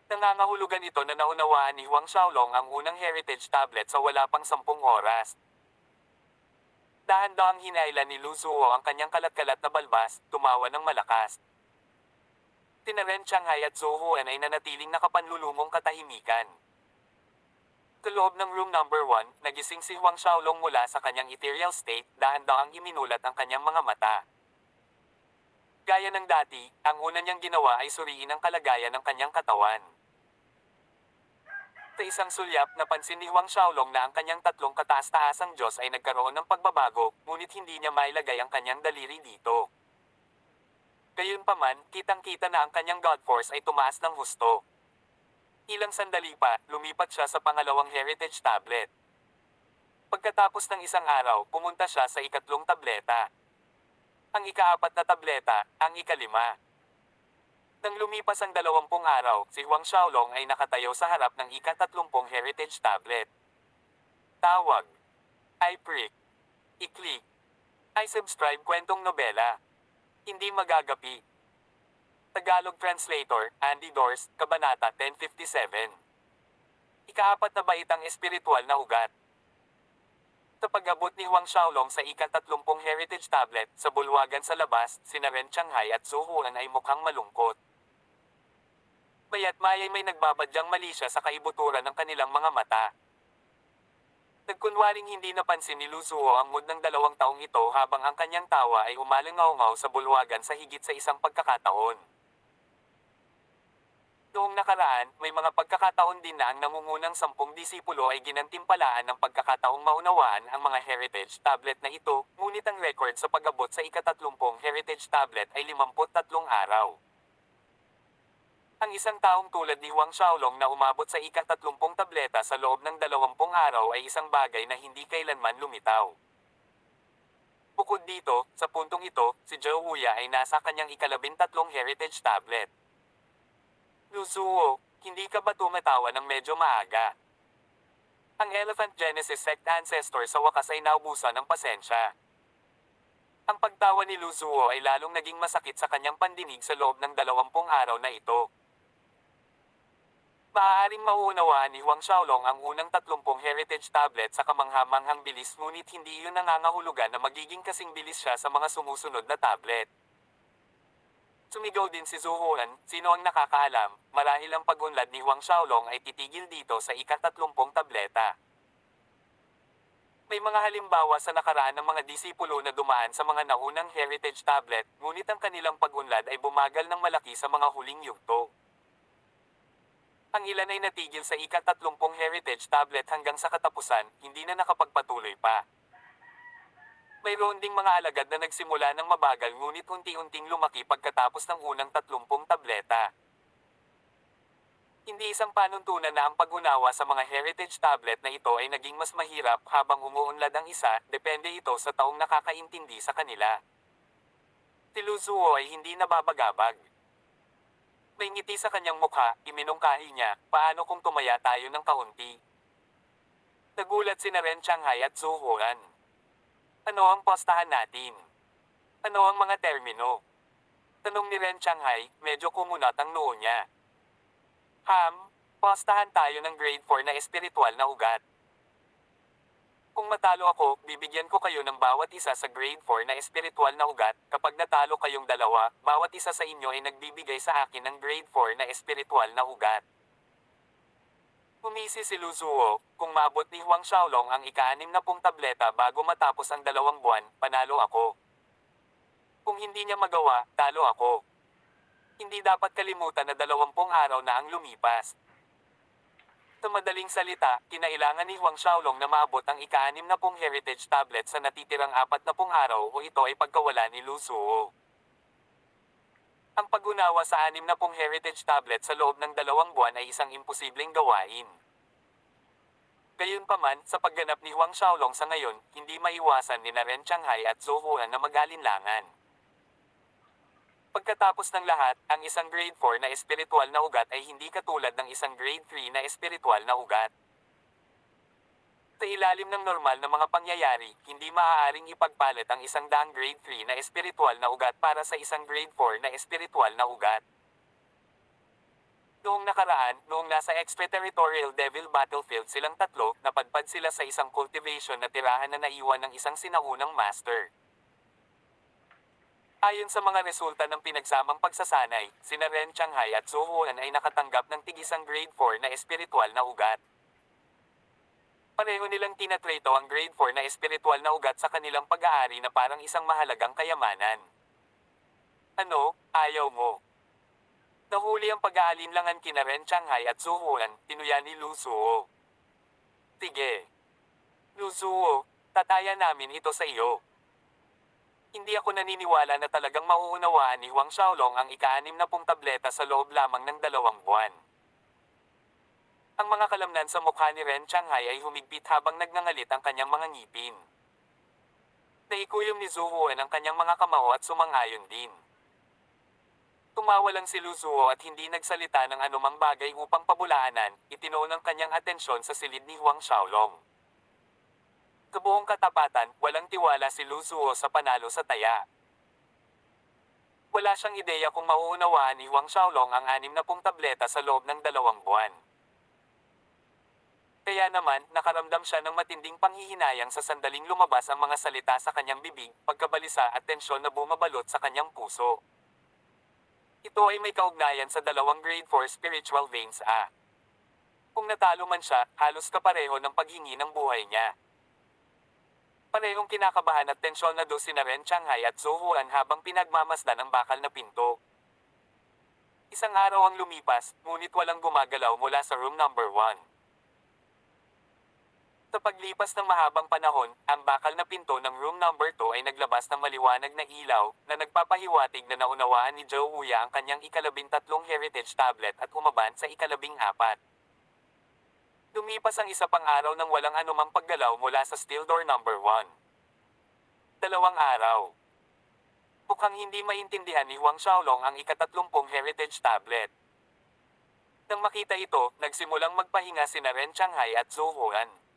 Nangangahulugan ito na naunawaan ni Huang Xiaolong ang unang heritage tablet sa wala pang 10 oras. Dahan-dahang hinailan ni Lu Zuo ang kanyang kalat-kalat na balbas, tumawa ng malakas. Tina Ren Shanghai at Zhou Huan ay nanatiling nakapanlulumong katahimikan. Sa loob ng room number 1, nagising si Huang Xiaolong mula sa kanyang ethereal state, dahan-dahang iminulat ang kanyang mga mata. Gaya ng dati, ang una niyang ginawa ay suriin ang kalagayan ng kanyang katawan. Sa isang sulyap, napansin ni Huang Xiaolong na ang kanyang tatlong kataas-taasang Diyos ay nagkaroon ng pagbabago, ngunit hindi niya mailagay ang kanyang daliri dito. Gayunpaman, kitang-kita na ang kanyang God Force ay tumaas ng husto. Ilang sandali pa, lumipat siya sa pangalawang heritage tablet. Pagkatapos ng isang araw, pumunta siya sa ikatlong tableta. Ang ikaapat na tableta, ang ikalima. Nang lumipas ang 20 araw, si Huang Xiaolong ay nakatayo sa harap ng ika-30 heritage tablet. Tawag. I-prick. I-click. I-subscribe kwentong nobela. Hindi magagapi. Tagalog Translator, Andy Dors, Kabanata 1057. Ikaapat na baitang espiritual na ugat. Sa pag-abot ni Huang Xiaolong sa ika-30 heritage tablet, sa bulwagan sa labas, sina Ren Shanghai at Zhou Huan ay mukhang malungkot. Mayat mayay may nagbabadyang mali siya sa kaibuturan ng kanilang mga mata. Nagkunwaring hindi napansin ni Lu Zuo ang mood ng 2 taong ito habang ang kanyang tawa ay umalangaw-ngaw sa bulwagan sa higit sa isang pagkakataon. Noong nakaraan, may mga pagkakataon din na ang nangungunang 10 disipulo ay ginantimpalaan ng pagkakataong maunawaan ang mga heritage tablet na ito, ngunit ang record sa pag-abot sa ika-30 heritage tablet ay 53 araw. Ang isang taong tulad ni Huang Xiaolong na umabot sa ika-30 tableta sa loob ng 20 araw ay isang bagay na hindi kailanman lumitaw. Bukod dito, sa puntong ito, si Zhou Huya ay nasa kanyang ika-13 heritage tablet. Lu Zuo, hindi ka ba tumatawa ng medyo maaga? Ang Elephant Genesis Sect ancestor sa wakas ay naubusan ng pasensya. Ang pagtawa ni Lu Zuo ay lalong naging masakit sa kanyang pandinig sa loob ng 20 araw na ito. Maaaring mauunawaan ni Huang Xiaolong ang unang 30 heritage tablet sa kamangha-manghang bilis ngunit hindi iyon nangangahulugan na magiging kasing bilis siya sa mga sumusunod na tablet. Sumigaw din si Zhou Huan, sino ang nakakaalam, marahil ang pag-unlad ni Huang Xiaolong ay titigil dito sa ika-30 tableta. May mga halimbawa sa nakaraan ng mga disipulo na dumaan sa mga naunang heritage tablet, ngunit ang kanilang pag-unlad ay bumagal ng malaki sa mga huling yugto. Ang ilan ay natigil sa ika-30 heritage tablet hanggang sa katapusan, hindi na nakapagpatuloy pa. Mayroon ding mga alagad na nagsimula ng mabagal ngunit unti-unting lumaki pagkatapos ng unang 30 tableta. Hindi isang panuntunan na ang pag-unawa sa mga heritage tablet na ito ay naging mas mahirap habang umuunlad ang isa, depende ito sa taong nakakaintindi sa kanila. Si Lu Zuo ay hindi nababagabag. May ngiti sa kanyang mukha, iminungkahi niya, paano kung tumaya tayo ng kaunti? Nagulat sina Ren Shanghai at Zhou Huan. Ano ang postahan natin? Ano ang mga termino? Tanong ni Ren Shanghai, medyo kumunat ang noo niya. Postahan tayo ng grade 4 na espiritual na ugat. Kung matalo ako, bibigyan ko kayo ng bawat isa sa grade 4 na espiritual na ugat. Kapag natalo kayong dalawa, bawat isa sa inyo ay nagbibigay sa akin ng grade 4 na espiritual na ugat. Umisi si Lu Zuo, kung maabot ni Huang Xiaolong ang ika-60 tableta bago matapos ang 2 buwan, panalo ako. Kung hindi niya magawa, talo ako. Hindi dapat kalimutan na 20 araw na ang lumipas. Sa madaling salita, kinailangan ni Huang Xiaolong na maabot ang ika-60 heritage tablet sa natitirang 40 araw o ito ay pagkawala ni Lu Zuo. Ang pag-unawa sa 60 heritage tablet sa loob ng 2 buwan ay isang imposibleng gawain. Gayunpaman, sa pagganap ni Huang Xiaolong sa ngayon, hindi maiwasan ni Ren Shanghai at Zhou Huan na mag-alinlangan. Pagkatapos ng lahat, ang isang grade 4 na espiritual na ugat ay hindi katulad ng isang grade 3 na espiritual na ugat. Sa ilalim ng normal na mga pangyayari, hindi maaaring ipagpalit ang isang daang grade 3 na espiritual na ugat para sa isang grade 4 na espiritual na ugat. Noong nakaraan, noong nasa extraterritorial devil battlefield silang tatlo, napadpad sila sa isang cultivation na tirahan na naiwan ng isang sinaunang master. Ayon sa mga resulta ng pinagsamang pagsasanay, sina Ren Changhai at Zhou Huan ay nakatanggap ng tigisang grade 4 na espiritual na ugat. Pareho nilang tinatrato ang grade 4 na espiritual na ugat sa kanilang pag-aari na parang isang mahalagang kayamanan. Ano, ayaw mo? Nahuli ang pag-aalinlangan kina Ren Changhai at Zhou Huan, tinuya ni Lu Zuo. Sige. Lu Zuo, tataya namin ito sa iyo. Hindi ako naniniwala na talagang mauunawaan ni Huang Xiaolong ang ika-60 tableta sa loob lamang ng 2 buwan. Ang mga kalamnan sa mukha ni Ren Changhai ay humigpit habang nagngangalit ang kanyang mga ngipin. Naikuyom ni Zhou Huan ang kanyang mga kamao at sumang-ayon din. Tumawa lang si Lu Zuo at hindi nagsalita ng anumang bagay upang pabulaanan, itinuon ang kanyang atensyon sa silid ni Huang Xiaolong. Sa buong katapatan, walang tiwala si Lu Zuo sa panalo sa taya. Wala siyang ideya kung mauunawaan ni Huang Xiaolong ang 60 tableta sa loob ng 2 buwan. Kaya naman, nakaramdam siya ng matinding panghihinayang sa sandaling lumabas ang mga salita sa kanyang bibig, pagkabalisa at tensyon na bumabalot sa kanyang puso. Ito ay may kaugnayan sa 2 grade 4 spiritual veins A. Kung natalo man siya, halos kapareho ng paghingi ng buhay niya. Parehong kinakabahan at tensyon na do sina Ren Changhai at Zhou Huan habang pinagmamasdan ang bakal na pinto. Isang araw ang lumipas, ngunit walang gumagalaw mula sa room number 1. Sa paglipas ng mahabang panahon, ang bakal na pinto ng room number 2 ay naglabas ng maliwanag na ilaw na nagpapahiwatig na naunawaan ni Zhou Wuya ang kanyang ika-13 heritage tablet at umaban sa ika-14. Lumipas ang isa pang araw nang walang anumang paggalaw mula sa steel door number 1. 2 araw. Mukhang hindi maintindihan ni Huang Xiaolong ang ika-30 heritage tablet. Nang makita ito, nagsimulang magpahinga sina Ren Changhai at Zhou Huan.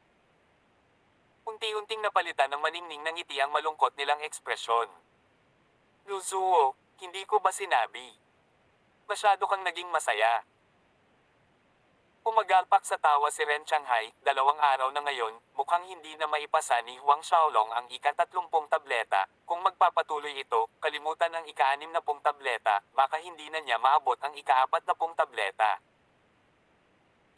Unti-unting napalitan ng maningning ng ngiti ang malungkot nilang ekspresyon. Lu Zuo, hindi ko ba sinabi? Masyado kang naging masaya. Pumagalpak sa tawa si Ren Changhai, 2 araw na ngayon, mukhang hindi na maipasa ni Huang Xiaolong ang ika-30 tableta. Kung magpapatuloy ito, kalimutan ang ika-60 tableta, baka hindi na niya maabot ang ika-40 tableta.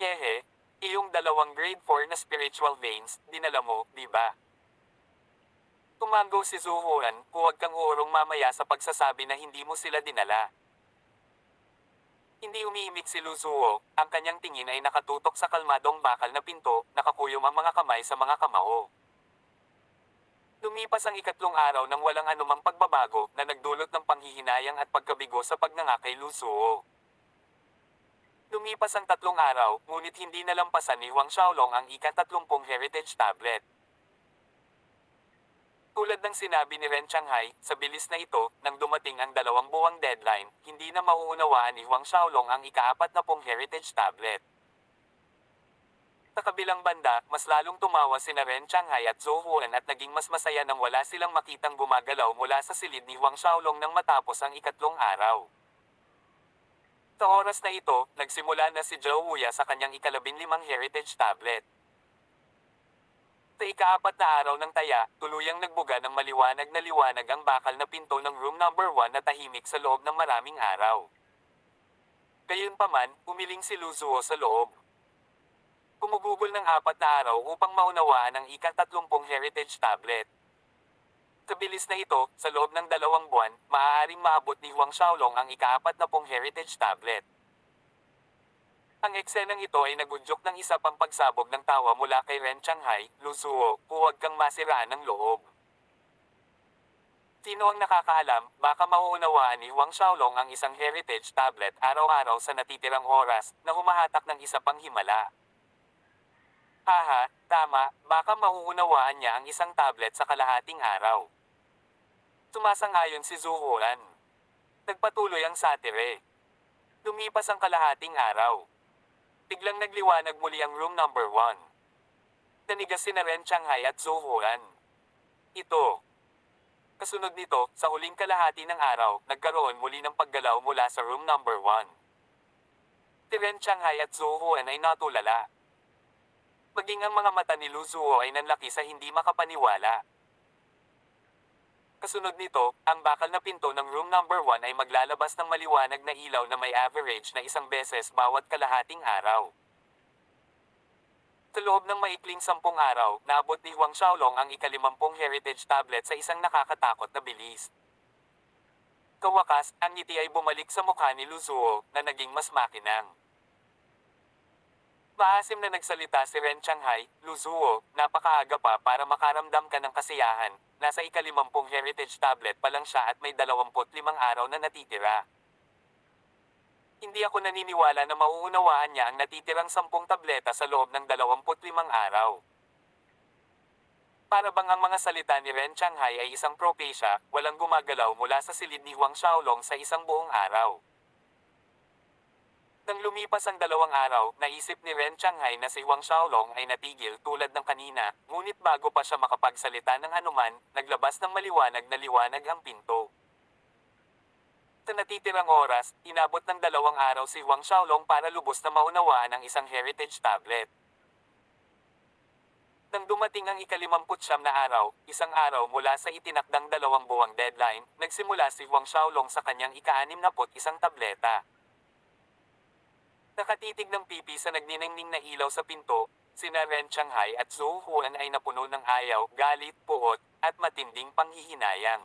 Yehe, iyong 2 grade 4 na spiritual veins, dinala mo, di ba? Tumango si Zhou Huan, huwag kang uurong mamaya sa pagsasabi na hindi mo sila dinala. Hindi umiimik si Lu Zuo, ang kanyang tingin ay nakatutok sa kalmadong bakal na pinto, nakakuyom ang mga kamay sa mga kamao. Lumipas ang ika-3 araw nang walang anumang pagbabago na nagdulot ng panghihinayang at pagkabigo sa pagnanga kay Lu Zuo. Lumipas ang 3 araw, ngunit hindi nalampasan ni Huang Xiaolong ang ika-30 heritage tablet. Tulad ng sinabi ni Ren Changhai, sa bilis na ito, nang dumating ang 2 buwang deadline, hindi na mauunawaan ni Huang Xiaolong ang ika-40 heritage tablet. Sa kabilang banda, mas lalong tumawa sina Ren Changhai at Zhou Huan at naging mas masaya nang wala silang makitang gumagalaw mula sa silid ni Huang Xiaolong nang matapos ang ika-3 araw. Sa oras na ito, nagsimula na si Zhou Wuya sa kanyang ika-15 heritage tablet. Sa ika-4 na araw ng taya, tuluyang nagbuga ng maliwanag na liwanag ang bakal na pinto ng room number 1 na tahimik sa loob ng maraming araw. Gayunpaman, umiling si Lu Zuo sa loob. Kumugugol ng 4 na araw upang maunawaan ang ika-30 heritage tablet. Sa bilis na ito, sa loob ng 2 buwan, maaaring maabot ni Huang Xiaolong ang ika-40 heritage tablet. Ang eksenang ito ay nagudyok ng isa pang pagsabog ng tawa mula kay Ren Changhai, Lu Zuo, huwag kang masiraan ng loob. Sino ang nakakaalam, baka mauunawaan ni Huang Xiaolong ang isang heritage tablet araw-araw sa natitirang oras na humahatak ng isa pang himala. Haha, tama, baka mauunawaan niya ang isang tablet sa kalahating araw. Sumasang-ayon si Zhou Huan. Nagpatuloy ang satire. Lumipas ang kalahating araw. Biglang nagliwanag muli ang room number 1. Nanigas sina Ren Changhai at Zhou Huan. Ito. Kasunod nito, sa huling kalahati ng araw, nagkaroon muli ng paggalaw mula sa room number 1. Si Ren Shanghai at Zhou Huan ay natulala. Maging ang mga mata ni Lu Zuo ay nanlaki sa hindi makapaniwala. Kasunod nito, ang bakal na pinto ng room number 1 ay maglalabas ng maliwanag na ilaw na may average na 1 beses bawat kalahating araw. Sa loob ng maikling 10 araw, naabot ni Huang Xiaolong ang ika-50 heritage tablet sa isang nakakatakot na bilis. Kawakas, ang ngiti ay bumalik sa mukha ni Lu Zuo, na naging mas makinang. Maasim na nagsalita si Ren Shanghai, Lu Zuo, napakaaga pa para makaramdam ka ng kasiyahan. Nasa ika-50 heritage tablet pa lang siya at may 25 araw na natitira. Hindi ako naniniwala na mauunawaan niya ang natitirang 10 tableta sa loob ng 25 araw. Para bang ang mga salita ni Ren Shanghai ay isang propesya, walang gumagalaw mula sa silid ni Huang Xiaolong sa isang buong araw. Nang lumipas ang 2 araw, naisip ni Ren Shanghai na si Huang Xiaolong ay natigil tulad ng kanina, ngunit bago pa siya makapagsalita ng anuman, naglabas ng maliwanag na liwanag ang pinto. Sa natitirang oras, inabot ng 2 araw si Huang Xiaolong para lubos na maunawaan ang isang heritage tablet. Nang dumating ang ika-59 na araw, isang araw mula sa itinakdang 2 buwang deadline, nagsimula si Huang Xiaolong sa kanyang ika-61 tableta. Nakatitig ng pipi sa nagniningning na ilaw sa pinto, sina Ren Shanghai at Zhou Huan ay napuno ng ayaw, galit, puot, at matinding panghihinayang.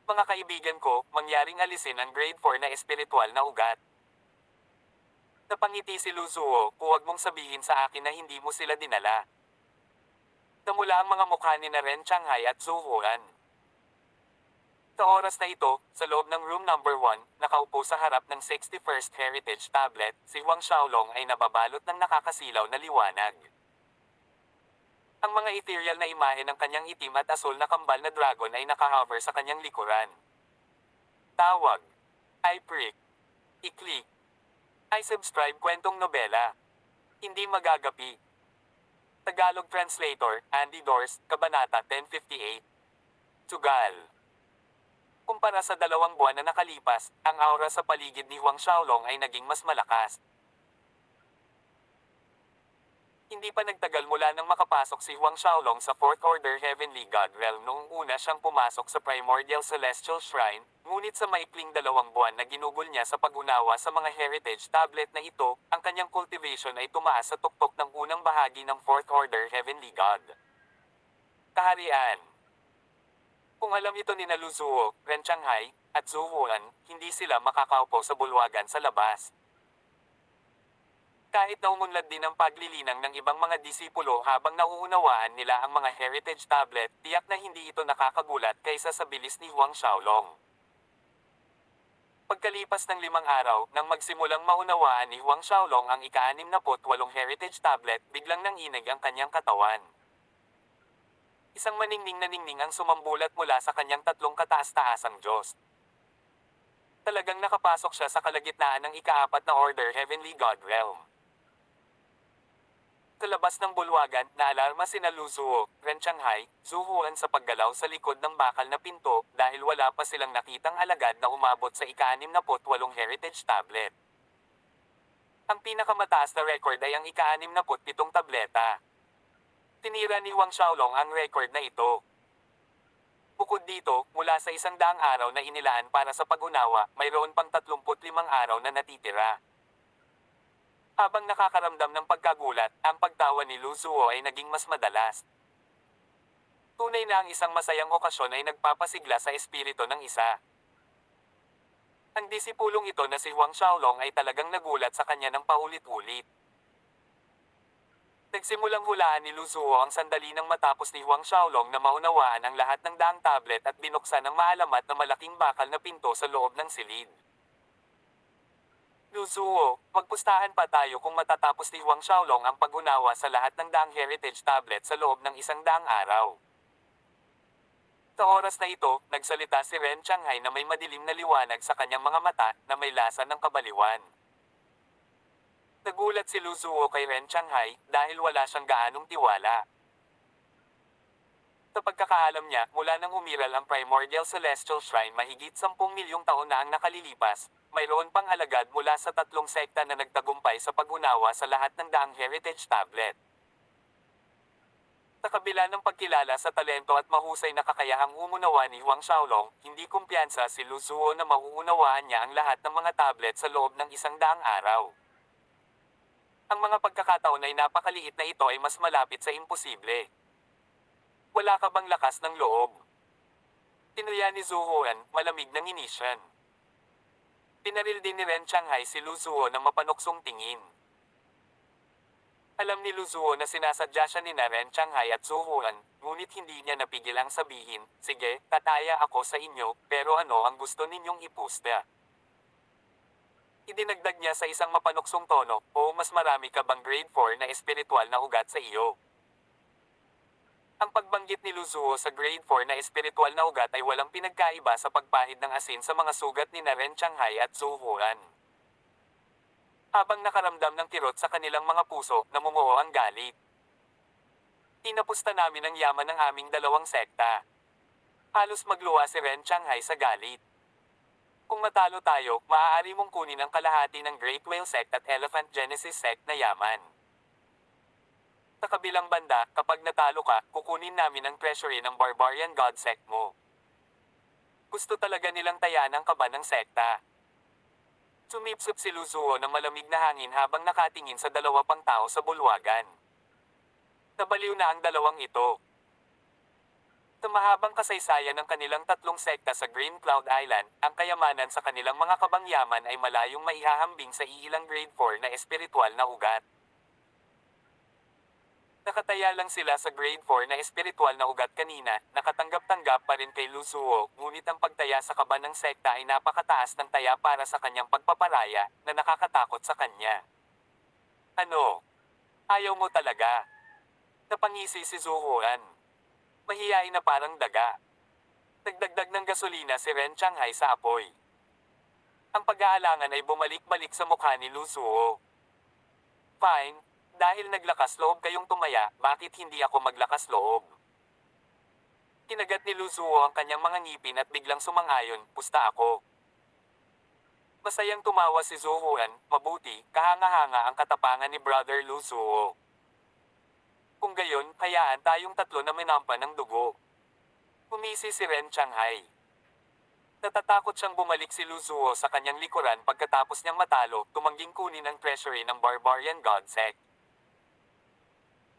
Mga kaibigan ko, mangyaring alisin ang grade 4 na espiritual na ugat. Napangiti si Lu Zuo, huwag mong sabihin sa akin na hindi mo sila dinala. Namula ang mga mukha ni na Ren Shanghai at Zhou Huan. Sa oras na ito, sa loob ng room number 1, nakaupo sa harap ng 61st Heritage Tablet, si Huang Xiaolong ay nababalot ng nakakasilaw na liwanag. Ang mga ethereal na imahe ng kanyang itim at asul na kambal na dragon ay nakahover sa kanyang likuran. Tawag. I-prick. I-click. I-subscribe kwentong nobela. Hindi magagapi. Tagalog Translator, Andy Dors, Kabanata 1058. Sugal. Kumpara sa 2 buwan na nakalipas, ang aura sa paligid ni Huang Xiaolong ay naging mas malakas. Hindi pa nagtagal mula nang makapasok si Huang Xiaolong sa 4th Order Heavenly God Realm noong una siyang pumasok sa Primordial Celestial Shrine, ngunit sa maikling 2 buwan na ginugol niya sa pag-unawa sa mga heritage tablet na ito, ang kanyang cultivation ay tumaas sa tuktok ng unang bahagi ng 4th Order Heavenly God. Kaharian. Kung alam ito ni Lu Zuo, Ren Shanghai, at Zhou Huan, hindi sila makakaupo sa bulwagan sa labas. Kahit naumunlad din ang paglilinang ng ibang mga disipulo habang nauunawaan nila ang mga heritage tablet, tiyak na hindi ito nakakagulat kaysa sa bilis ni Huang Xiaolong. Pagkalipas ng 5 araw, nang magsimulang maunawaan ni Huang Xiaolong ang ika-68 heritage tablet, biglang nanginig ang kanyang katawan. Isang maningning na ningning ang sumambulat mula sa kanyang 3 kataas-taasang Diyos. Talagang nakapasok siya sa kalagitnaan ng ika-4 na Order Heavenly God Realm. Sa labas ng bulwagan, naalarma sina Lu Zuo, Ren Shanghai, Zhou Huan sa paggalaw sa likod ng bakal na pinto dahil wala pa silang nakitang alagad na umabot sa ika-68 heritage tablet. Ang pinakamataas na record ay ang ika-67 tableta. Tinira ni Huang Xiaolong ang record na ito. Bukod dito, mula sa 100 araw na inilaan para sa pag-unawa, mayroon pang 35 araw na natitira. Habang nakakaramdam ng pagkagulat, ang pagtawa ni Lu Zuo ay naging mas madalas. Tunay na ang isang masayang okasyon ay nagpapasigla sa espiritu ng isa. Ang disipulong ito na si Huang Xiaolong ay talagang nagulat sa kanya ng paulit-ulit. Nagsimulang hulaan ni Lu Zuo ang sandali nang matapos ni Huang Xiaolong na maunawaan ang lahat ng daang tablet at binuksan ang maalamat na malaking bakal na pinto sa loob ng silid. Lu Zuo, magpustahan pa tayo kung matatapos ni Huang Xiaolong ang pag-unawa sa lahat ng daang heritage tablet sa loob ng 100 araw. Sa oras na ito, nagsalita si Ren Shanghai na may madilim na liwanag sa kanyang mga mata na may lasa ng kabaliwan. Nagulat si Lu Zuo kay Ren Shanghai dahil wala siyang gaanong tiwala. Sa pagkakaalam niya, mula nang umiral ang Primordial Celestial Shrine mahigit 10 milyong taon na ang nakalilipas, mayroon pang alagad mula sa tatlong sekta na nagtagumpay sa pag-unawa sa lahat ng daang heritage tablet. Sa kabila ng pagkilala sa talento at mahusay na kakayahang umunawa ni Huang Xiaolong, hindi kumpiyansa si Lu Zuo na mauunawaan niya ang lahat ng mga tablet sa loob ng 100 araw. Ang mga pagkakataon ay napakaliit na ito ay mas malapit sa imposible. Wala ka bang lakas ng loob? Tinuya ni Zhu Huan, malamig ng inisyan. Pinaril din ni Ren Shanghai si Lu Zuo ng mapanuksong tingin. Alam ni Lu Zuo na sinasadya siya ni Ren Shanghai at Zhu Huan, ngunit hindi niya napigil ang sabihin, sige, tataya ako sa inyo, pero ano ang gusto ninyong ipusta? Idinagdag niya sa isang mapanuksong tono, o mas marami ka bang grade 4 na espiritual na ugat sa iyo? Ang pagbanggit ni Lu Zuo sa grade 4 na espiritual na ugat ay walang pinagkaiba sa pagpahid ng asin sa mga sugat ni Ren Shanghai at Zhu Huan. Habang nakaramdam ng kirot sa kanilang mga puso, namumuo ang galit. Tinapusta namin ang yaman ng aming dalawang sekta. Halos magluwa si Ren Shanghai sa galit. Kung matalo tayo, maaari mong kunin ang kalahati ng Great Whale Sect at Elephant Genesis Sect na yaman. Sa kabilang banda, kapag natalo ka, kukunin namin ang treasury ng Barbarian God Sect mo. Gusto talaga nilang tayaan ang kaba ng sekta. Sumipsip si Lu Zuo ng malamig na hangin habang nakatingin sa dalawa pang tao sa bulwagan. Nabaliw na ang dalawang ito. Sa mahabang kasaysayan ng kanilang tatlong sekta sa Green Cloud Island, ang kayamanan sa kanilang mga kabangyaman ay malayong maihahambing sa iilang grade 4 na espiritual na ugat. Nakataya lang sila sa grade 4 na espiritual na ugat kanina, nakatanggap-tanggap pa rin kay Lu Zuo, ngunit ang pagtaya sa kaba ng sekta ay napakataas ng taya para sa kanyang pagpaparaya, na nakakatakot sa kanya. Ano? Ayaw mo talaga? Napangisi si Zhu Huan. Mahiyain na parang daga. Nagdagdag ng gasolina si Ren Shanghai sa apoy. Ang pag-aalangan ay bumalik-balik sa mukha ni Lu Zuo. Fine. Dahil naglakas loob kayong tumaya, bakit hindi ako maglakas loob? Kinagat ni Lu Zuo ang kanyang mga ngipin at biglang sumang-ayon, pusta ako. Masayang tumawa si Zhu Huan, mabuti, kahanga-hanga ang katapangan ni Brother Lu Zuo. Kung gayon, hayaan tayong tatlo na minampa ng dugo. Humisi si Ren Shanghai. Natatakot siyang bumalik si Lu Zuo sa kanyang likuran pagkatapos niyang matalo, tumangging kunin ang treasury ng Barbarian God Sect.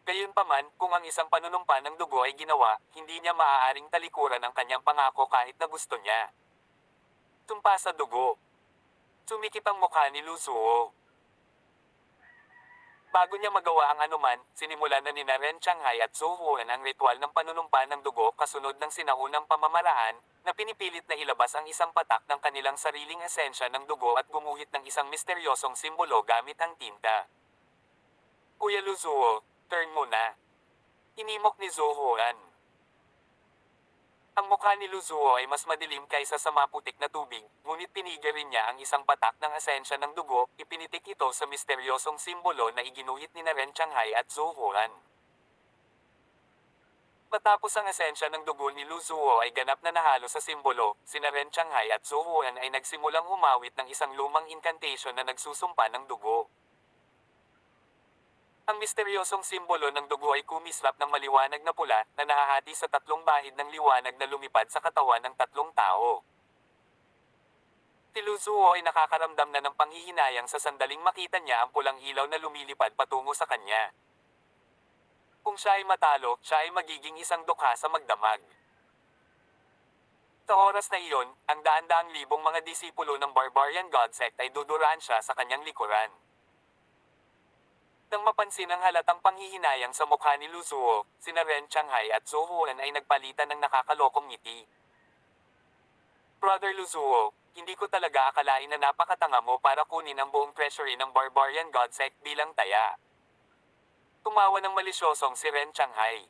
Gayunpaman, kung ang isang panunumpa ng dugo ay ginawa, hindi niya maaaring talikuran ang kanyang pangako kahit na gusto niya. Tumpa sa dugo. Sumikip ang mukha ni Lu Zuo. Bago niya magawa ang anuman, sinimulan na ni Ren Shanghai at Zhu Huan ang ritual ng panunumpa ng dugo kasunod ng sinaunang pamamaraan, na pinipilit na ilabas ang isang patak ng kanilang sariling esensya ng dugo at gumuhit ng isang misteryosong simbolo gamit ang tinta. Kuya Lu Zuo, turn mo na. Inimok ni Zhu Huan. Ang mukha ni Lu Zuo ay mas madilim kaysa sa maputik na tubig, ngunit pinigil rin niya ang isang patak ng esensya ng dugo, ipinitik ito sa misteryosong simbolo na iginuhit ni Ren Shanghai at Zhu Huan. Matapos ang esensya ng dugo ni Lu Zuo ay ganap na nahalo sa simbolo, sina Ren Shanghai at Zhu Huan ay nagsimulang humawit ng isang lumang incantation na nagsusumpa ng dugo. Ang misteryosong simbolo ng dugo ay kumislap ng maliwanag na pula na nahahati sa tatlong bahid ng liwanag na lumipad sa katawan ng tatlong tao. Si Lu Zuo ay nakakaramdam na ng panghihinayang sa sandaling makita niya ang pulang ilaw na lumilipad patungo sa kanya. Kung siya ay matalo, siya ay magiging isang dukha sa magdamag. Sa oras na iyon, ang daan-daang libong mga disipulo ng Barbarian God Sect ay duduraan siya sa kanyang likuran. Nang mapansin ang halatang panghihinayang sa mukha ni Lu Zuo, sina Ren Shanghai at Zhu Huan ay nagpalitan ng nakakalokong ngiti. Brother Lu Zuo, hindi ko talaga akalain na napakatanga mo para kunin ang buong treasury ng Barbarian God Sect bilang taya. Tumawa ng malisyosong si Ren Shanghai.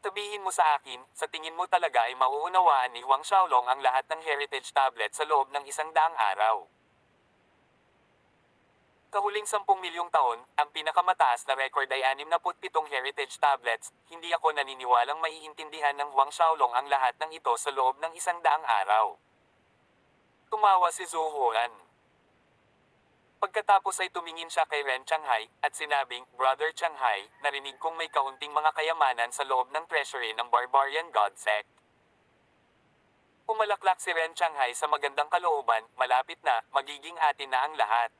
Sabihin mo sa akin, sa tingin mo talaga ay mauunawaan ni Huang Xiaolong ang lahat ng heritage tablet sa loob ng 100 araw. Kahuling 10 milyong taon, ang pinakamataas na record ay 67 heritage tablets. Hindi ako naniniwalang maiintindihan ng Huang Xiaolong ang lahat ng ito sa loob ng 100 araw. Tumawa si Zhou Huan. Pagkatapos ay tumingin siya kay Ren Changhai, at sinabing, Brother Changhai, narinig kong may kaunting mga kayamanan sa loob ng treasury ng Barbarian God Sect. Pumalaklak si Ren Changhai sa magandang kalooban, malapit na, magiging atin na ang lahat.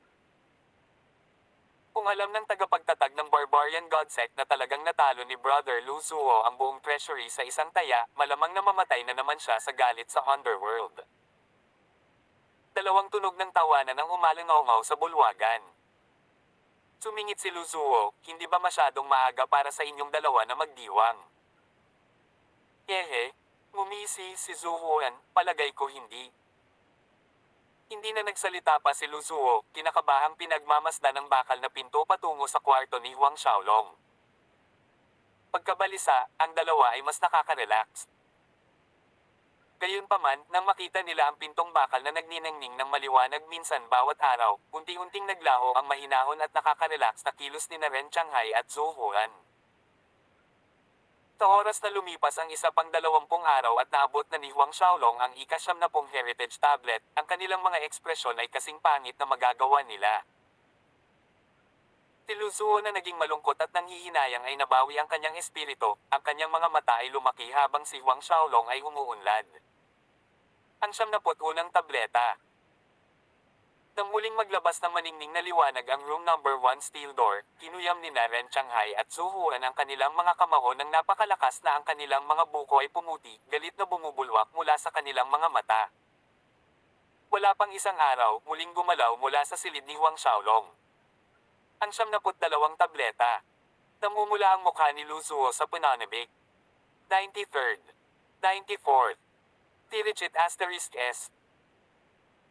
Kung alam ng tagapagtatag ng Barbarian God Sect na talagang natalo ni Brother Lu Zuo ang buong treasury sa isang taya, malamang na mamatay na naman siya sa galit sa Underworld. Dalawang tunog ng tawanan ang umalangaw sa bulwagan. Sumingit si Lu Zuo, hindi ba masyadong maaga para sa inyong dalawa na magdiwang? Hehe, ngumisi si Zhou Huan, palagay ko hindi. Hindi na nagsalita pa si Lu Zuo, kinakabahang pinagmamasdan ng bakal na pinto patungo sa kwarto ni Huang Xiaolong. Pagkabalisa, ang dalawa ay mas nakaka-relax. Gayunpaman, nang makita nila ang pintong bakal na nagniningning ng maliwanag minsan bawat araw, unti-unting naglaho ang mahinahon at nakaka-relax na kilos ni Ren Changhai at Zhou Huan. Sa oras na lumipas ang isa pang 20 araw at naabot na ni Huang Xiaolong ang ika-70 heritage tablet, ang kanilang mga ekspresyon ay kasing pangit na magagawa nila. Si Lu Zuo na naging malungkot at nanghihinayang ay nabawi ang kanyang espiritu, ang kanyang mga mata ay lumaki habang si Huang Xiaolong ay umuunlad. Ang 71 tableta. Nang muling maglabas ng maningning na liwanag ang room number 1 steel door, kinuyam ni Ren Changhai at Zhou Huan ang kanilang mga kamao ng napakalakas na ang kanilang mga buko ay pumuti, galit na bumubulwak mula sa kanilang mga mata. Wala pang isang araw, muling gumalaw mula sa silid ni Huang Xiaolong ang 72 tableta. Namumula ang mukha ni Lu Zuo sa pananabik. 93rd. 94th. Tirichet asterisk S.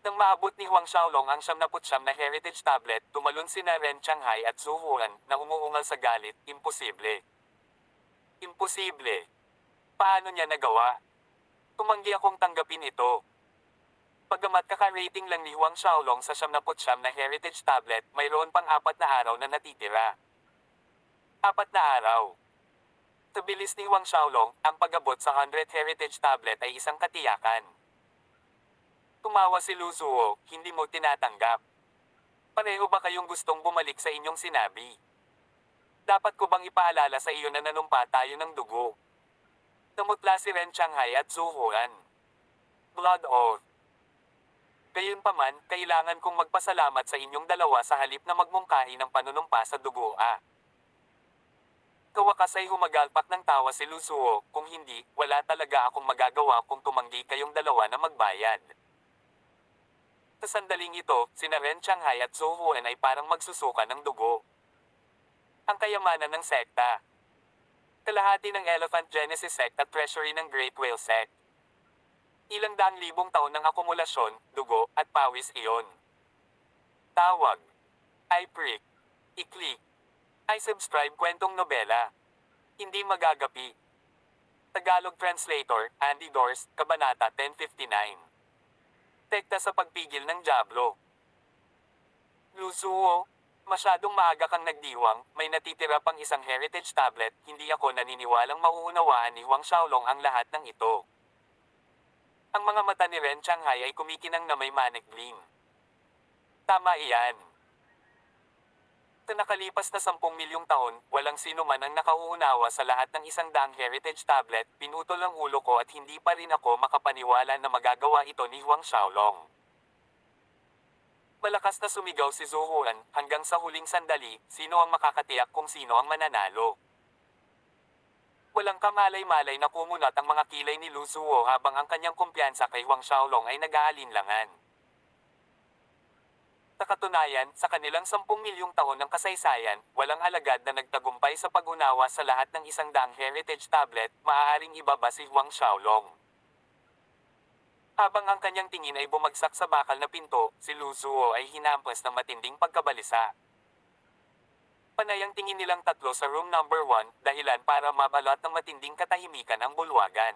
Nang maabot ni Huang Xiaolong ang 79 na heritage tablet, tumalon sina Ren Changhai at Zhou Huan na umuungal sa galit, imposible. Imposible. Paano niya nagawa? Tumanggi akong tanggapin ito. Pagamat kaka-rating lang ni Huang Xiaolong sa 79 na heritage tablet, mayroon pang 4 na araw na natitira. 4 na araw. Sa bilis ni Huang Xiaolong, ang pag-abot sa 100 heritage tablet ay isang katiyakan. Tumawa si Lu Zuo, hindi mo tinatanggap. Pareho ba kayong gustong bumalik sa inyong sinabi? Dapat ko bang ipaalala sa iyo na nanumpa tayo ng dugo? Namutla si Ren Changhai at Zhou Huan. Blood oath. Gayunpaman, kailangan kong magpasalamat sa inyong dalawa sa halip na magmungkahi ng panunumpa sa dugo Kawakas ay humagalpak ng tawa si Lu Zuo, kung hindi, wala talaga akong magagawa kung tumanggi kayong dalawa na magbayad. Sa sandaling ito, sina Ren Changhai at Zhou Huan ay parang magsusuka ng dugo. Ang kayamanan ng sekta. Kalahati ng Elephant Genesis Sect at treasury ng Great Whale Sect. Ilang daang libong taon ng akumulasyon, dugo, at pawis iyon. Tawag. I-prick. I-click. I-subscribe kwentong nobela. Hindi magagapi. Tagalog Translator, Andy Dors, Kabanata 1059. Tekta sa pagpigil ng Diablo. Lu Zuo, masyadong maaga kang nagdiwang, may natitira pang isang heritage tablet, hindi ako naniniwalang mauunawaan ni Huang Xiaolong ang lahat ng ito. Ang mga mata ni Ren Changhai ay kumikinang na may manic gleam. Tama iyan. Sa nakalipas na 10 milyong taon, walang sino man ang nakauunawa sa lahat ng 100 heritage tablet, pinutol ang ulo ko at hindi pa rin ako makapaniwala na magagawa ito ni Huang Xiaolong. Malakas na sumigaw si Zhou Huan, hanggang sa huling sandali, sino ang makakatiyak kung sino ang mananalo. Walang kamalay-malay na kumunat ang mga kilay ni Lu Zuo habang ang kanyang kumpiyansa kay Huang Xiaolong ay nag-aalinlangan. Sa katunayan, sa kanilang 10 milyong taon ng kasaysayan, walang alagad na nagtagumpay sa pag-unawa sa lahat ng 100 heritage tablet, maaaring ibaba si Huang Xiaolong. Habang ang kanyang tingin ay bumagsak sa bakal na pinto, si Lu Zuo ay hinampas ng matinding pagkabalisa. Panay ang tingin nilang tatlo sa room number 1, dahilan para mabalot ng matinding katahimikan ang bulwagan.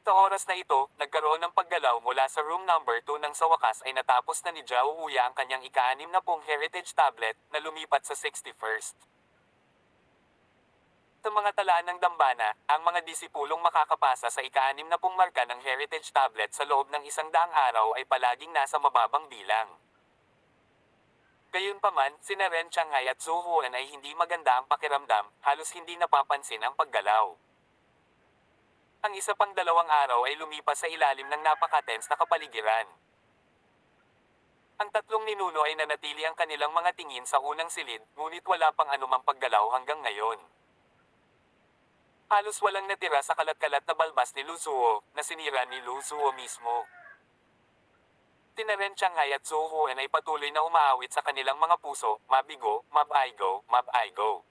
Sa oras na ito, nagkaroon ng paggalaw mula sa room number 2 nang sa wakas ay natapos na ni Zhao Uya ang kanyang ika-6 na pong heritage tablet na lumipat sa 61st. Sa mga talaan ng dambana, ang mga disipulong makakapasa sa ika-6 na pong marka ng heritage tablet sa loob ng 100 araw ay palaging nasa mababang bilang. Gayunpaman, sina Ren Shanghai at Zhou Huan ay hindi maganda ang pakiramdam, halos hindi napapansin ang paggalaw. Ang isa pang 2 araw ay lumipas sa ilalim ng napaka-tense na kapaligiran. Ang tatlong ninuno ay nanatili ang kanilang mga tingin sa unang silid, ngunit wala pang anumang paggalaw hanggang ngayon. Halos walang natira sa kalat-kalat na balbas ni Lu Zuo, na sinira ni Lu Zuo mismo. Sina Ren Shanghai at Zhou Huan ay patuloy na umaawit sa kanilang mga puso, mabigo, mab-aigo, mab-aigo.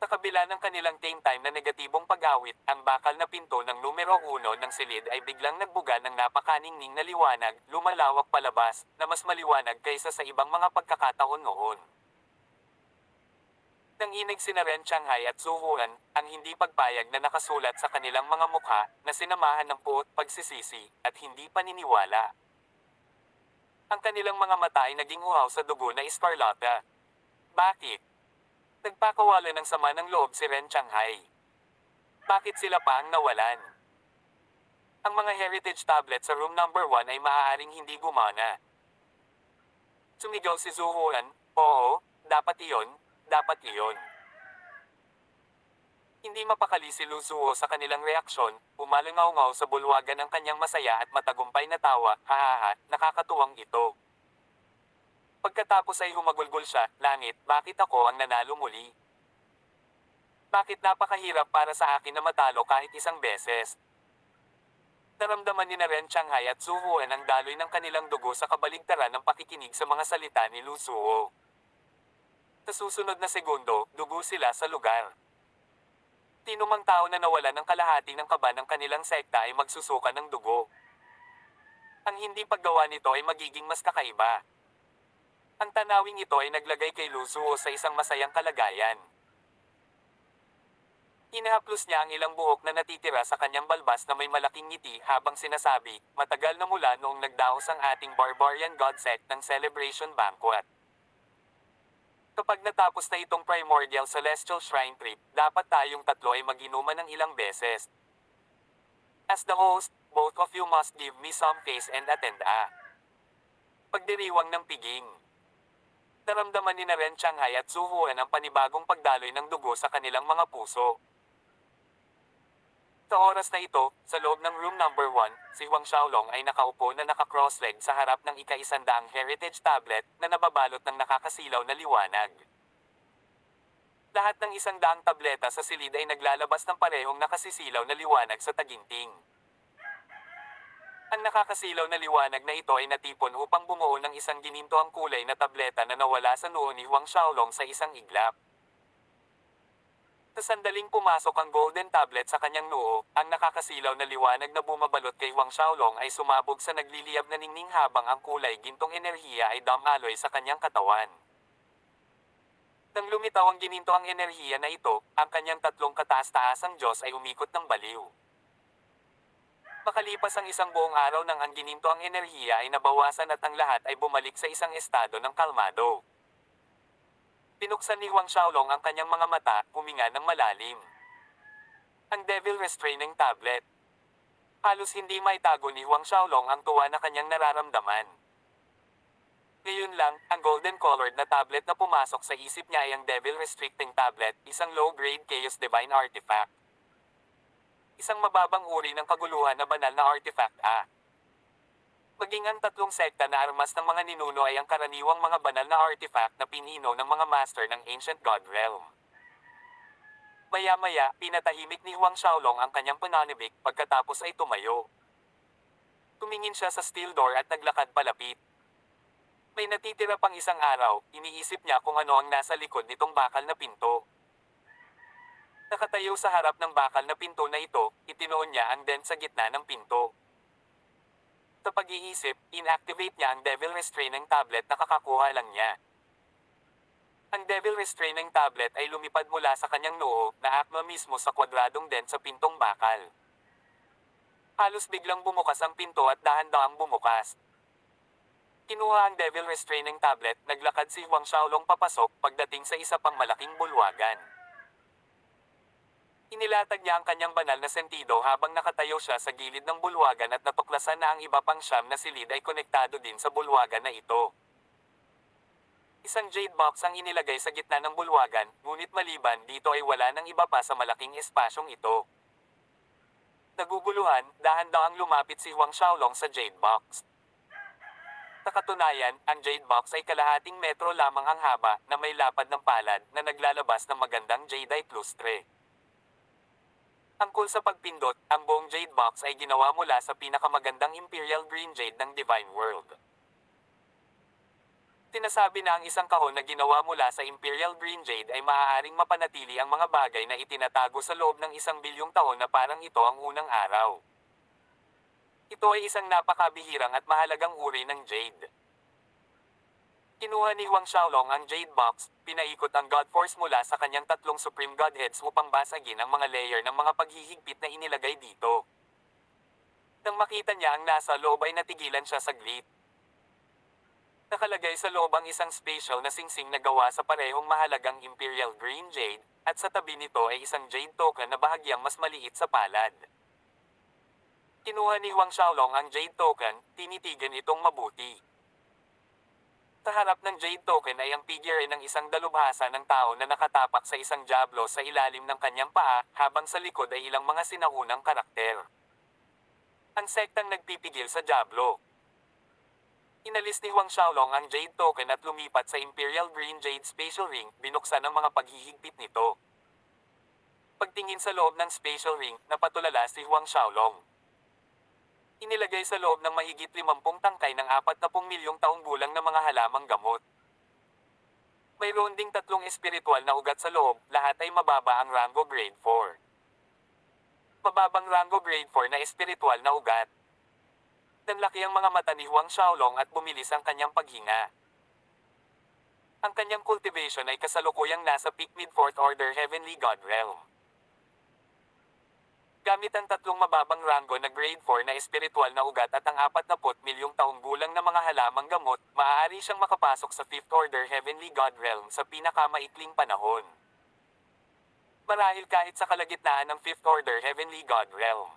Sa kabila ng kanilang game time na negatibong pag-awit, ang bakal na pinto ng numero 1 ng silid ay biglang nagbuga ng napakaningning na liwanag, lumalawak palabas, na mas maliwanag kaysa sa ibang mga pagkakataon noon. Nanginig sina Ren Shanghai at Zhou Huan, ang hindi pagpayag na nakasulat sa kanilang mga mukha, na sinamahan ng puot pagsisisi, at hindi paniniwala. Ang kanilang mga mata ay naging uhaw sa dugo na eskarlata. Bakit? Nagpakawala ng sama ng loob si Ren Shanghai. Bakit sila pa ang nawalan? Ang mga heritage tablet sa room number 1 ay maaaring hindi gumana. Sumigaw si Zhou Huan, oo, dapat iyon, dapat iyon. Hindi mapakali si Lu Zuo sa kanilang reaksyon, umalangaw-ngaw sa bulwagan ng kanyang masaya at matagumpay na tawa, hahaha, nakakatuwang ito. Pagkatapos ay humagulgol siya, langit, bakit ako ang nanalo muli? Bakit napakahirap para sa akin na matalo kahit isang beses? Naramdaman ni na Ren Shanghai at Zhou Huan ang daloy ng kanilang dugo sa kabaligtaran ng pakikinig sa mga salita ni Lu Zuo. Sa susunod na segundo, dugo sila sa lugar. Tinumang tao na nawala ng kalahati ng kaba ng kanilang sekta ay magsusuka ng dugo. Ang hindi paggawa nito ay magiging mas kakaiba. Ang tanawing ito ay naglagay kay Lu Zuo sa isang masayang kalagayan. Inahaplos niya ang ilang buhok na natitira sa kanyang balbas na may malaking ngiti habang sinasabi, matagal na mula noong nagdaos ang ating barbarian god sect ng celebration banquet. Kapag natapos na itong primordial celestial shrine trip, dapat tayong tatlo ay mag-inuman ng ilang beses. As the host, both of you must give me some face and attend pagdiriwang ng piging. Naramdaman ni na Ren Shanghai at Zhou Huan ang panibagong pagdaloy ng dugo sa kanilang mga puso. Sa oras na ito, sa loob ng room number 1, si Huang Xiaolong ay nakaupo na naka-cross-leg sa harap ng ika-100 heritage tablet na nababalot ng nakakasilaw na liwanag. Lahat ng 100 tableta sa silid ay naglalabas ng parehong nakasisilaw na liwanag sa taginting. Ang nakakasilaw na liwanag na ito ay natipon upang bumuo ng isang ginintoang kulay na tableta na nawala sa noo ni Huang Xiaolong sa isang iglap. Sa sandaling pumasok ang golden tablet sa kanyang noo, ang nakakasilaw na liwanag na bumabalot kay Huang Xiaolong ay sumabog sa nagliliyab na ningning habang ang kulay gintong enerhiya ay damaloy sa kanyang katawan. Nang lumitaw ang ginintoang enerhiya na ito, ang kanyang tatlong kataas-taasang Diyos ay umikot ng baliw. Makalipas ang isang buong araw nang ang ginintoang enerhiya ay nabawasan at ang lahat ay bumalik sa isang estado ng kalmado. Pinuksan ni Huang Xiaolong ang kanyang mga mata, huminga ng malalim. Ang Devil Restraining Tablet. Halos hindi maitago ni Huang Xiaolong ang tuwa na kanyang nararamdaman. Ngayon lang, ang golden-colored na tablet na pumasok sa isip niya ay ang Devil Restricting Tablet, isang low-grade Chaos Divine Artifact. Isang mababang uri ng kaguluhan na banal na artifact Maging ang tatlong sekta na armas ng mga ninuno ay ang karaniwang mga banal na artifact na pinino ng mga master ng Ancient God Realm. Maya-maya, pinatahimik ni Huang Xiaolong ang kanyang pananibik pagkatapos ay tumayo. Tumingin siya sa steel door at naglakad palapit. May natitira pang isang araw, iniisip niya kung ano ang nasa likod nitong bakal na pinto. Nakatayo sa harap ng bakal na pinto na ito, itinoon niya ang dent sa gitna ng pinto. Sa pag-iisip, inactivate niya ang Devil Restraining Tablet na kakakuha lang niya. Ang devil restraining tablet ay lumipad mula sa kanyang noo na akma mismo sa kwadradong dent sa pintong bakal. Halos biglang bumukas ang pinto at dahan-dahang bumukas. Kinuha ang devil restraining tablet, naglakad si Huang Xiaolong papasok pagdating sa isa pang malaking bulwagan. Inilatag niya ang kanyang banal na sentido habang nakatayo siya sa gilid ng bulwagan at natuklasan na ang iba pang siyam na silid ay konektado din sa bulwagan na ito. Isang jade box ang inilagay sa gitna ng bulwagan, ngunit maliban dito ay wala nang iba pa sa malaking espasyong ito. Naguguluhan, dahan-dahang lumapit si Huang Xiaolong sa jade box. Sa katunayan, ang jade box ay kalahating metro lamang ang haba na may lapad ng palad na naglalabas ng magandang jadeite lustre. Angkol sa pagpindot, ang buong jade box ay ginawa mula sa pinakamagandang imperial green jade ng Divine World. Sinasabi na ang isang kahon na ginawa mula sa imperial green jade ay maaaring mapanatili ang mga bagay na itinatago sa loob ng 1 bilyong taon na parang ito ang unang araw. Ito ay isang napakabihirang at mahalagang uri ng jade. Kinuha ni Huang Xiaolong ang jade box, pinaikot ang God Force mula sa kanyang 3 Supreme Godheads upang basagin ang mga layer ng mga paghihigpit na inilagay dito. Nang makita niya ang nasa loob ay natigilan siya saglit. Nakalagay sa loob ang isang special na singsing na gawa sa parehong mahalagang Imperial Green Jade, at sa tabi nito ay isang jade token na bahagyang mas maliit sa palad. Kinuha ni Huang Xiaolong ang jade token, tinitigan itong mabuti. Sa harap ng jade token ay ang figure ng isang dalubhasa ng tao na nakatapak sa isang diablo sa ilalim ng kanyang paa, habang sa likod ay ilang mga sinaunang karakter. Ang sektang nagpipigil sa diablo. Inalis ni Huang Xiaolong ang jade token at lumipat sa Imperial Green Jade Spatial Ring, binuksan ang mga paghihigpit nito. Pagtingin sa loob ng spatial ring, napatulala si Huang Xiaolong. Inilagay sa loob ng mahigit 50 tangkay ng 40 milyong taong gulang na mga halamang gamot. Mayroon ding 3 espiritual na ugat sa loob, lahat ay mababa ang rango grade 4. Mababang rango grade 4 na espiritual na ugat. Nanlaki ang mga mata ni Huang Xiaolong at bumilis ang kanyang paghinga. Ang kanyang cultivation ay kasalukuyang nasa peak mid-4th order heavenly god realm. Gamit ang 3 mababang rango na grade 4 na espiritual na ugat at ang 40 milyong taong gulang na mga halamang gamot, maaari siyang makapasok sa 5th order heavenly god realm sa pinakamaikling panahon. Marahil kahit sa kalagitnaan ng 5th order heavenly god realm.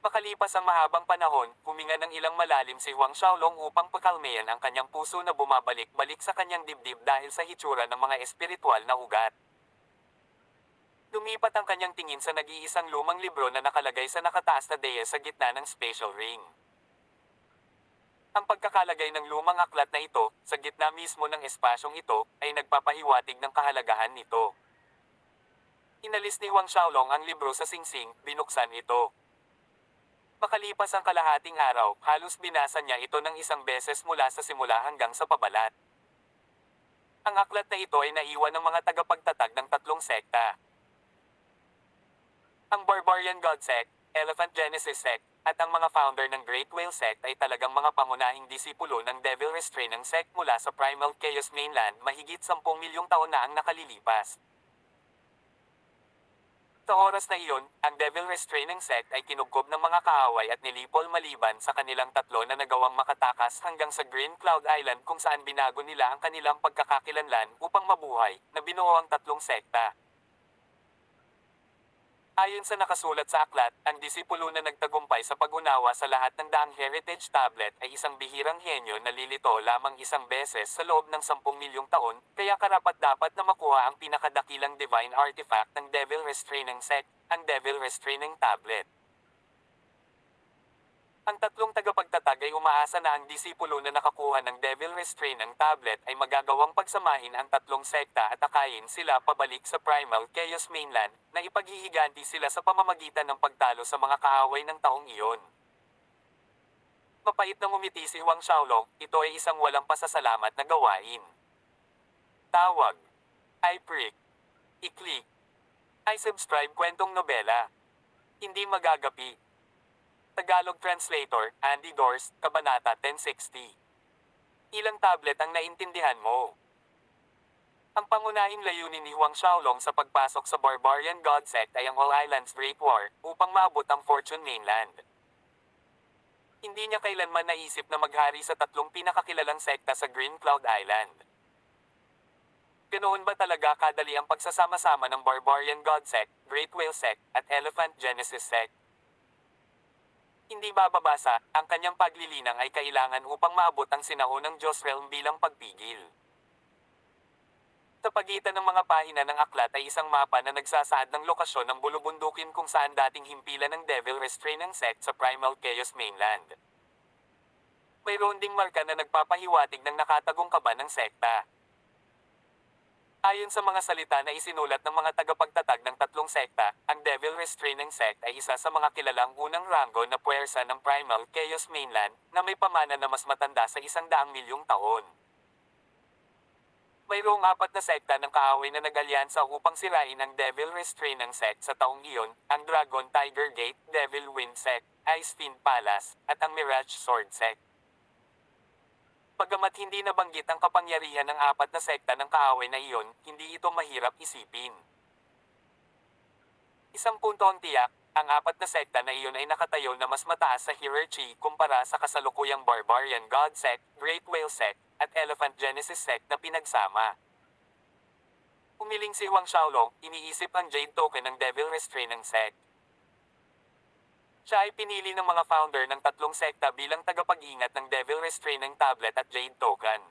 Makalipas ang mahabang panahon, huminga ng ilang malalim si Huang Xiaolong upang pakalmayan ang kanyang puso na bumabalik-balik sa kanyang dibdib dahil sa hitsura ng mga espiritual na ugat. Lumipat ang kanyang tingin sa nag-iisang lumang libro na nakalagay sa nakataas na dais sa gitna ng spatial ring. Ang pagkakalagay ng lumang aklat na ito, sa gitna mismo ng espasyong ito, ay nagpapahiwatig ng kahalagahan nito. Inalis ni Huang Xiaolong ang libro sa singsing, binuksan ito. Makalipas ang kalahating araw, halos binasa niya ito ng 1 beses mula sa simula hanggang sa pabalat. Ang aklat na ito ay naiwan ng mga tagapagtatag ng 3 sekta. Ang Barbarian God Sect, Elephant Genesis Sect, at ang mga founder ng Great Whale Sect ay talagang mga pangunahing disipulo ng Devil Restraining Sect mula sa Primal Chaos Mainland, mahigit 10 milyong taon na ang nakalilipas. Sa oras na iyon, ang Devil Restraining Sect ay kinugkob ng mga kaaway at nilipol maliban sa kanilang 3 na nagawang makatakas hanggang sa Green Cloud Island kung saan binago nila ang kanilang pagkakakilanlan upang mabuhay, na binuo ang 3 sekta. Ayon sa nakasulat sa aklat, ang disipulo na nagtagumpay sa pag-unawa sa lahat ng daang heritage tablet ay isang bihirang henyo na lilito lamang 1 beses sa loob ng 10 milyong taon, kaya karapat-dapat na makuha ang pinakadakilang divine artifact ng Devil Restraining Sect, ang Devil Restraining Tablet. Ang 3 tagapagtatag ay umaasa na ang disipulo na nakakuha ng Devil Restraining Tablet ay magagawang pagsamahin ang 3 sekta at akayin sila pabalik sa Primal Chaos Mainland, na ipaghihiganti sila sa pamamagitan ng pagtalo sa mga kaaway ng taong iyon. Mapait na ngumiti si Huang Xiaolong, ito ay isang walang pasasalamat na gawain. Tawag. I-prick. I-click. I-subscribe kwentong nobela. Hindi magagapi. Tagalog Translator, Andy Dors, Kabanata 1060. Ilang tablet ang naintindihan mo? Ang pangunahing layunin ni Huang Xiaolong sa pagpasok sa Barbarian God Sect ay ang All Islands Great War upang maabot ang Fortune Mainland. Hindi niya kailanman naisip na maghari sa tatlong pinakakilalang sekta sa Green Cloud Island. Ganoon ba talaga kadali ang pagsasama-sama ng Barbarian God Sect, Great Whale Sect, at Elephant Genesis Sect? Hindi bababasa, ang kanyang paglilinang ay kailangan upang maabot ang sinaunang Diyos Realm bilang pagpigil. Sa pagitan ng mga pahina ng aklat ay isang mapa na nagsasaad ng lokasyon ng bulubundukin kung saan dating himpilan ng Devil Restraining Sect sa Primal Chaos Mainland. Mayroon ding marka na nagpapahiwatig ng nakatagong kaba ng sekta. Ayon sa mga salita na isinulat ng mga tagapagtatag ng tatlong sekta, ang Devil Restraining Sect ay isa sa mga kilalang unang ranggo na puwersa ng Primal Chaos Mainland na may pamana na mas matanda sa 100,000,000 taon. Mayroong 4 na sekta ng kaaway na nag-alyansa upang sirain ang Devil Restraining Sect sa taong iyon, ang Dragon Tiger Gate, Devil Wind Sect, Ice Fiend Palace, at ang Mirage Sword Sect. Bagamat hindi nabanggit ang kapangyarihan ng 4 na sekta ng kaaway na iyon, hindi ito mahirap isipin. Isang punto ang tiyak, ang 4 na sekta na iyon ay nakatayo na mas mataas sa hierarchy kumpara sa kasalukuyang Barbarian God Sect, Great Whale Sect, at Elephant Genesis Sect na pinagsama. Umiling si Huang Xiaolong, iniisip ang Jade Token ng Devil Restraining Sect. Siya ay pinili ng mga founder ng tatlong sekta bilang tagapag-ingat ng Devil Restraining Tablet at Jade Token.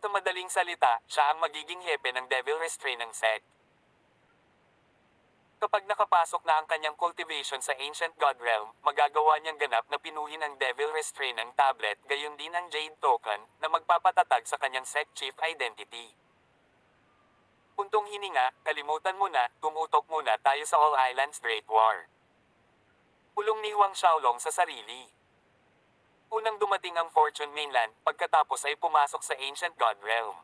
Sa madaling salita, siya ang magiging hepe ng Devil Restraining Sect. Kapag nakapasok na ang kanyang cultivation sa Ancient God Realm, magagawa niyang ganap na pinuhin ang Devil Restraining Tablet gayon din ang Jade Token na magpapatatag sa kanyang Sect Chief Identity. Puntong hininga, kalimutan mo na, tumutok muna tayo sa All Islands Great War. Pulong ni Huang Xiaolong sa sarili. Unang dumating ang Fortune Mainland, pagkatapos ay pumasok sa Ancient God Realm.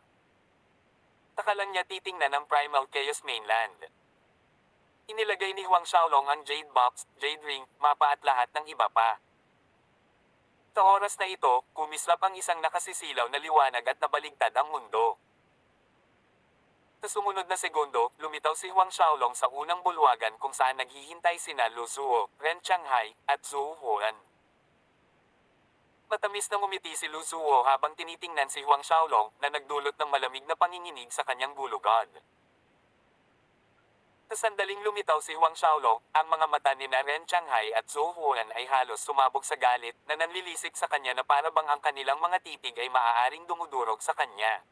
Taka lang niya titingnan ang Primal Chaos Mainland. Inilagay ni Huang Xiaolong ang Jade Box, Jade Ring, mapa at lahat ng iba pa. Sa oras na ito, kumislap ang isang nakasisilaw na liwanag at nabaligtad ang mundo. Sa sumunod na segundo, lumitaw si Huang Xiaolong sa unang bulwagan kung saan naghihintay sina Lu Zuo, Ren Changhai, at Zhou Huan. Matamis na ngumiti si Lu Zuo habang tinitingnan si Huang Xiaolong na nagdulot ng malamig na panginginig sa kanyang bulugad. Sa sandaling lumitaw si Huang Xiaolong, ang mga mata ni Ren Changhai at Zhou Huan ay halos sumabog sa galit na nanlilisik sa kanya na para bang ang kanilang mga titig ay maaaring dumudurog sa kanya.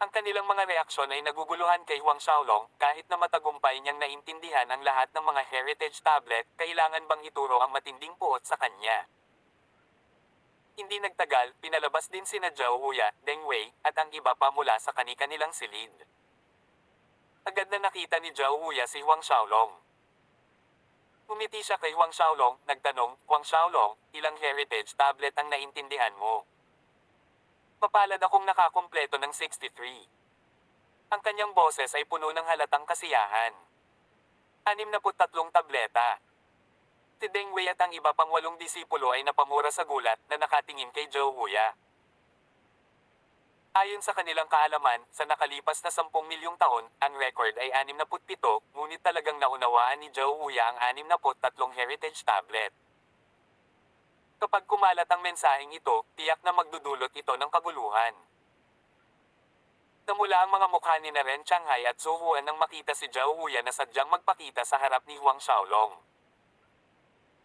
Ang kanilang mga reaksyon ay naguguluhan kay Huang Xiaolong, kahit na matagumpay niyang naintindihan ang lahat ng mga heritage tablet, kailangan bang ituro ang matinding puot sa kanya. Hindi nagtagal, pinalabas din sina Zhao Huya, Deng Wei, at ang iba pa mula sa kani-kanilang silid. Agad na nakita ni Zhao Huya si Huang Xiaolong. Umiti siya kay Huang Xiaolong, nagtanong, Huang Xiaolong, ilang heritage tablet ang naintindihan mo? Mapalad akong nakakumpleto ng 63. Ang kanyang boses ay puno ng halatang kasiyahan. 63 tableta. Si Deng Wei at ang iba pang 8 disipulo ay napamura sa gulat na nakatingin kay Zhao Huya. Ayon sa kanilang kaalaman, sa nakalipas na 10,000,000 taon, ang record ay 67, ngunit talagang naunawaan ni Zhao Huya ang 63 heritage tablet. Kapag kumalat ang mensaheng ito, tiyak na magdudulot ito ng kaguluhan. Namula ang mga mukha ni Ren Changhai at Zhou Huan nang makita si Zhao Huya na sadyang magpakita sa harap ni Huang Xiaolong.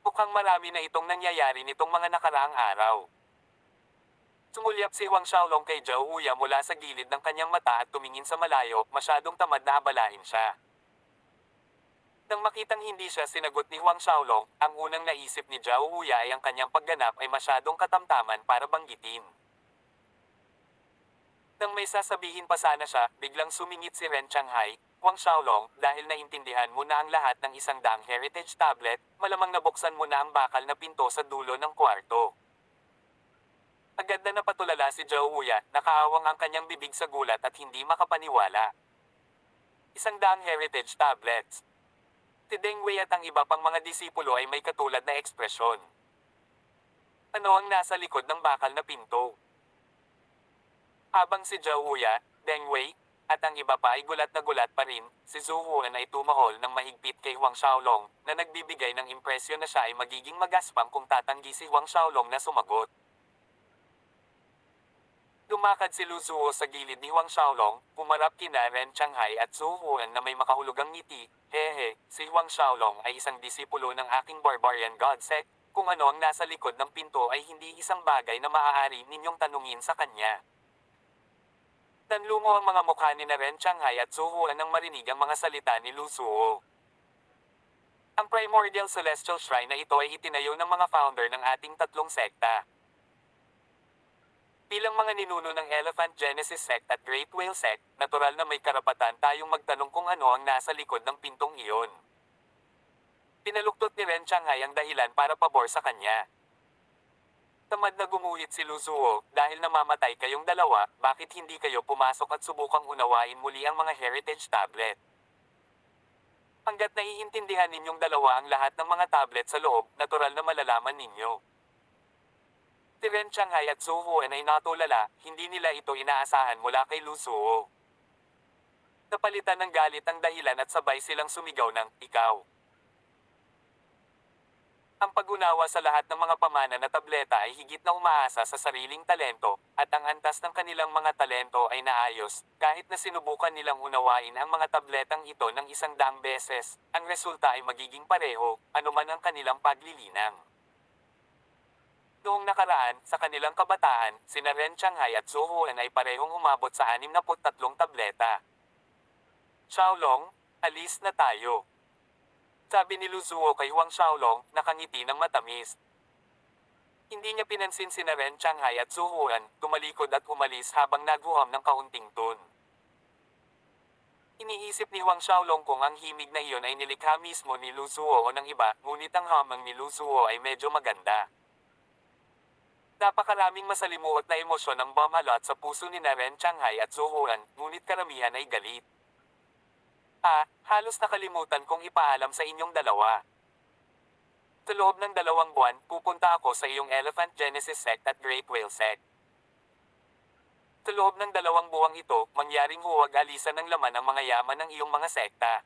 Mukhang marami na itong nangyayari nitong mga nakaraang araw. Sumulyap si Huang Xiaolong kay Zhao Huya mula sa gilid ng kanyang mata at tumingin sa malayo, masyadong tamad na abalahin siya. Nang makitang hindi siya sinagot ni Huang Xiaolong, ang unang naisip ni Zhao Huya ay ang kanyang pagganap ay masyadong katamtaman para banggitin. Nang may sasabihin pa sana siya, biglang sumingit si Ren Changhai, Huang Xiaolong, dahil naintindihan mo na ang lahat ng 100 heritage tablet, malamang nabuksan mo na ang bakal na pinto sa dulo ng kwarto. Agad na napatulala si Zhao Huya, nakaawang ang kanyang bibig sa gulat at hindi makapaniwala. 100 heritage tablets. Si Deng Wei at ang iba pang mga disipulo ay may katulad na ekspresyon. Ano ang nasa likod ng bakal na pinto? Habang si Zhao Huya, Deng Wei, at ang iba pa ay gulat na gulat pa rin, si Zhou Huan ay tumahol ng mahigpit kay Huang Xiaolong, na nagbibigay ng impresyon na siya ay magiging magaspang kung tatanggi si Huang Xiaolong na sumagot. Lumakad si Lu Zuo sa gilid ni Huang Xiaolong, pumarap kina Ren Changhai at Zhou Huan na may makahulugang ngiti. Hehe, si Huang Xiaolong ay isang disipulo ng aking barbarian god sect. Kung ano ang nasa likod ng pinto ay hindi isang bagay na maaari ninyong tanungin sa kanya. Nanlungo ang mga mukha ni Ren Changhai at Zhou Huan nang marinig ang mga salita ni Lu Zuo. Ang Primordial Celestial Shrine na ito ay itinayo ng mga founder ng ating tatlong sekta. Bilang mga ninuno ng Elephant Genesis Sect at Great Whale Sect, natural na may karapatan tayong magtanong kung ano ang nasa likod ng pintong iyon. Pinaluktot ni Ren Changhai ang dahilan para pabor sa kanya. Tamad na gumuhit si Lu Zuo, dahil namamatay kayong dalawa, bakit hindi kayo pumasok at subukang unawain muli ang mga heritage tablet? Hanggat naiintindihan ninyong dalawa ang lahat ng mga tablet sa loob, natural na malalaman ninyo. Si Ren Changhai at Zhou Huan ay natulala, hindi nila ito inaasahan mula kay Lu Zuo. Napalitan ng galit ang dahilan at sabay silang sumigaw ng, ikaw. Ang pag-unawa sa lahat ng mga pamana na tableta ay higit na umaasa sa sariling talento, at ang antas ng kanilang mga talento ay naayos, kahit na sinubukan nilang unawain ang mga tabletang ito ng 100 beses, ang resulta ay magiging pareho, anuman ang kanilang paglilinang. Noong nakaraan, sa kanilang kabataan, sina Ren Changhai at Zhou Huan ay parehong umabot sa 63 tableta. Xiaolong, alis na tayo. Sabi ni Lu Zuo kay Huang Xiaolong, nakangiti ng matamis. Hindi niya pinansin sina Ren Changhai at Zhou Huan, tumalikod at umalis habang naghuham ng kaunting tun. Iniisip ni Huang Xiaolong kung ang himig na iyon ay nilikha mismo ni Lu Zuo o ng iba, ngunit ang hamang ni Lu Zuo ay medyo maganda. Napakaraming masalimuot na emosyon ang bumahalot sa puso ni Ren Changhai at Zhou Huan, ngunit karamihan ay galit. Halos nakalimutan kong ipaalam sa inyong dalawa. Sa loob ng 2 buwan, pupunta ako sa iyong Elephant Genesis Sect at Great Whale Sect. Sa loob ng 2 buwang ito, mangyaring huwag-alisan ng laman ang mga yaman ng iyong mga sekta.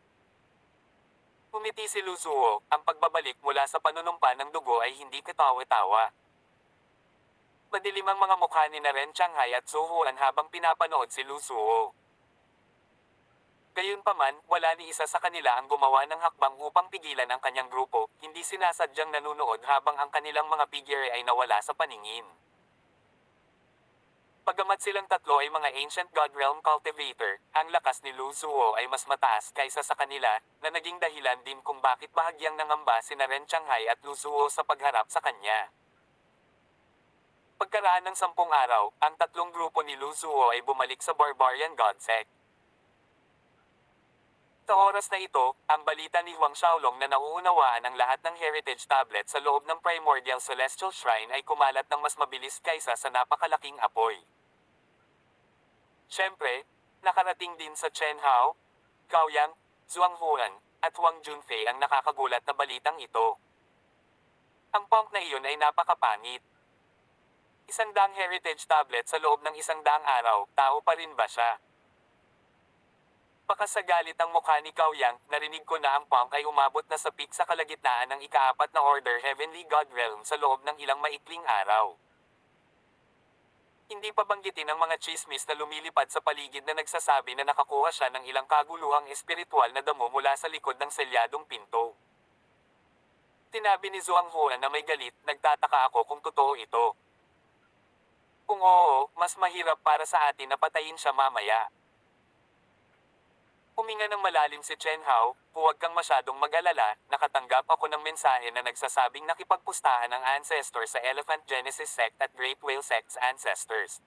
Umiti si Lu Zuo, ang pagbabalik mula sa panunumpa ng dugo ay hindi katawa-tawa. Madilim ang mga mukha ni Ren Changhai at Zhou Huan habang pinapanood si Lu Zuo. Gayunpaman, wala ni isa sa kanila ang gumawa ng hakbang upang pigilan ang kanyang grupo, hindi sinasadyang nanunood habang ang kanilang mga figure ay nawala sa paningin. Pagamat silang tatlo ay mga Ancient God Realm Cultivator, ang lakas ni Lu Zuo ay mas mataas kaysa sa kanila, na naging dahilan din kung bakit bahagyang nangamba sina Ren Changhai at Lu Zuo sa pagharap sa kanya. Pagkaraan ng 10 araw, ang tatlong grupo ni Lu Zuo ay bumalik sa Barbarian God Sect. Sa oras na ito, ang balita ni Huang Xiaolong na nauunawaan ang lahat ng heritage tablet sa loob ng Primordial Celestial Shrine ay kumalat ng mas mabilis kaysa sa napakalaking apoy. Siyempre, nakarating din sa Chen Hao, Gao Yang, Zhuang Huan, at Huang Junfei ang nakakagulat na balitang ito. Ang punk na iyon ay napakapangit. 100 heritage tablet sa loob ng 100 araw, tao pa rin ba siya? Pakasagalit ang mukha ni Gao Yang, narinig ko na ang punk ay umabot na sa peak sa kalagitnaan ng ika-4 na Order Heavenly God Realm sa loob ng ilang maikling araw. Hindi pa banggitin ang mga chismis na lumilipad sa paligid na nagsasabi na nakakuha siya ng ilang kaguluhang espiritual na damo mula sa likod ng selyadong pinto. Sinabi ni Zhuang Huan na may galit, nagtataka ako kung totoo ito. Kung oo, mas mahirap para sa atin na patayin siya mamaya. Huminga ng malalim si Chen Hao, huwag kang masyadong mag-alala, nakatanggap ako ng mensahe na nagsasabing nakipagpustahan ang ancestor sa Elephant Genesis Sect at Great Whale Sect's ancestors.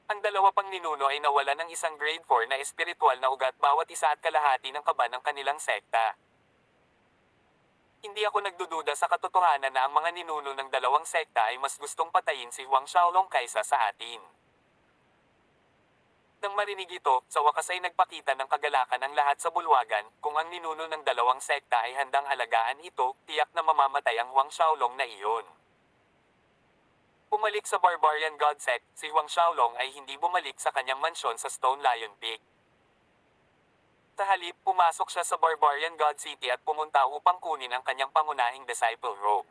Ang dalawa pang ninuno ay nawala ng isang grade 4 na espiritual na ugat bawat isa at kalahati ng kaba ng kanilang sekta. Hindi ako nagdududa sa katotohanan na ang mga ninuno ng dalawang sekta ay mas gustong patayin si Huang Xiaolong kaysa sa atin. Nang marinig ito, sa wakas ay nagpakita ng kagalakan ang lahat sa bulwagan, kung ang ninuno ng dalawang sekta ay handang alagaan ito, tiyak na mamamatay ang Huang Xiaolong na iyon. Pumalik sa Barbarian God Sect, si Huang Xiaolong ay hindi bumalik sa kanyang mansyon sa Stone Lion Peak. Sa halip, pumasok siya sa Barbarian God City at pumunta upang kunin ang kanyang pangunahing disciple robe.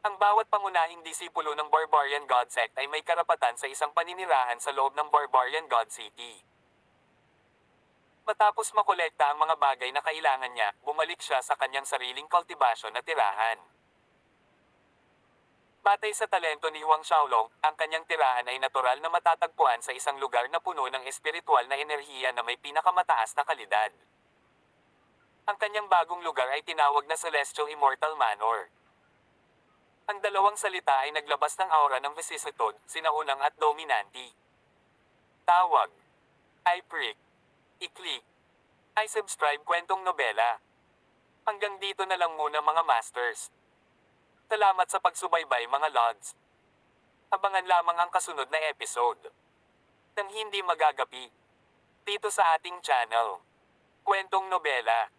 Ang bawat pangunahing disipulo ng Barbarian God Sect ay may karapatan sa isang paninirahan sa loob ng Barbarian God City. Matapos makolekta ang mga bagay na kailangan niya, bumalik siya sa kanyang sariling kultibasyon na tirahan. Batay sa talento ni Huang Xiaolong, ang kanyang tirahan ay natural na matatagpuan sa isang lugar na puno ng espiritual na enerhiya na may pinakamataas na kalidad. Ang kanyang bagong lugar ay tinawag na Celestial Immortal Manor. Ang dalawang salita ay naglabas ng aura ng vicissitude, sinaunang at dominanti. Tawag. I-prick. I-click. I-subscribe kwentong nobela. Hanggang dito na lang muna mga masters. Salamat sa pagsubaybay mga lods. Abangan lamang ang kasunod na episode ng hindi magagapi dito sa ating channel. Kwentong nobela.